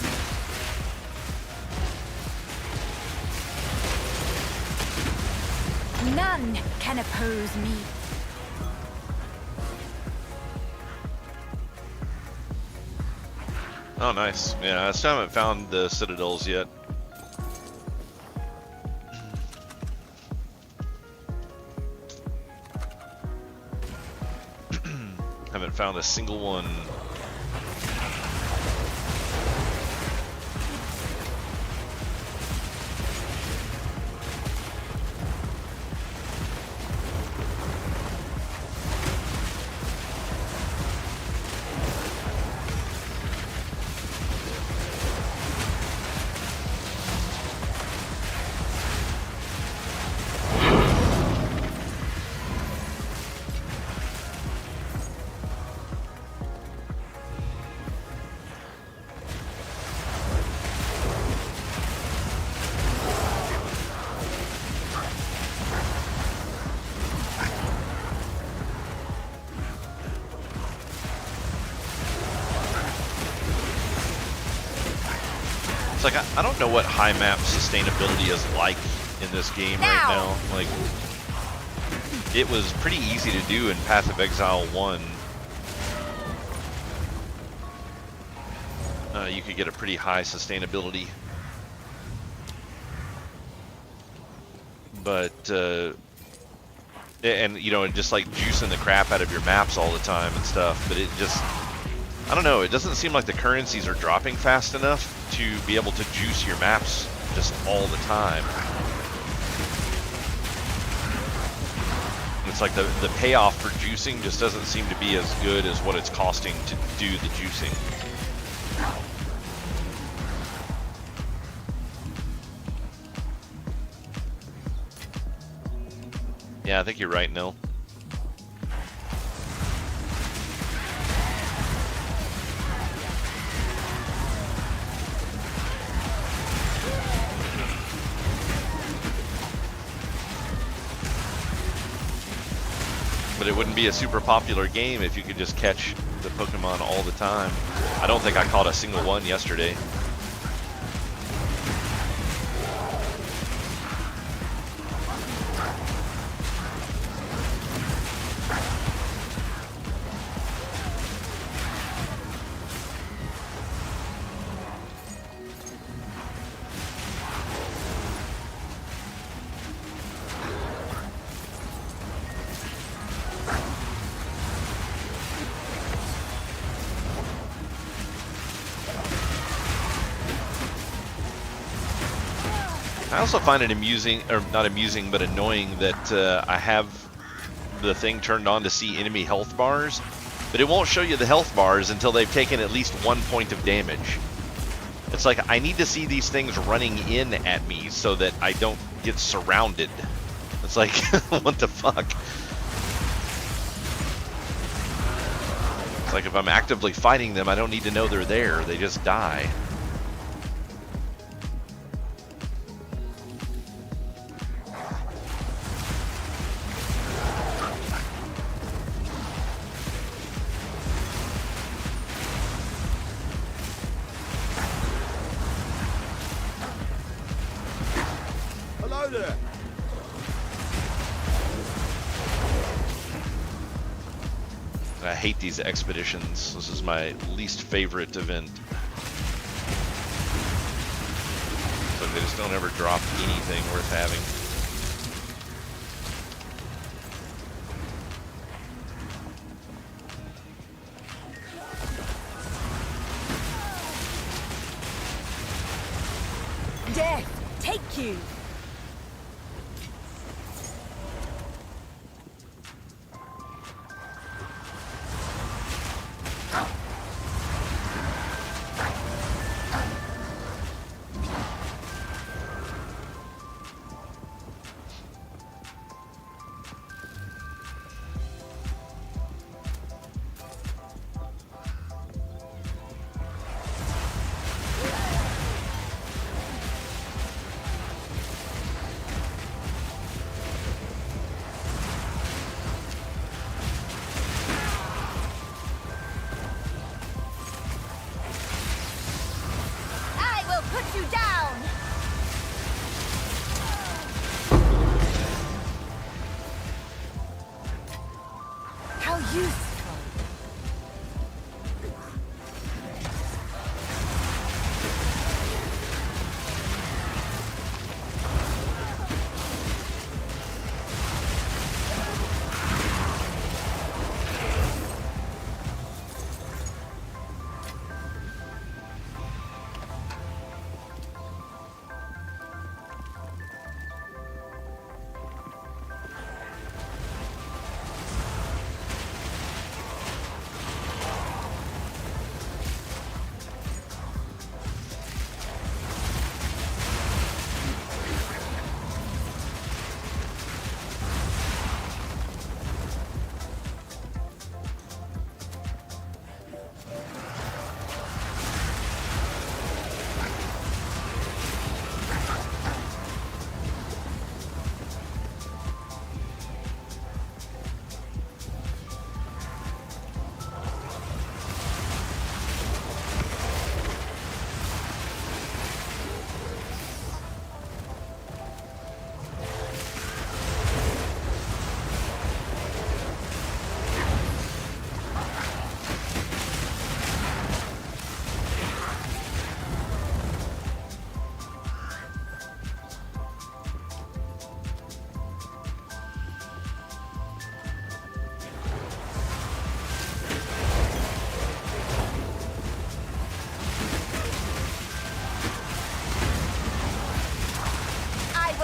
None can oppose me. Oh, nice. Yeah, I still haven't found the citadels yet. Haven't found a single one. like I don't know what high map sustainability is like in this game right now. Like, it was pretty easy to do in Path of Exile 1. You could get a pretty high sustainability. But, and you know, just like juicing the crap out of your maps all the time and stuff, but it just, I don't know, it doesn't seem like the currencies are dropping fast enough to be able to juice your maps just all the time. It's like the payoff for juicing just doesn't seem to be as good as what it's costing to do the juicing. Yeah, I think you're right, Nil. But it wouldn't be a super popular game if you could just catch the Pokemon all the time. I don't think I caught a single one yesterday. I also find it amusing, or not amusing, but annoying that I have the thing turned on to see enemy health bars, but it won't show you the health bars until they've taken at least 1 point of damage. It's like, I need to see these things running in at me so that I don't get surrounded. It's like, what the fuck? It's like, if I'm actively fighting them, I don't need to know they're there. They just die. Hello there. I hate these expeditions. This is my least favorite event. So they just don't ever drop anything worth having. Death, take you!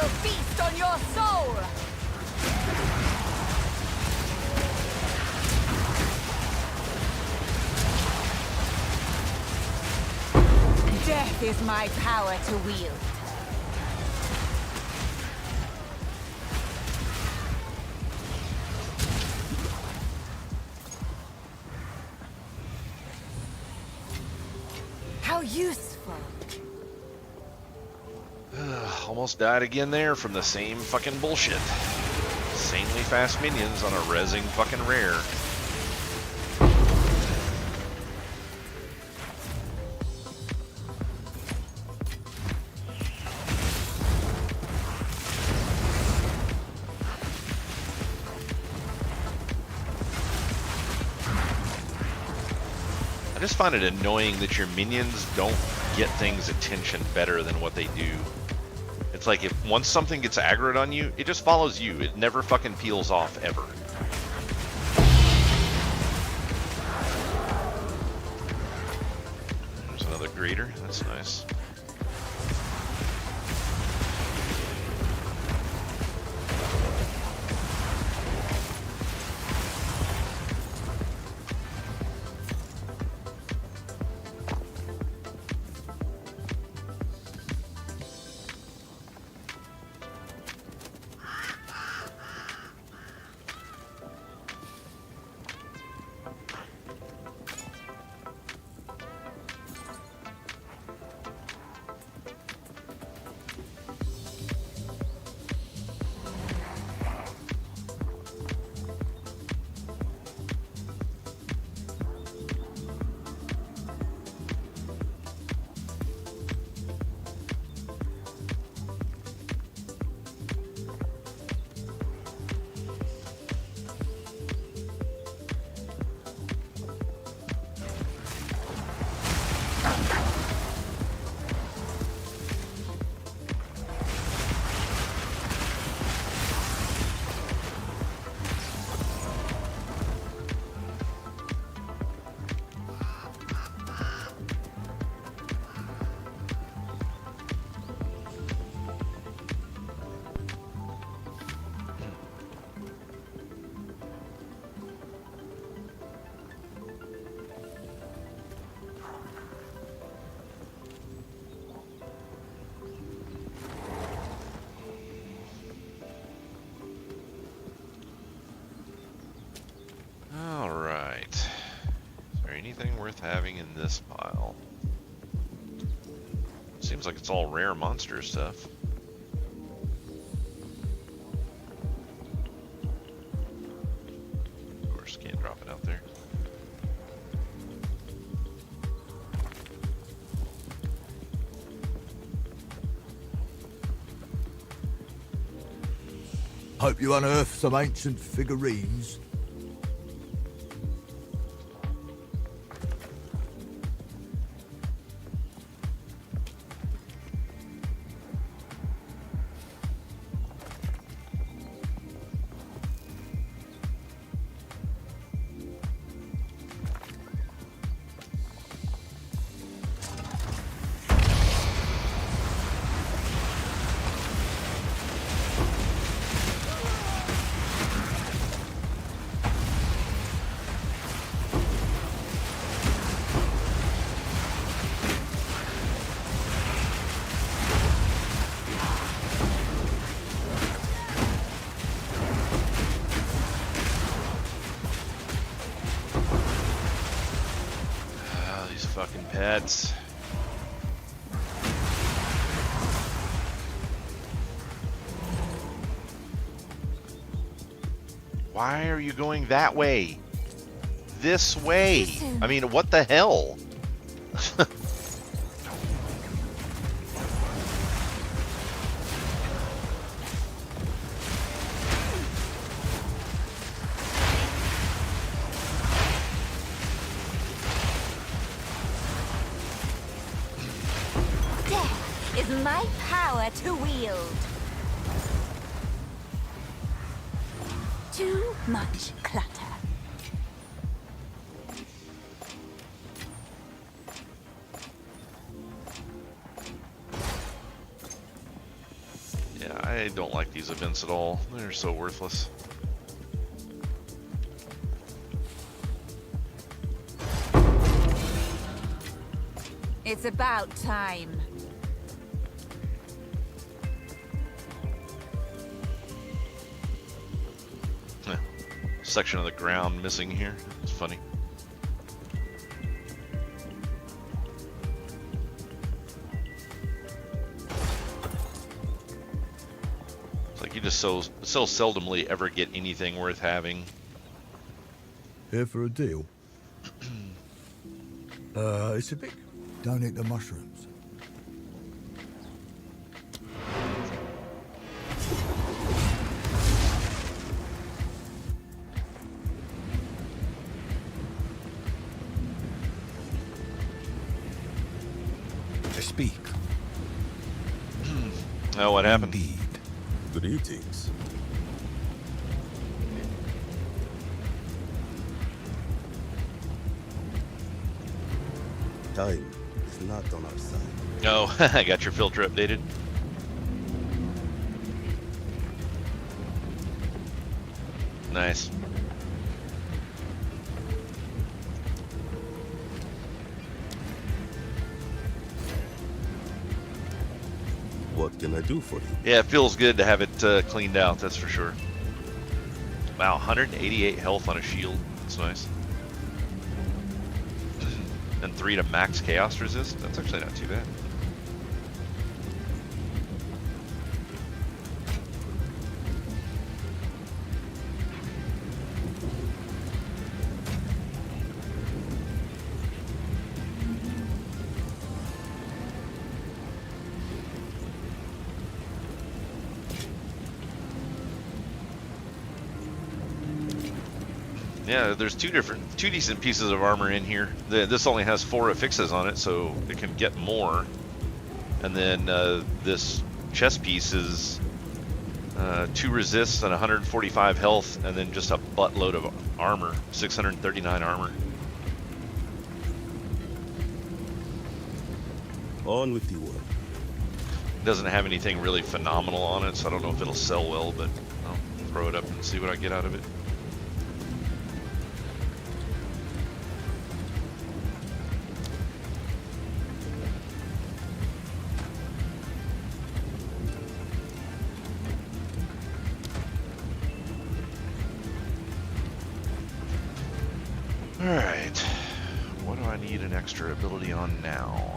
will feast on your soul! Death is my power to wield. How useful. Almost died again there from the same fucking bullshit. Insanely fast minions on a rezzing fucking rare. I just find it annoying that your minions don't get things attention better than what they do. It's like if once something gets aggroed on you, it just follows you. It never fucking peels off, ever. There's another greater. That's nice. Anything worth having in this pile? Seems like it's all rare monster stuff. Of course, can't drop it out there. Hope you unearth some ancient figurines. Fucking pets. Why are you going that way? This way. I mean, what the hell? Is my power to wield. Too much clutter. Yeah, I don't like these events at all. They're so worthless. It's about time. Section of the ground missing here. It's funny. It's like you just so seldomly ever get anything worth having. Here for a deal? It's a bit... Don't eat the mushrooms. To speak. Oh, what happened? Indeed. Greetings. Time is not on our side. Oh, I got your filter updated. Nice. What can I do for you? Yeah, it feels good to have it cleaned out, that's for sure. Wow, 188 health on a shield. That's nice. And 3 to max chaos resist. That's actually not too bad. Yeah, there's two decent pieces of armor in here. This only has 4 affixes on it, so it can get more. And then this chest piece is 2 resists and 145 health, and then just a buttload of armor, 639 armor. On with the work. Doesn't have anything really phenomenal on it, so I don't know if it'll sell well, but I'll throw it up and see what I get out of it. Alright, what do I need an extra ability on now?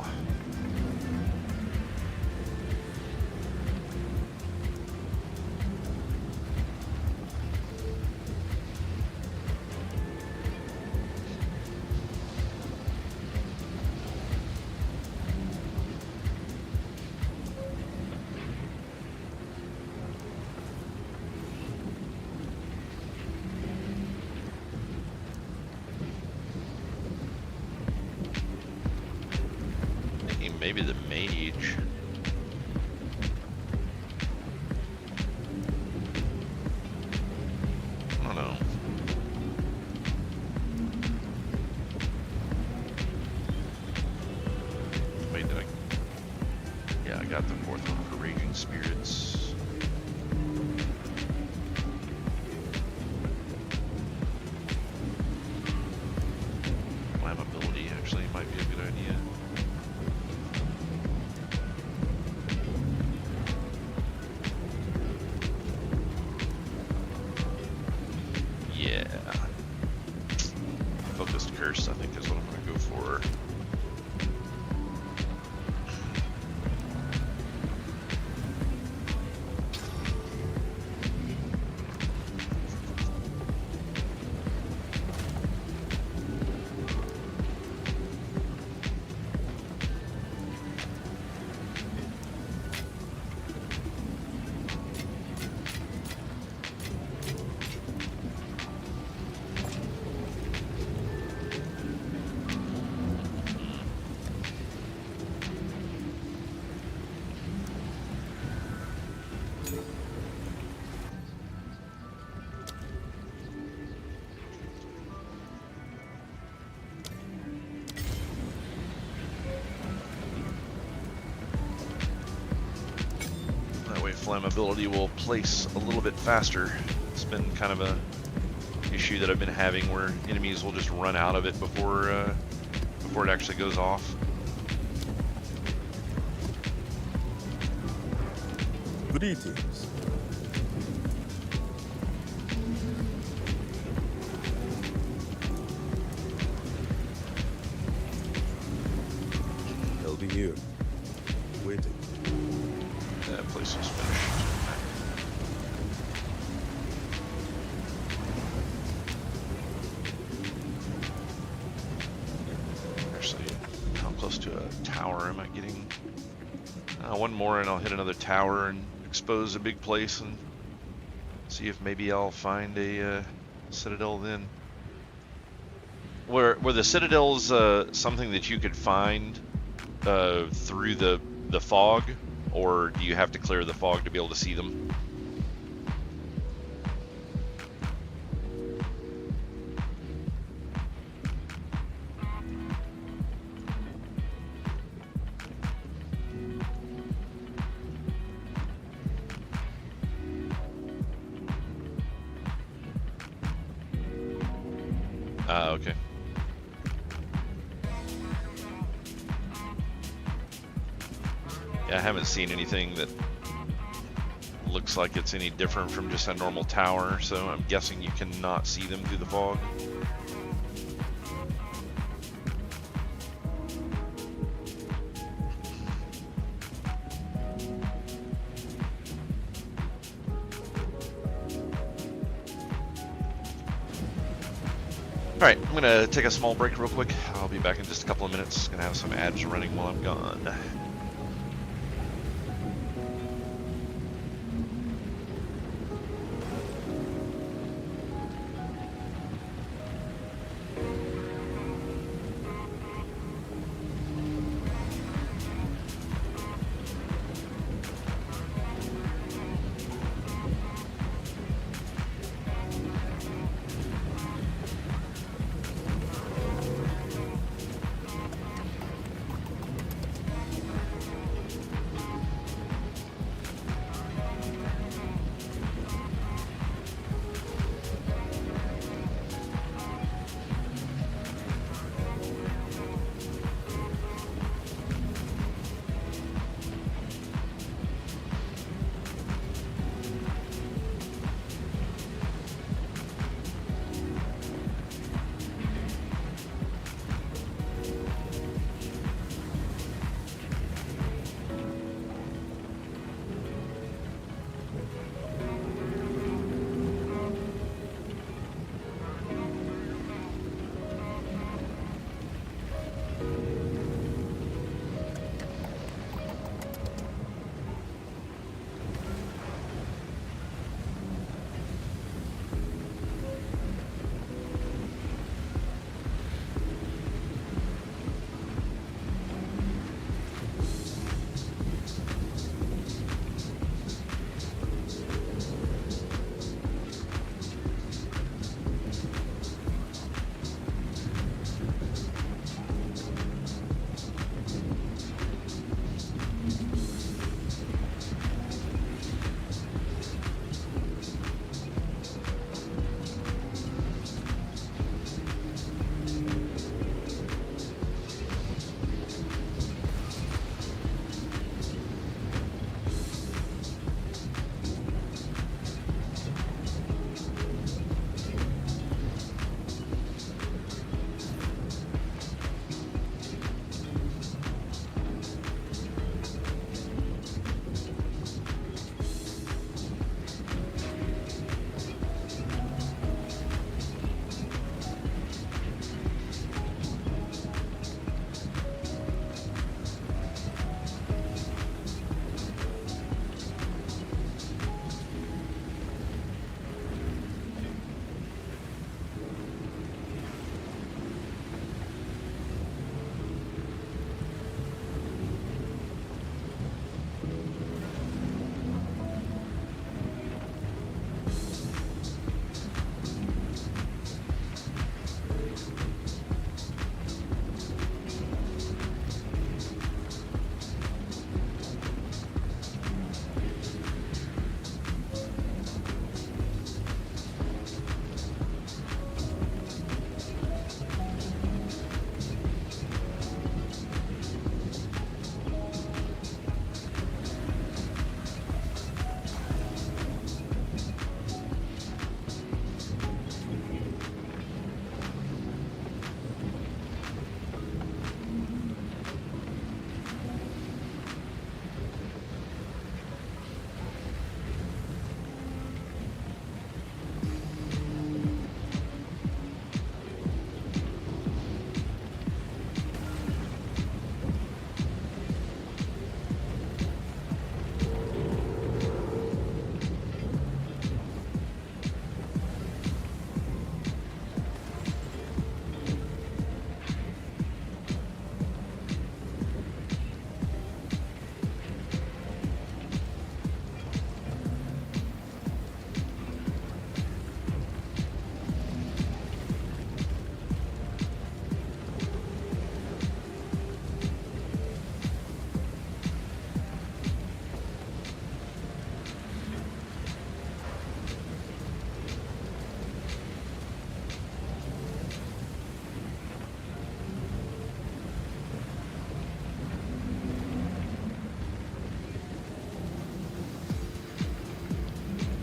Maybe the mage. I don't know. Wait, did I? Yeah, I got the 4th one for Raging Spirits. Flammability actually might be a good idea. Focused Curse, I think, is what I'm going to go for. way flammability will place a little bit faster. It's been kind of a issue that I've been having where enemies will just run out of it before it actually goes off. Greetings. They'll be here, waiting. That place is finished. Actually, how close to a tower am I getting? One more and I'll hit another tower and expose a big place and see if maybe I'll find a citadel then. Were the citadels something that you could find through the fog, or do you have to clear the fog to be able to see them? Okay. Yeah, I haven't seen anything that looks like it's any different from just a normal tower, so I'm guessing you cannot see them through the fog. Alright, I'm gonna take a small break real quick. I'll be back in just a couple of minutes. Gonna have some ads running while I'm gone.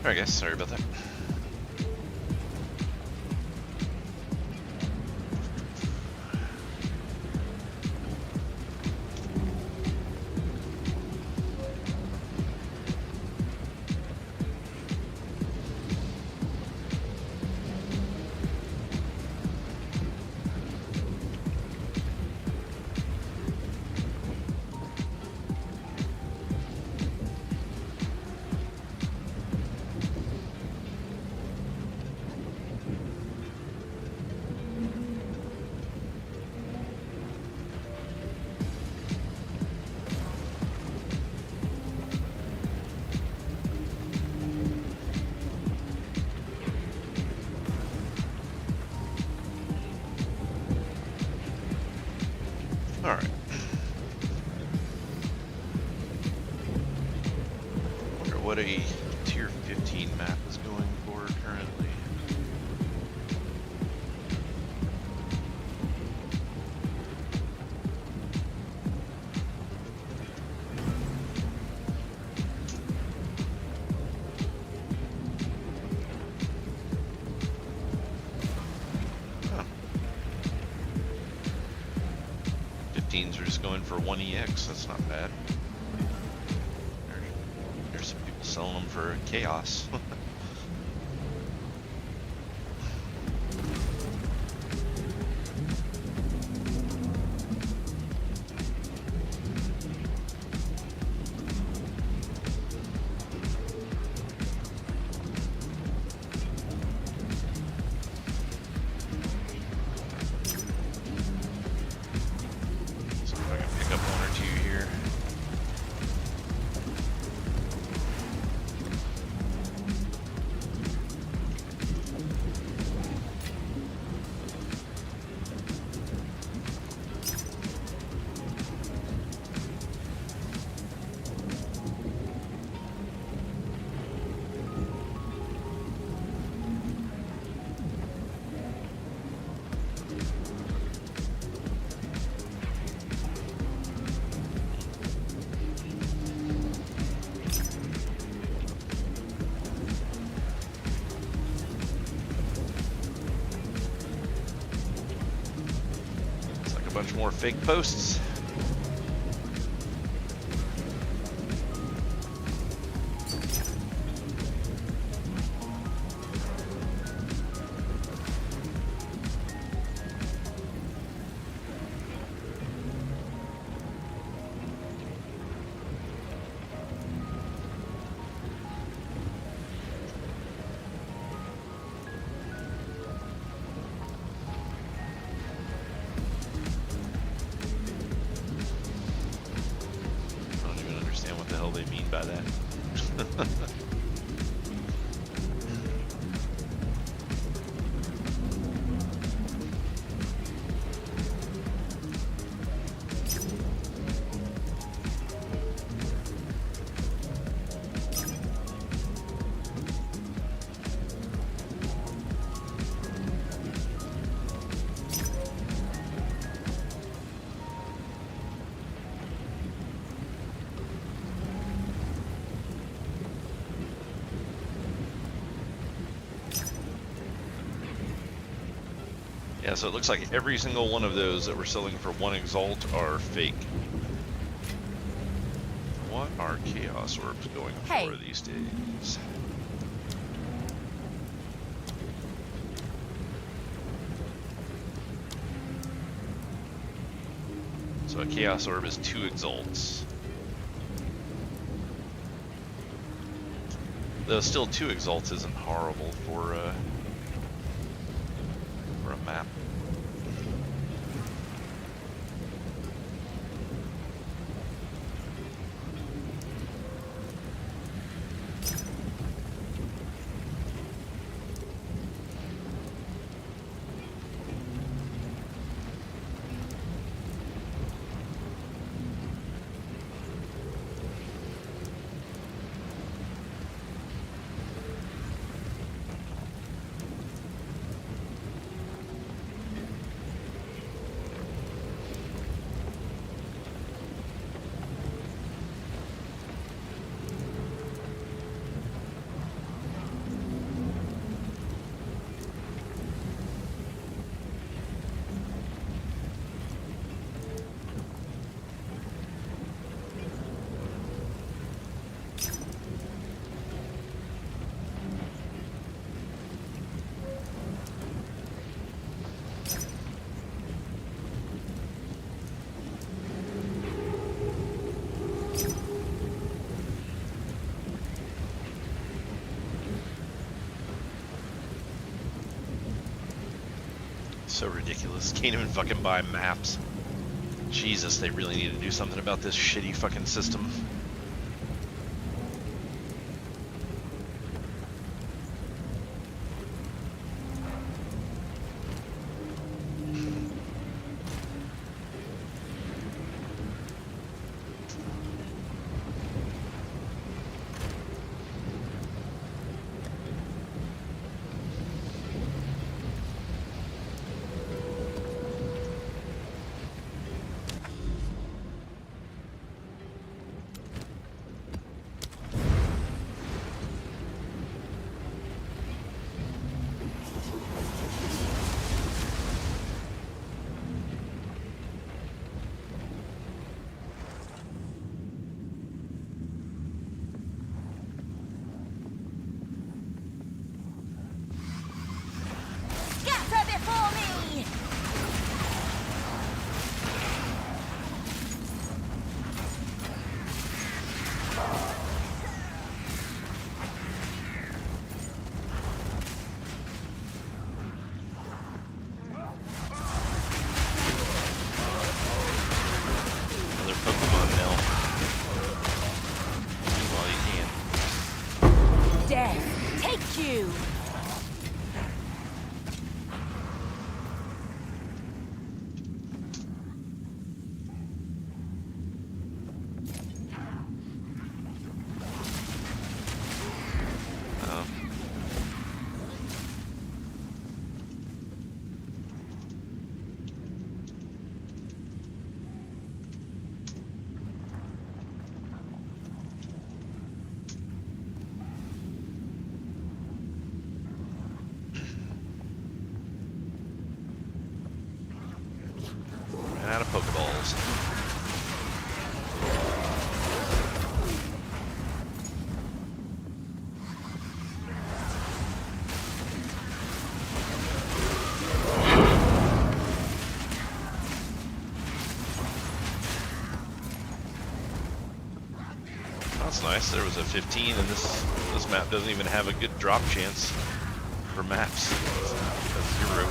Alright guys, sorry about that. Alright. Wonder what a tier 15 map is going for currently. Huh. 15s are just going for 1EX, that's not bad. There's some people selling them for chaos. See if I can pick up one or two here. It's like a bunch more fake posts. I don't even understand what the hell they mean by that. Yeah, so it looks like every single one of those that we're selling for 1 Exalt are fake. What are Chaos Orbs going Hey. for these days? So a Chaos Orb is 2 Exalts. Though still 2 Exalts isn't horrible for a map. So ridiculous. Can't even fucking buy maps. Jesus, they really need to do something about this shitty fucking system. Scatter before me! Another Pokemon now. While you can. Death, take you! Oh. Ran out of Pokeballs. That's nice. There was a 15, and this map doesn't even have a good drop chance for maps. That's 0.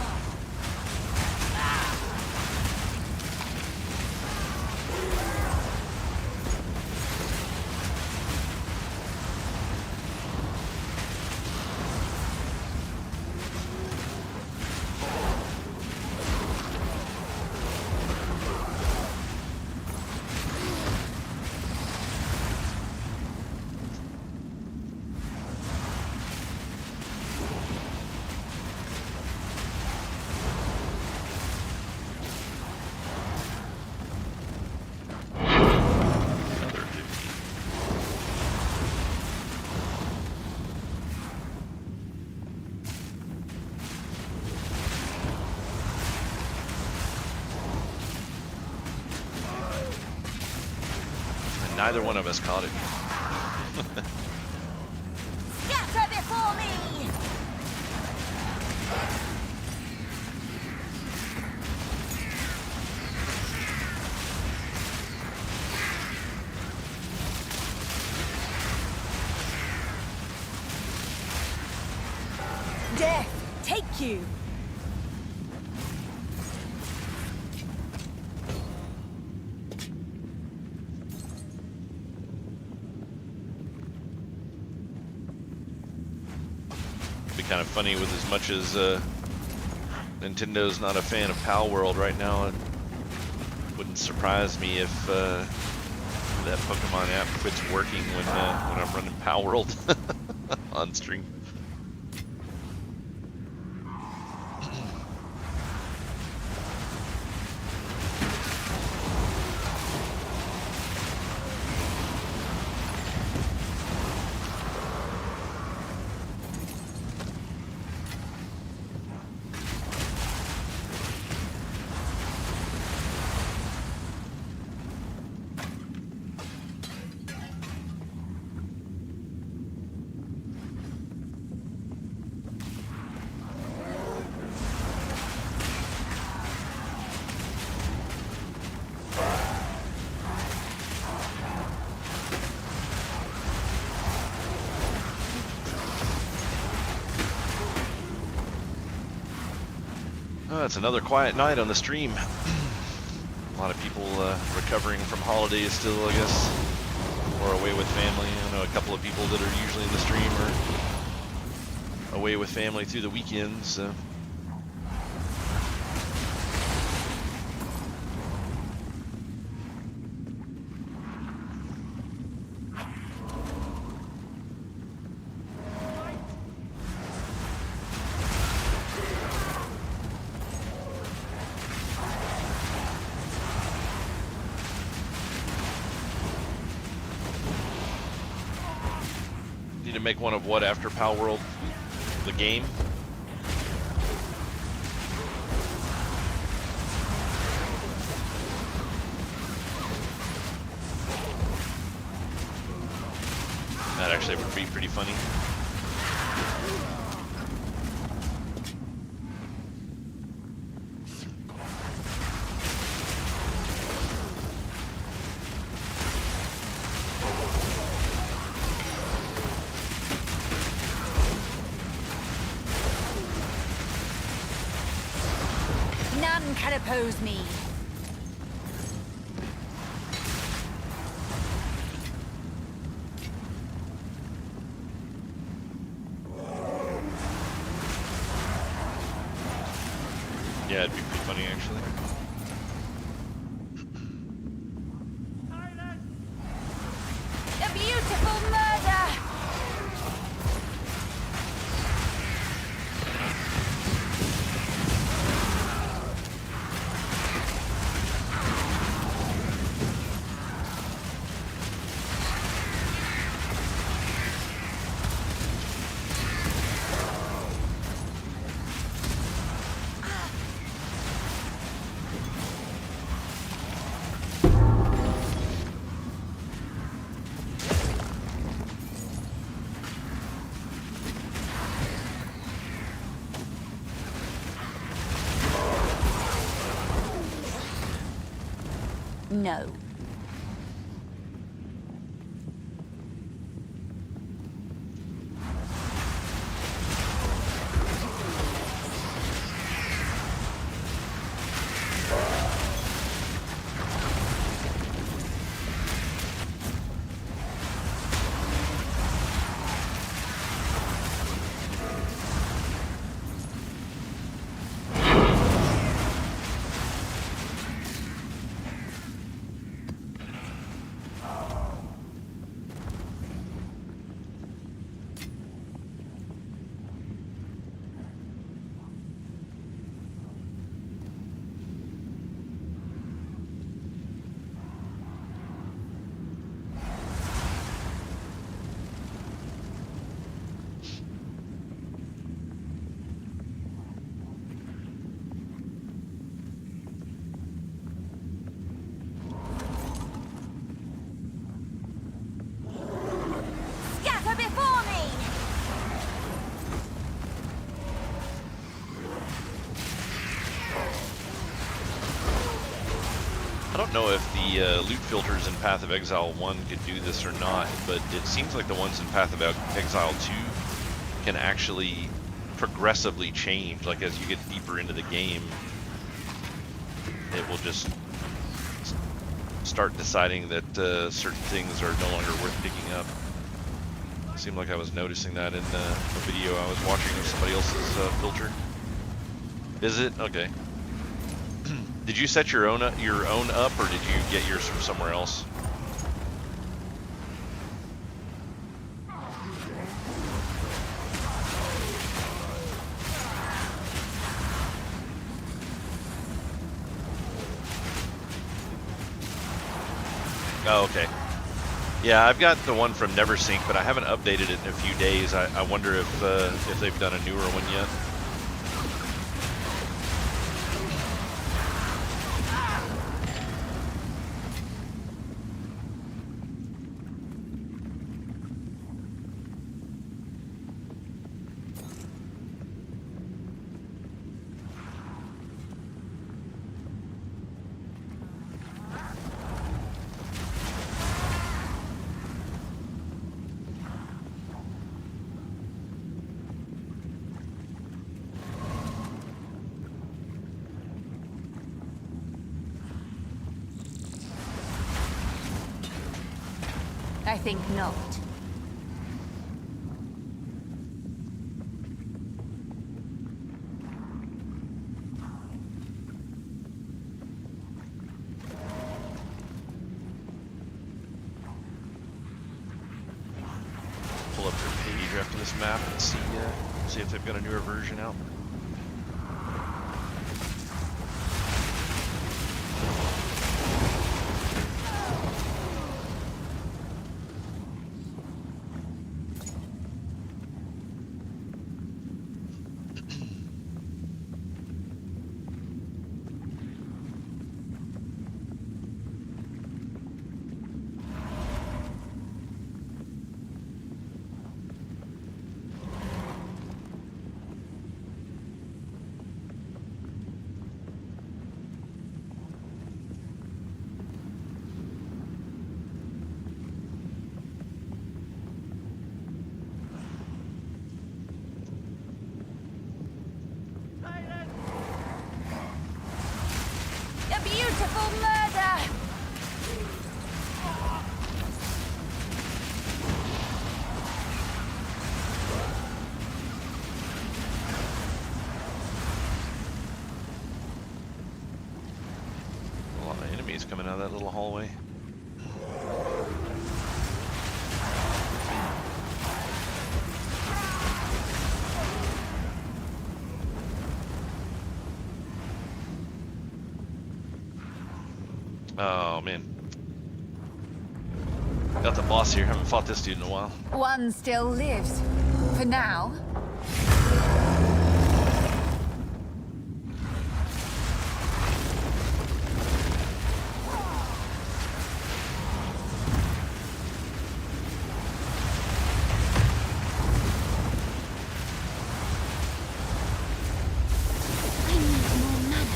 Another 15. And neither one of us caught it. Scatter before me! Death, take you! Be kind of funny with as much as Nintendo's not a fan of Pal World right now. It wouldn't surprise me if that Pokemon app quits working when I'm running Pal World on stream. Well, it's another quiet night on the stream. A lot of people recovering from holidays still, I guess, or away with family. I know a couple of people that are usually in the stream are away with family through the weekends. So. Need to make one of what after Pal World? The game? That actually would be pretty funny. None can oppose me. Yeah, it'd be pretty funny actually. A beautiful murder! No. Scatter before me! I don't know if the loot filters in Path of Exile 1 could do this or not, but it seems like the ones in Path of Exile 2 can actually progressively change. Like as you get deeper into the game, it will just start deciding that certain things are no longer worth picking up. It seemed like I was noticing that in a video I was watching of somebody else's filter. Is it? Okay. Did you set your own up, or did you get yours from somewhere else? Oh, okay. Yeah, I've got the one from NeverSync, but I haven't updated it in a few days. I wonder if they've done a newer one yet. I think not. Pull up their page after this map and see if they've got a newer version out. A beautiful murder! A lot of enemies coming out of that little hallway. Oh man. Got the boss here. Haven't fought this dude in a while. One still lives. For now. I need more mana.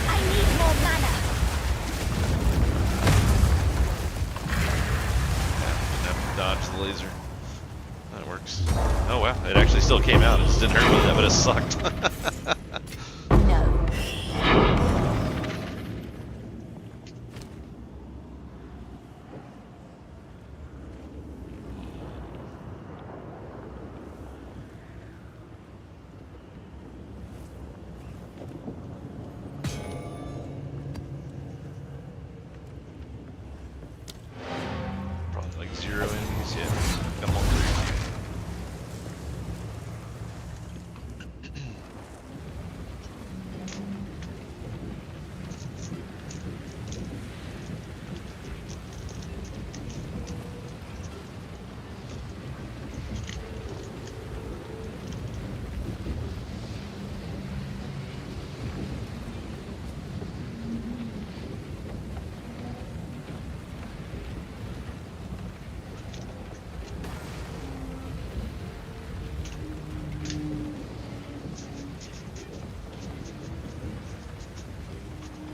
I need more mana. Didn't have to dodge the laser. That works. Oh wow, it actually still came out. It just didn't hurt me. That would have sucked. No. Probably like 0 enemies. Yeah, got them all cleared.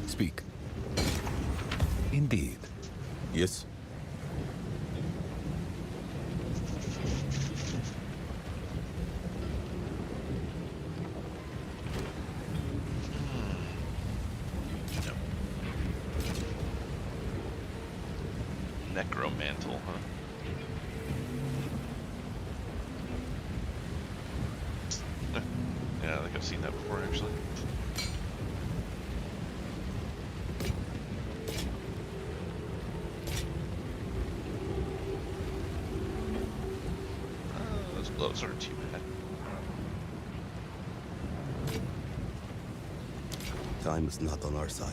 Speak. Indeed. Yes? No. Necromantle, huh? Yeah, I think I've seen that before actually. Those gloves aren't too bad. Time is not on our side.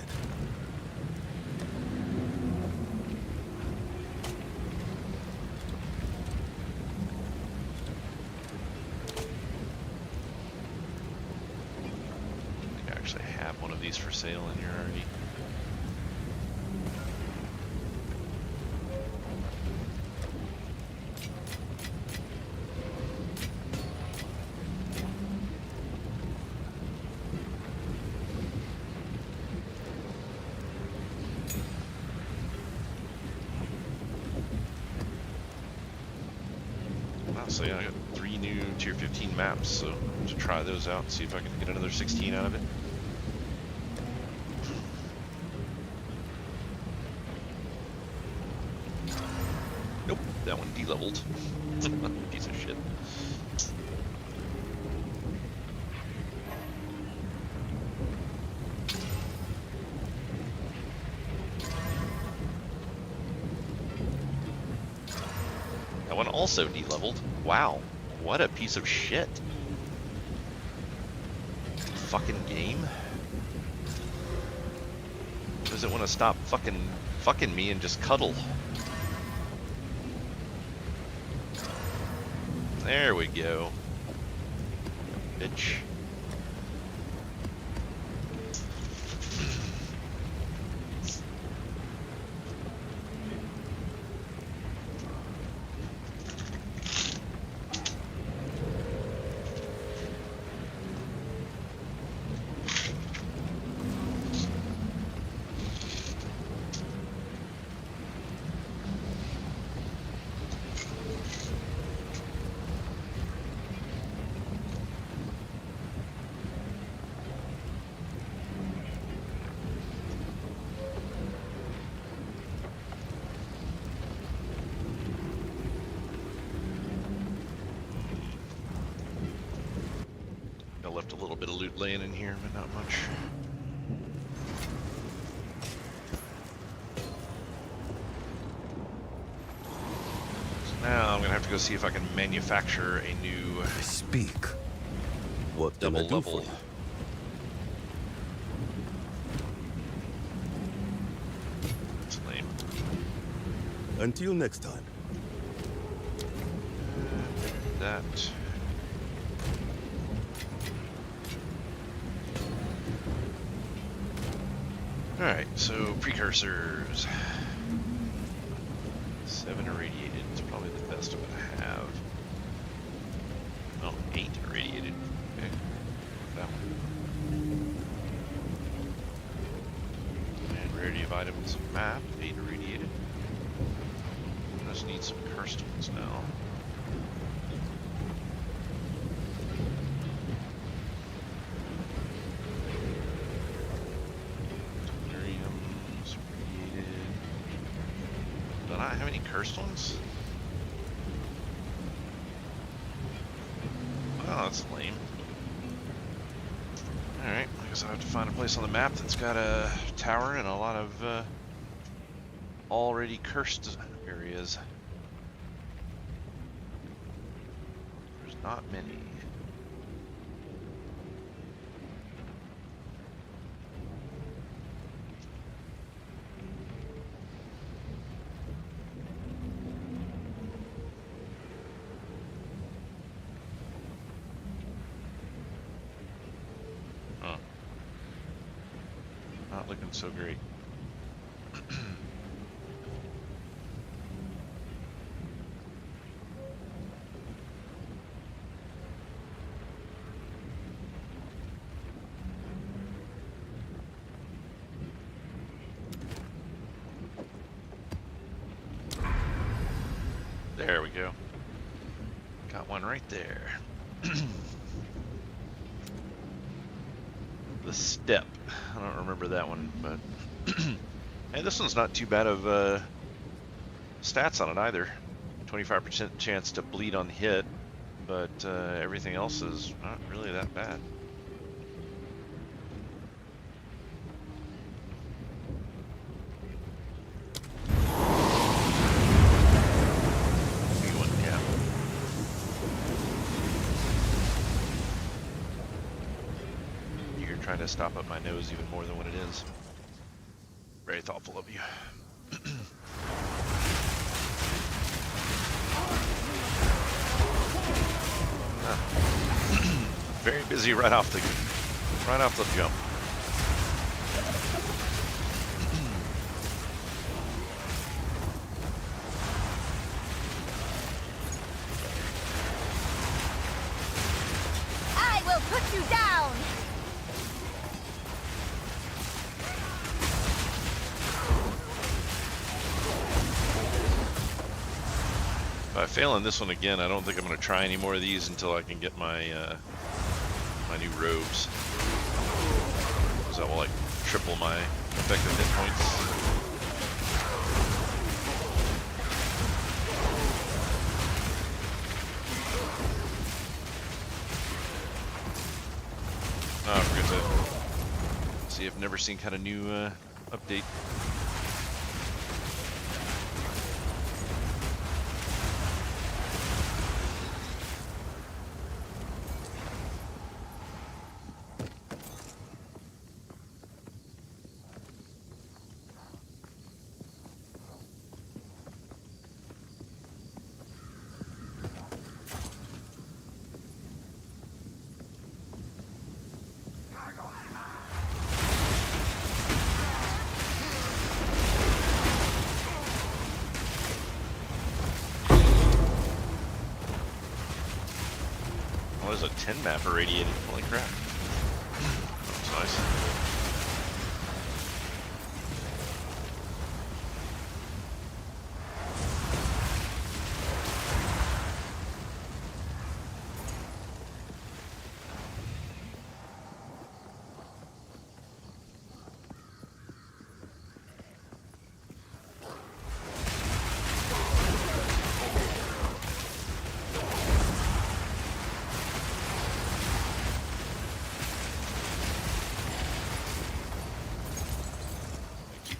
I think I actually have one of these for sale in here already. So yeah, I got 3 new tier 15 maps, so to try those out and see if I can get another 16 out of it. Nope, that one de-leveled. Piece of shit. That one also de-leveled. Wow, what a piece of shit. Fucking game. Does it want to stop fucking me and just cuddle? There we go. Bitch. I left a little bit of loot laying in here, but not much. So now I'm gonna have to go see if I can manufacture a new Speak. What can double I do level. for you? It's lame. Until next time. That. Alright, so precursors. 7 irradiated is probably the best I'm gonna have. Oh, 8 irradiated. Okay. That one. And rarity of items map, 8 irradiated. I just need some curstones now. Deliriums irradiated. Do I not have any curstones? Oh, that's lame. Alright, I guess I'll have to find a place on the map that's got a tower and a lot of already cursed areas. There's not many. Huh. Not looking so great. There we go. Got one right there. The step. I don't remember that one, but hey, this one's not too bad of stats on it either. 25% chance to bleed on hit, but everything else is not really that bad. Big one, yeah. You're trying to stop up my nose even more than what it is. Very thoughtful of you. Very busy right off the jump. I will put you down! I fail on this one again, I don't think I'm going to try any more of these until I can get my my new robes. Because that will like triple my effective hit points. Oh, I forgot to see. I've never seen kind of new update. Oh, there's a 10 map irradiated. Holy crap. That's nice.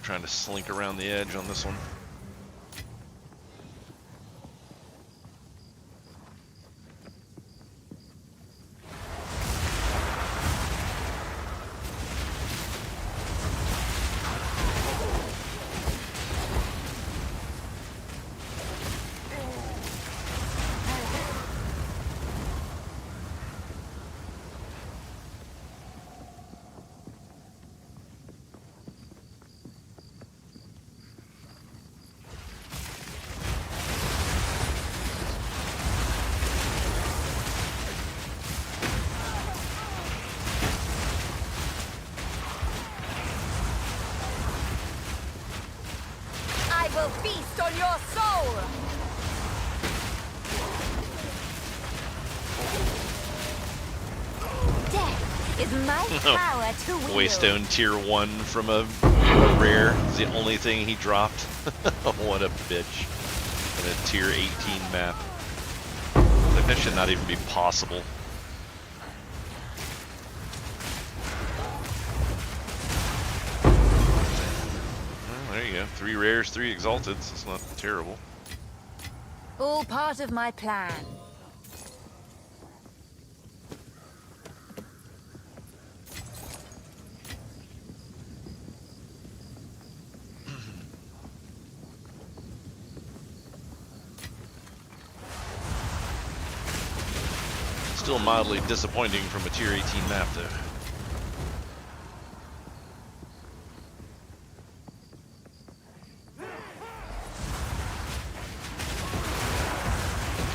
Trying to slink around the edge on this one. I will feast on your soul! Death is my power to wield. Waystone tier 1 from a rare. It's the only thing he dropped. What a bitch. And a tier 18 map. Like that should not even be possible. Well, there you go. 3 rares, 3 exalteds. It's not terrible. All part of my plan. Still mildly disappointing from a tier 18 map though.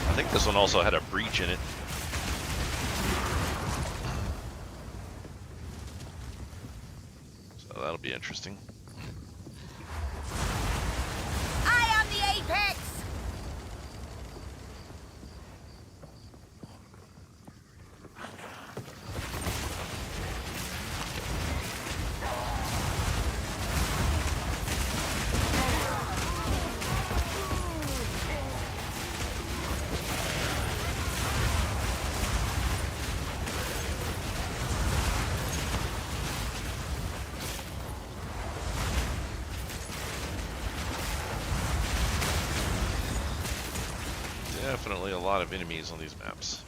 I think this one also had a breach in it. So that'll be interesting. I am the apex! Definitely a lot of enemies on these maps.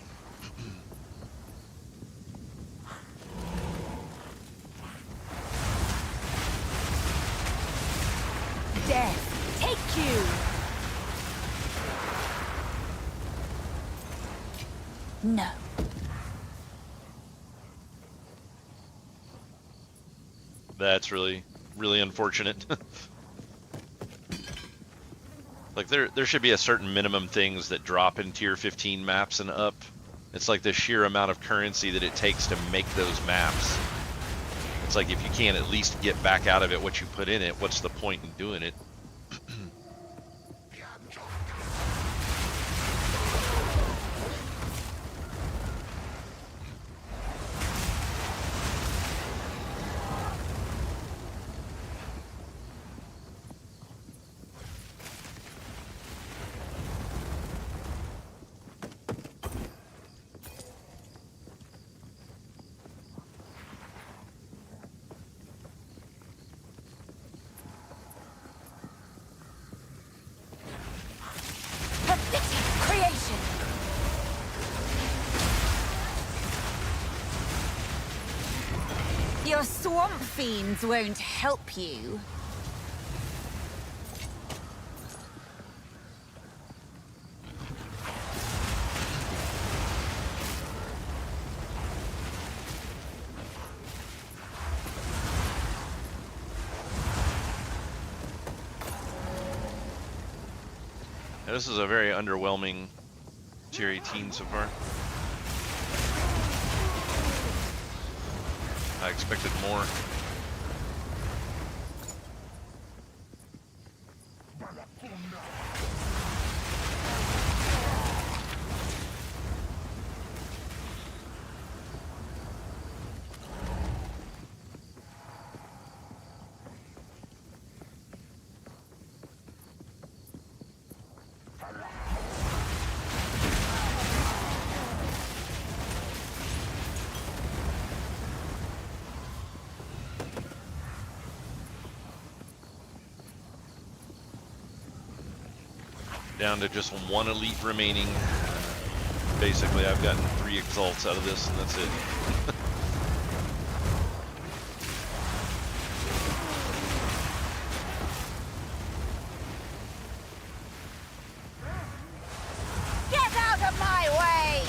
Death, take you! No. That's really unfortunate. Like there should be a certain minimum things that drop in tier 15 maps and up. It's like the sheer amount of currency that it takes to make those maps. It's like if you can't at least get back out of it what you put in it, what's the point in doing it? Your swamp fiends won't help you. Yeah, this is a very underwhelming tier 18 so far. I expected more. Down to just one elite remaining. Basically, I've gotten 3 exalts out of this, and that's it. Get out of my way!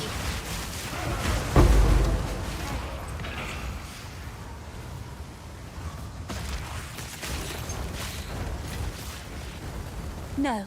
No.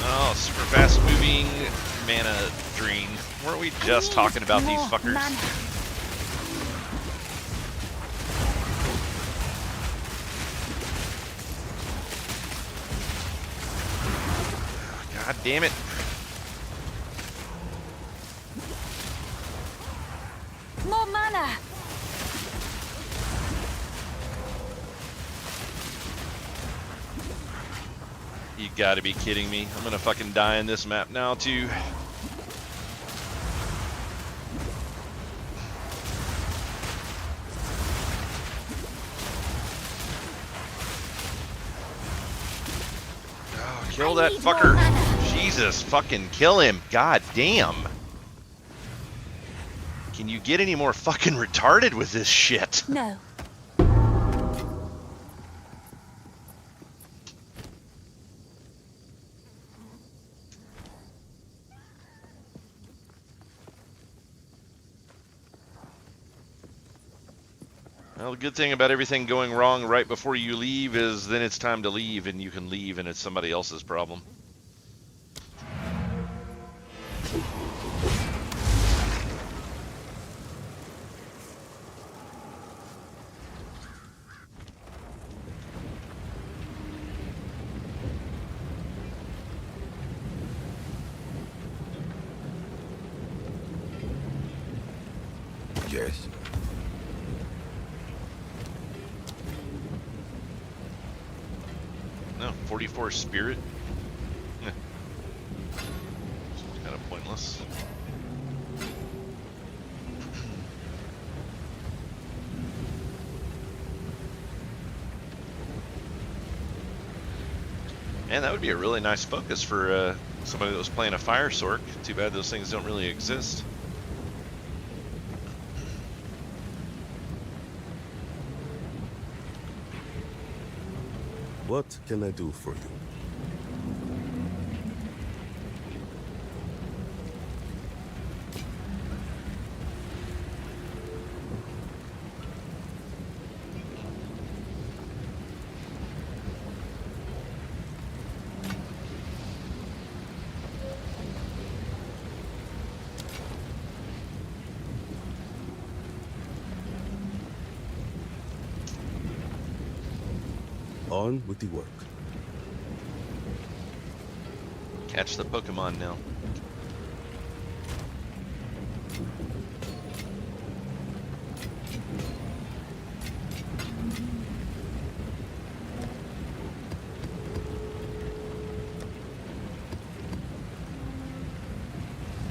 Oh, super fast moving mana drain. Weren't we just talking about these fuckers? Mana. God damn it. More mana! You gotta be kidding me. I'm gonna fucking die in this map now, too. Oh, kill that need more fucker. mana. Jesus, fucking kill him. God damn. Can you get any more fucking retarded with this shit? No. Well, the good thing about everything going wrong right before you leave is then it's time to leave, and you can leave and it's somebody else's problem. Yes. No, 44 spirit. Kind of pointless. And that would be a really nice focus for somebody that was playing a fire sork. Too bad those things don't really exist. What can I do for you? On with the work. Catch the Pokemon now.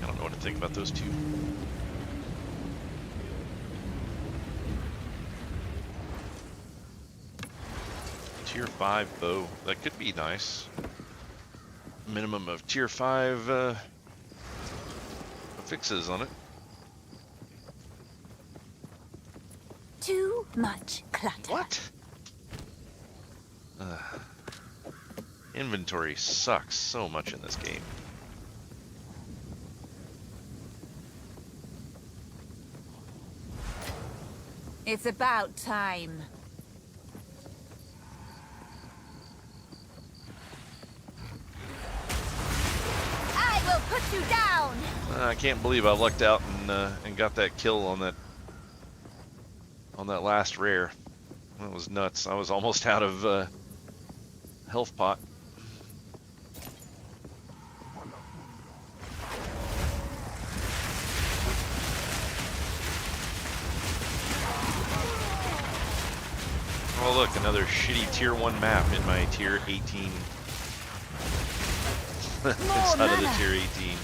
I don't know what to think about those two. Tier 5 bow. That could be nice. Minimum of tier 5 fixes on it. Too much clutter. What? Inventory sucks so much in this game. It's about time. I will put you down. I can't believe I lucked out and got that kill on that last rare. That was nuts. I was almost out of health pot. Oh look, another shitty tier 1 map in my tier 18. Instead of the tier 18.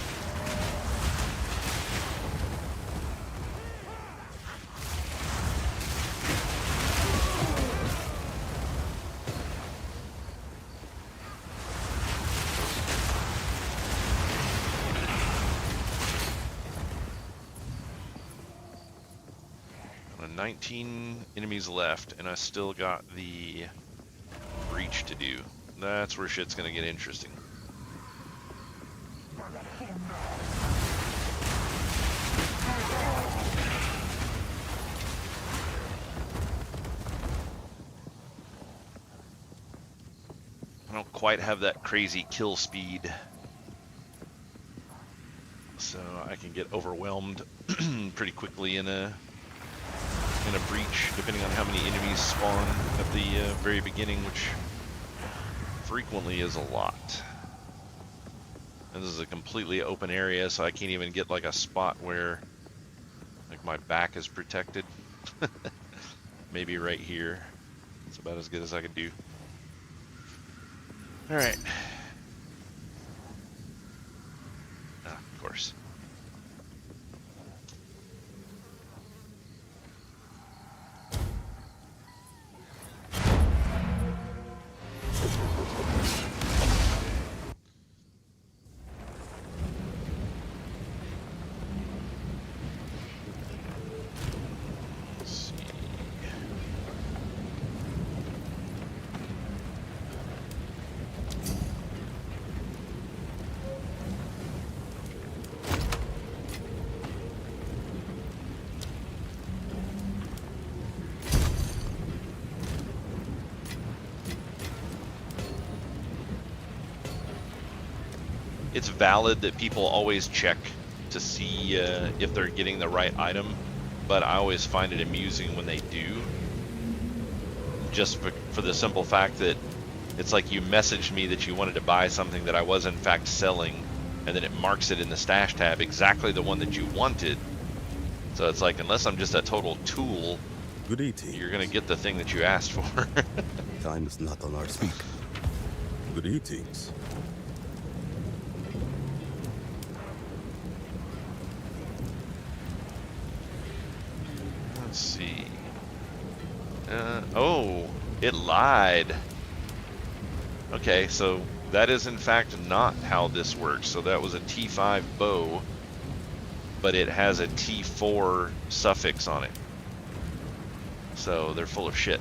Got 19 enemies left, and I still got the breach to do. That's where shit's gonna get interesting. I don't quite have that crazy kill speed, so I can get overwhelmed pretty quickly in a breach, depending on how many enemies spawn at the very beginning, which frequently is a lot. And this is a completely open area, so I can't even get like a spot where like my back is protected. Maybe right here. That's about as good as I could do. All right. Ah, of course. Let's see. It's valid that people always check to see if they're getting the right item, but I always find it amusing when they do. Just for the simple fact that it's like you messaged me that you wanted to buy something that I was in fact selling, and then it marks it in the stash tab exactly the one that you wanted. So it's like, unless I'm just a total tool, Good eating. you're gonna get the thing that you asked for. Time is not on our speak. Good eatings. Let's see. Oh, it lied. Okay, so That is in fact not how this works. So that was a T5 bow, but it has a T4 suffix on it. So they're full of shit.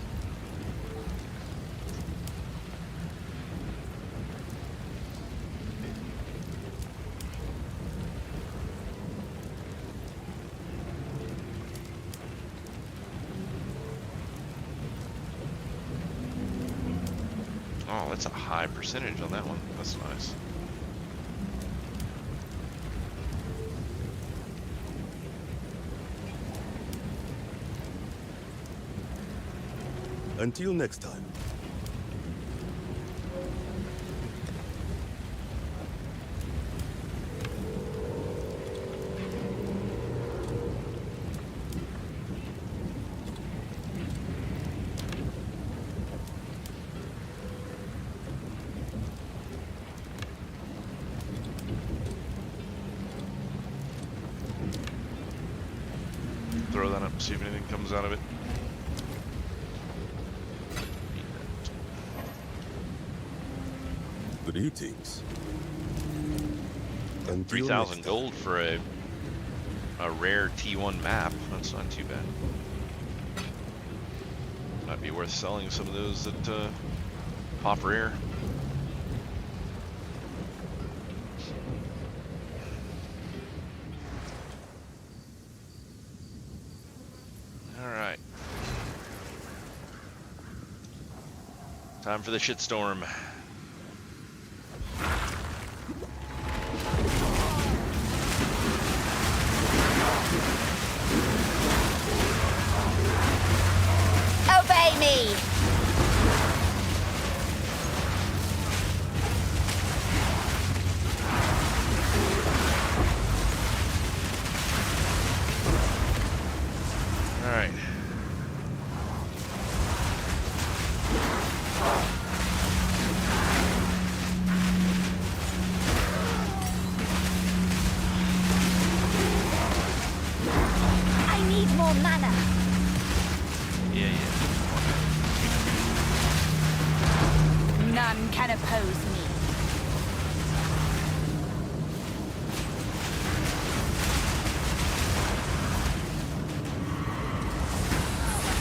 Oh, that's a high percentage on that one. That's nice. Until next time. Throw that up, see if anything comes out of it. Greetings. Until 3,000 next gold for a rare T1 map. That's not too bad. Might be worth selling some of those that pop rare. Alright. Time for the shitstorm. Obey me! Alright. I need more mana. Yeah. None can oppose me.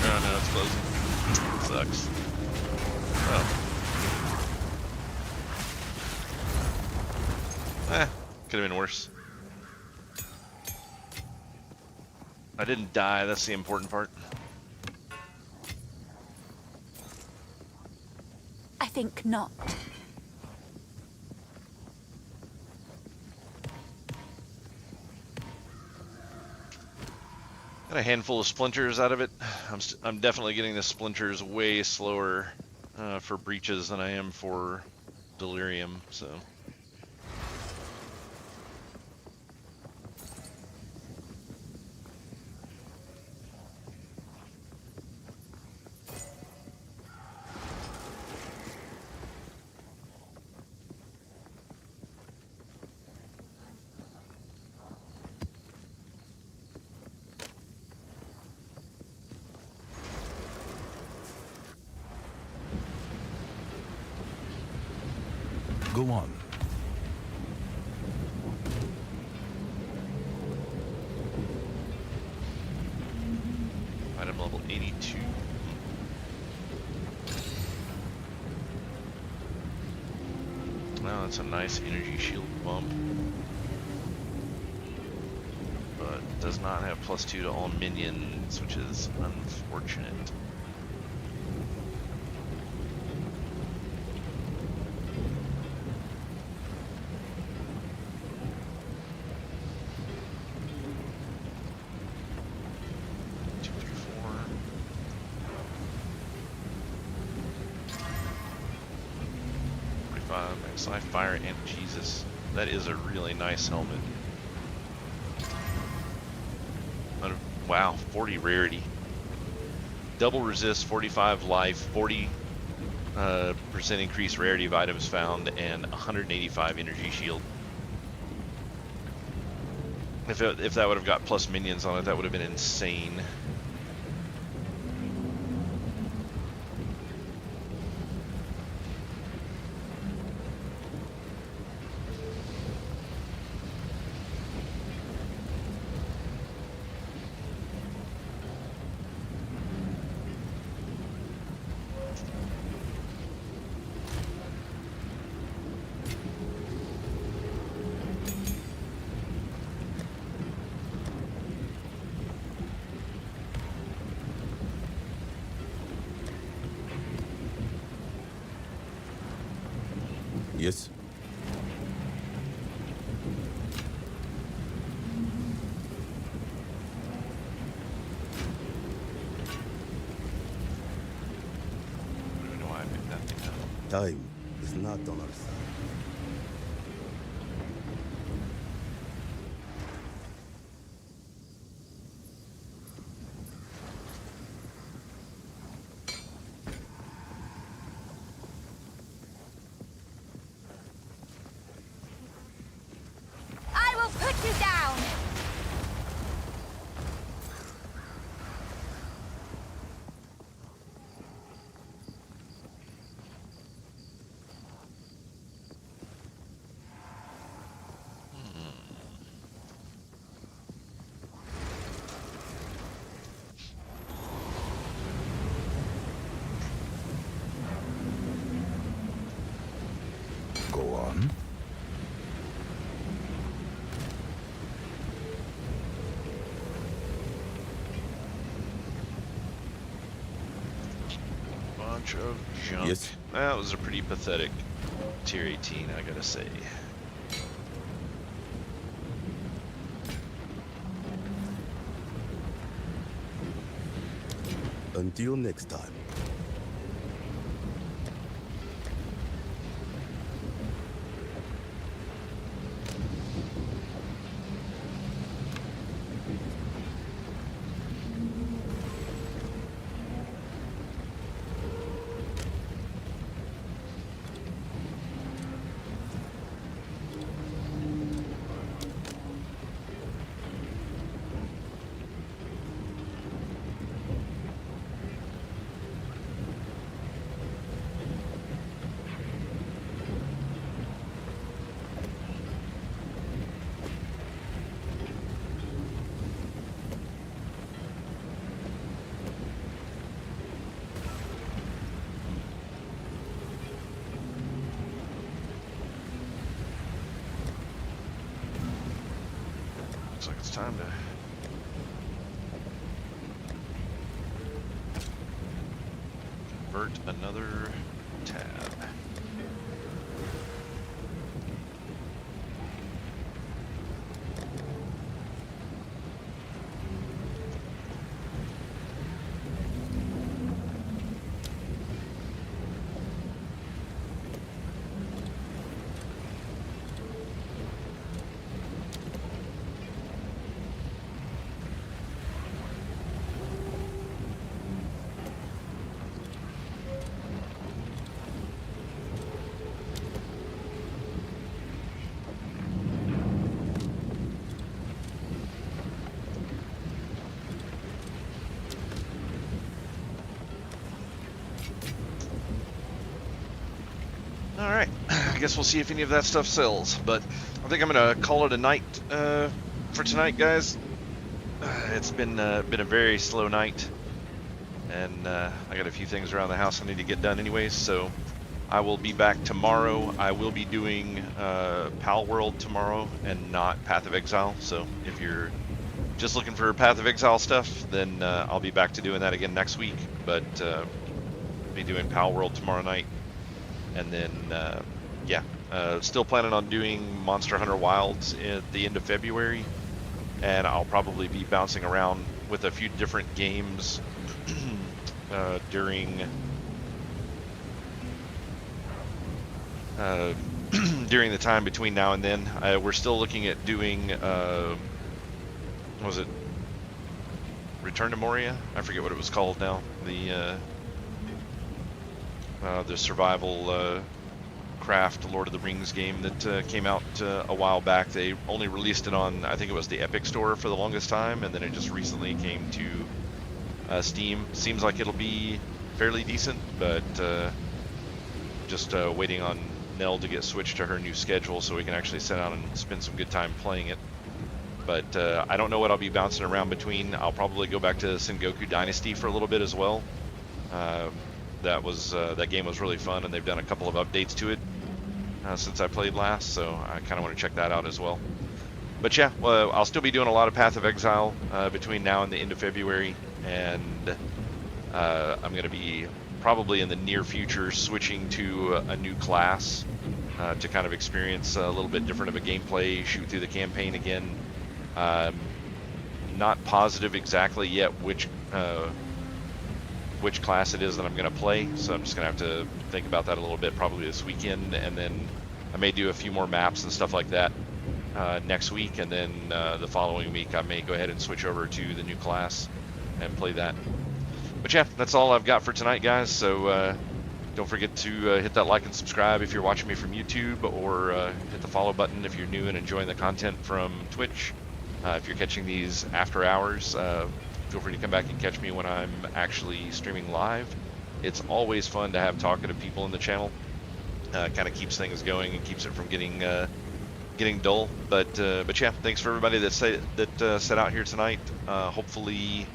Oh no, it's closing. Sucks. Oh. Could have been worse. I didn't die, that's the important part. I think not. Got a handful of splinters out of it. I'm definitely getting the splinters way slower for breaches than I am for delirium, so. Go on. Item level 82. Wow, that's a nice energy shield bump. But does not have +2 to all minions, which is unfortunate. Max Fire and Jesus. That is a really nice helmet. Wow, 40 rarity. Double resist, 45 life, 40% increased rarity of items found, and 185 energy shield. If that would have got plus minions on it, that would have been insane. Yes. I don't know why I picked that thing up. Time is not on our side. I will put you down! Go on. Bunch of junk. Yes. That was a pretty pathetic tier 18, I gotta say. Until next time. Looks like it's time to convert another tab. Alright, I guess we'll see if any of that stuff sells, but I think I'm going to call it a night for tonight, guys. It's been a very slow night, and I got a few things around the house I need to get done anyways, so I will be back tomorrow. I will be doing Pal World tomorrow and not Path of Exile, so if you're just looking for Path of Exile stuff, then I'll be back to doing that again next week, but be doing Pal World tomorrow night. And then, still planning on doing Monster Hunter Wilds at the end of February. And I'll probably be bouncing around with a few different games during during the time between now and then. We're still looking at doing, what was it? Return to Moria? I forget what it was called now. The survival craft Lord of the Rings game that came out a while back. They only released it on, I think it was the Epic Store for the longest time, and then it just recently came to Steam. Seems like it'll be fairly decent, but just waiting on Nell to get switched to her new schedule so we can actually sit down and spend some good time playing it. But I don't know what I'll be bouncing around between. I'll probably go back to Sengoku Dynasty for a little bit as well. that game was really fun, and they've done a couple of updates to it since I played last, so I kind of want to check that out as well. But yeah, well, I'll still be doing a lot of Path of Exile between now and the end of February, and I'm going to be probably in the near future switching to a new class to kind of experience a little bit different of a gameplay, shoot through the campaign again. Not positive exactly yet which class it is that I'm going to play, so I'm just going to have to think about that a little bit probably this weekend, and then I may do a few more maps and stuff like that next week, and then the following week I may go ahead and switch over to the new class and play that. But yeah, that's all I've got for tonight, guys, so don't forget to hit that like and subscribe if you're watching me from YouTube, or hit the follow button if you're new and enjoying the content from Twitch. If you're catching these after hours, feel free to come back and catch me when I'm actually streaming live. It's always fun to have talkative people in the channel. Kind of keeps things going and keeps it from getting dull. But yeah, thanks for everybody that set out here tonight. Hopefully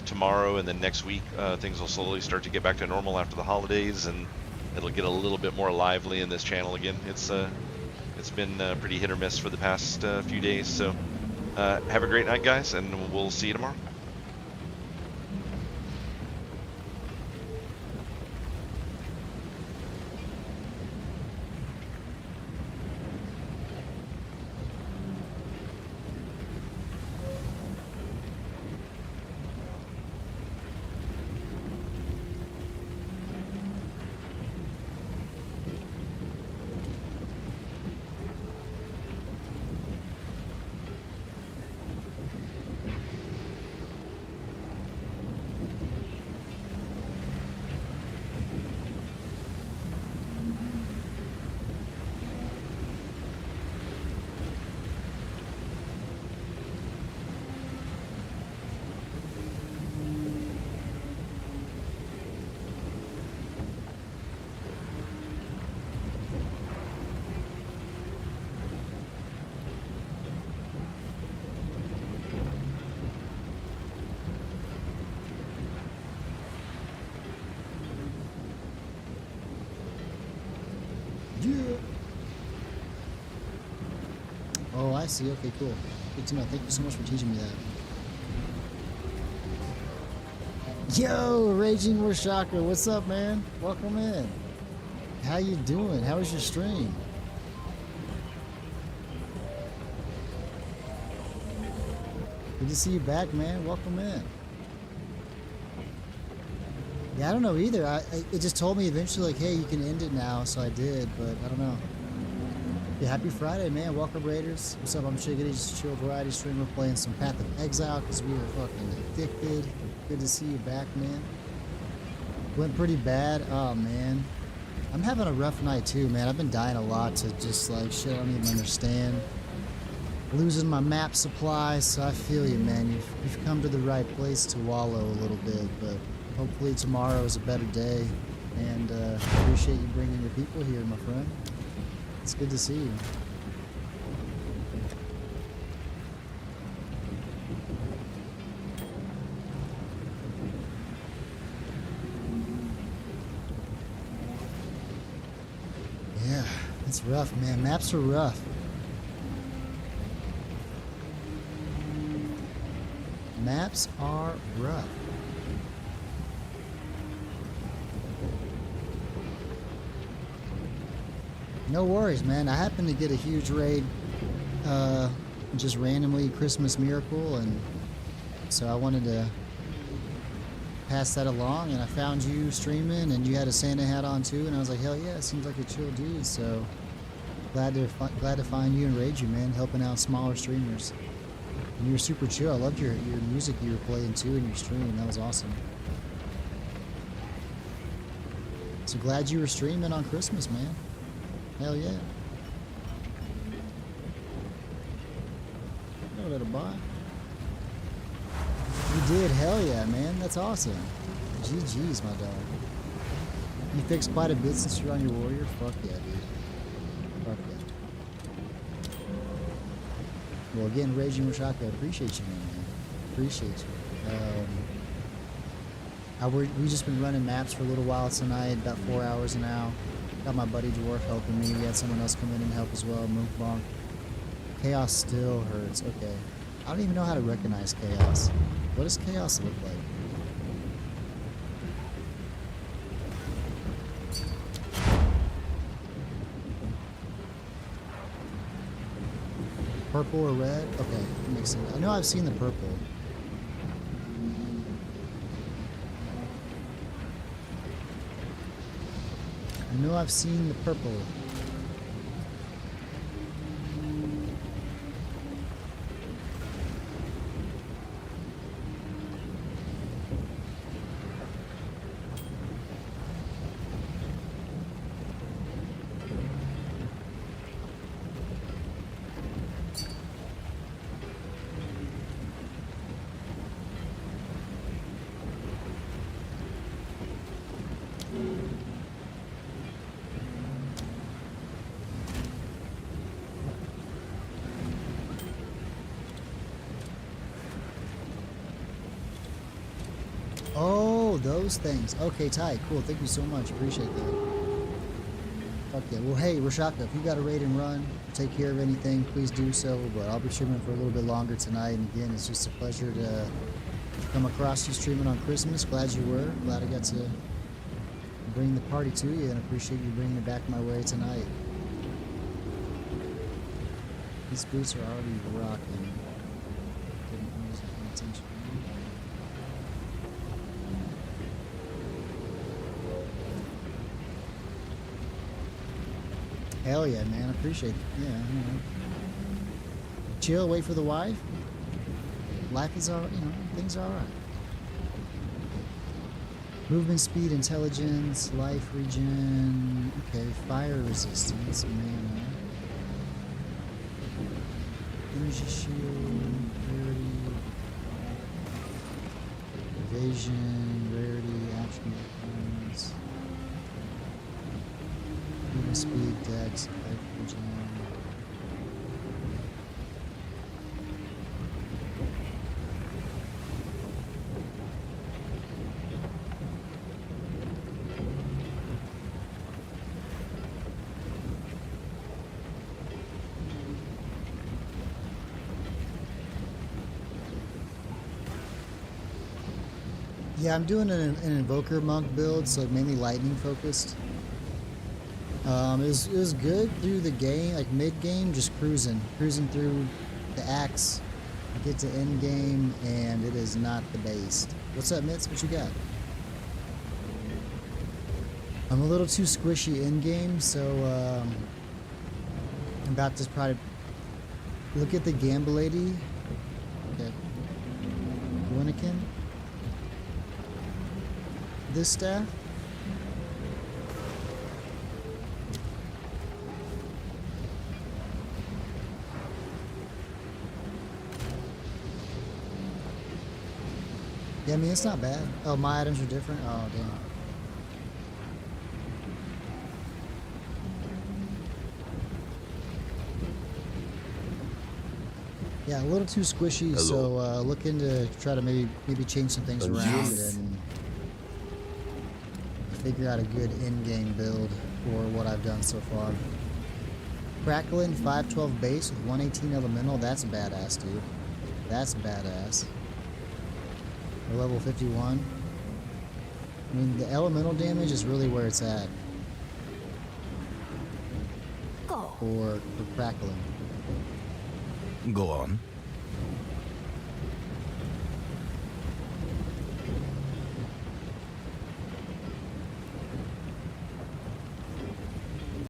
tomorrow and then next week things will slowly start to get back to normal after the holidays, and it'll get a little bit more lively in this channel again. It's been pretty hit or miss for the past few days. So have a great night, guys, and we'll see you tomorrow. Oh, I see. Okay, cool. Good to know. Thank you so much for teaching me that. Yo, Raging Warshaka, what's up, man? Welcome in. How you doing? How was your stream? Good to see you back, man. Welcome in. Yeah, I don't know either. It just told me eventually, like, hey, you can end it now, so I did, but I don't know. Yeah, happy Friday, man. Welcome, Raiders. What's up? I'm Shiggity, just a chill variety streamer playing some Path of Exile because we were fucking addicted. Good to see you back, man. Went pretty bad. Oh, man. I'm having a rough night, too, man. I've been dying a lot to just, like, shit I don't even understand. Losing my map supply, so I feel you, man. You've come to the right place to wallow a little bit, but hopefully tomorrow is a better day. And appreciate you bringing your people here, my friend. It's good to see you. Yeah, it's rough, man. Maps are rough. Maps are rough. No worries, man. I happened to get a huge raid just randomly, Christmas Miracle, and so I wanted to pass that along, and I found you streaming, and you had a Santa hat on too, and I was like, hell yeah, seems like a chill dude, so glad to find you and raid you, man, helping out smaller streamers. And you were super chill. I loved your music you were playing too in your stream. That was awesome. So glad you were streaming on Christmas, man. Hell yeah. No little bot. You did, hell yeah, man. That's awesome. GG's, my dog. You fixed quite a bit since you're on your warrior? Fuck yeah, dude. Fuck yeah. Well, again, Raging Warshaka, I appreciate you, man. Appreciate you. We just been running maps for a little while tonight, about 4 hours now. Got my buddy Dwarf helping me. We had someone else come in and help as well, Mook Bonk. Chaos still hurts. Okay. I don't even know how to recognize Chaos. What does Chaos look like? Purple or red? Okay, that makes sense. I know I've seen the purple. I know I've seen the purple. Oh, those things. Okay, tight. Cool. Thank you so much. Appreciate that. Okay. Well, hey, Rashaka, if you got a raid and run, take care of anything, please do so. But I'll be streaming for a little bit longer tonight. And again, it's just a pleasure to come across you streaming on Christmas. Glad you were. Glad I got to bring the party to you, and appreciate you bringing it back my way tonight. These boots are already rocking. Didn't always pay attention. Hell yeah, man. I appreciate it. Yeah, you know. Chill, wait for the wife. Life is alright, you know, things are alright. Movement speed, intelligence, life regen. Okay, fire resistance, mana. Energy shield, rarity. Evasion, rarity, attribute points. Movement speed, dex, life regen. Yeah, I'm doing an Invoker Monk build, so mainly lightning focused. It was good through the game, like mid-game, just cruising through the axe, get to end game, and it is not the best. What's up, Mitz? What you got? I'm a little too squishy in game, so I'm about to probably look at the Gamba Lady. Okay, Winnikin. This staff. Yeah, I mean, it's not bad. Oh, my items are different? Oh, damn. Yeah, a little too squishy, so looking to try to maybe change some things around and figure out a good in-game build for what I've done so far. Crackling 512 base with 118 elemental, that's badass, dude. That's badass. We're level 51. I mean, the elemental damage is really where it's at. Go. For crackling. Go on.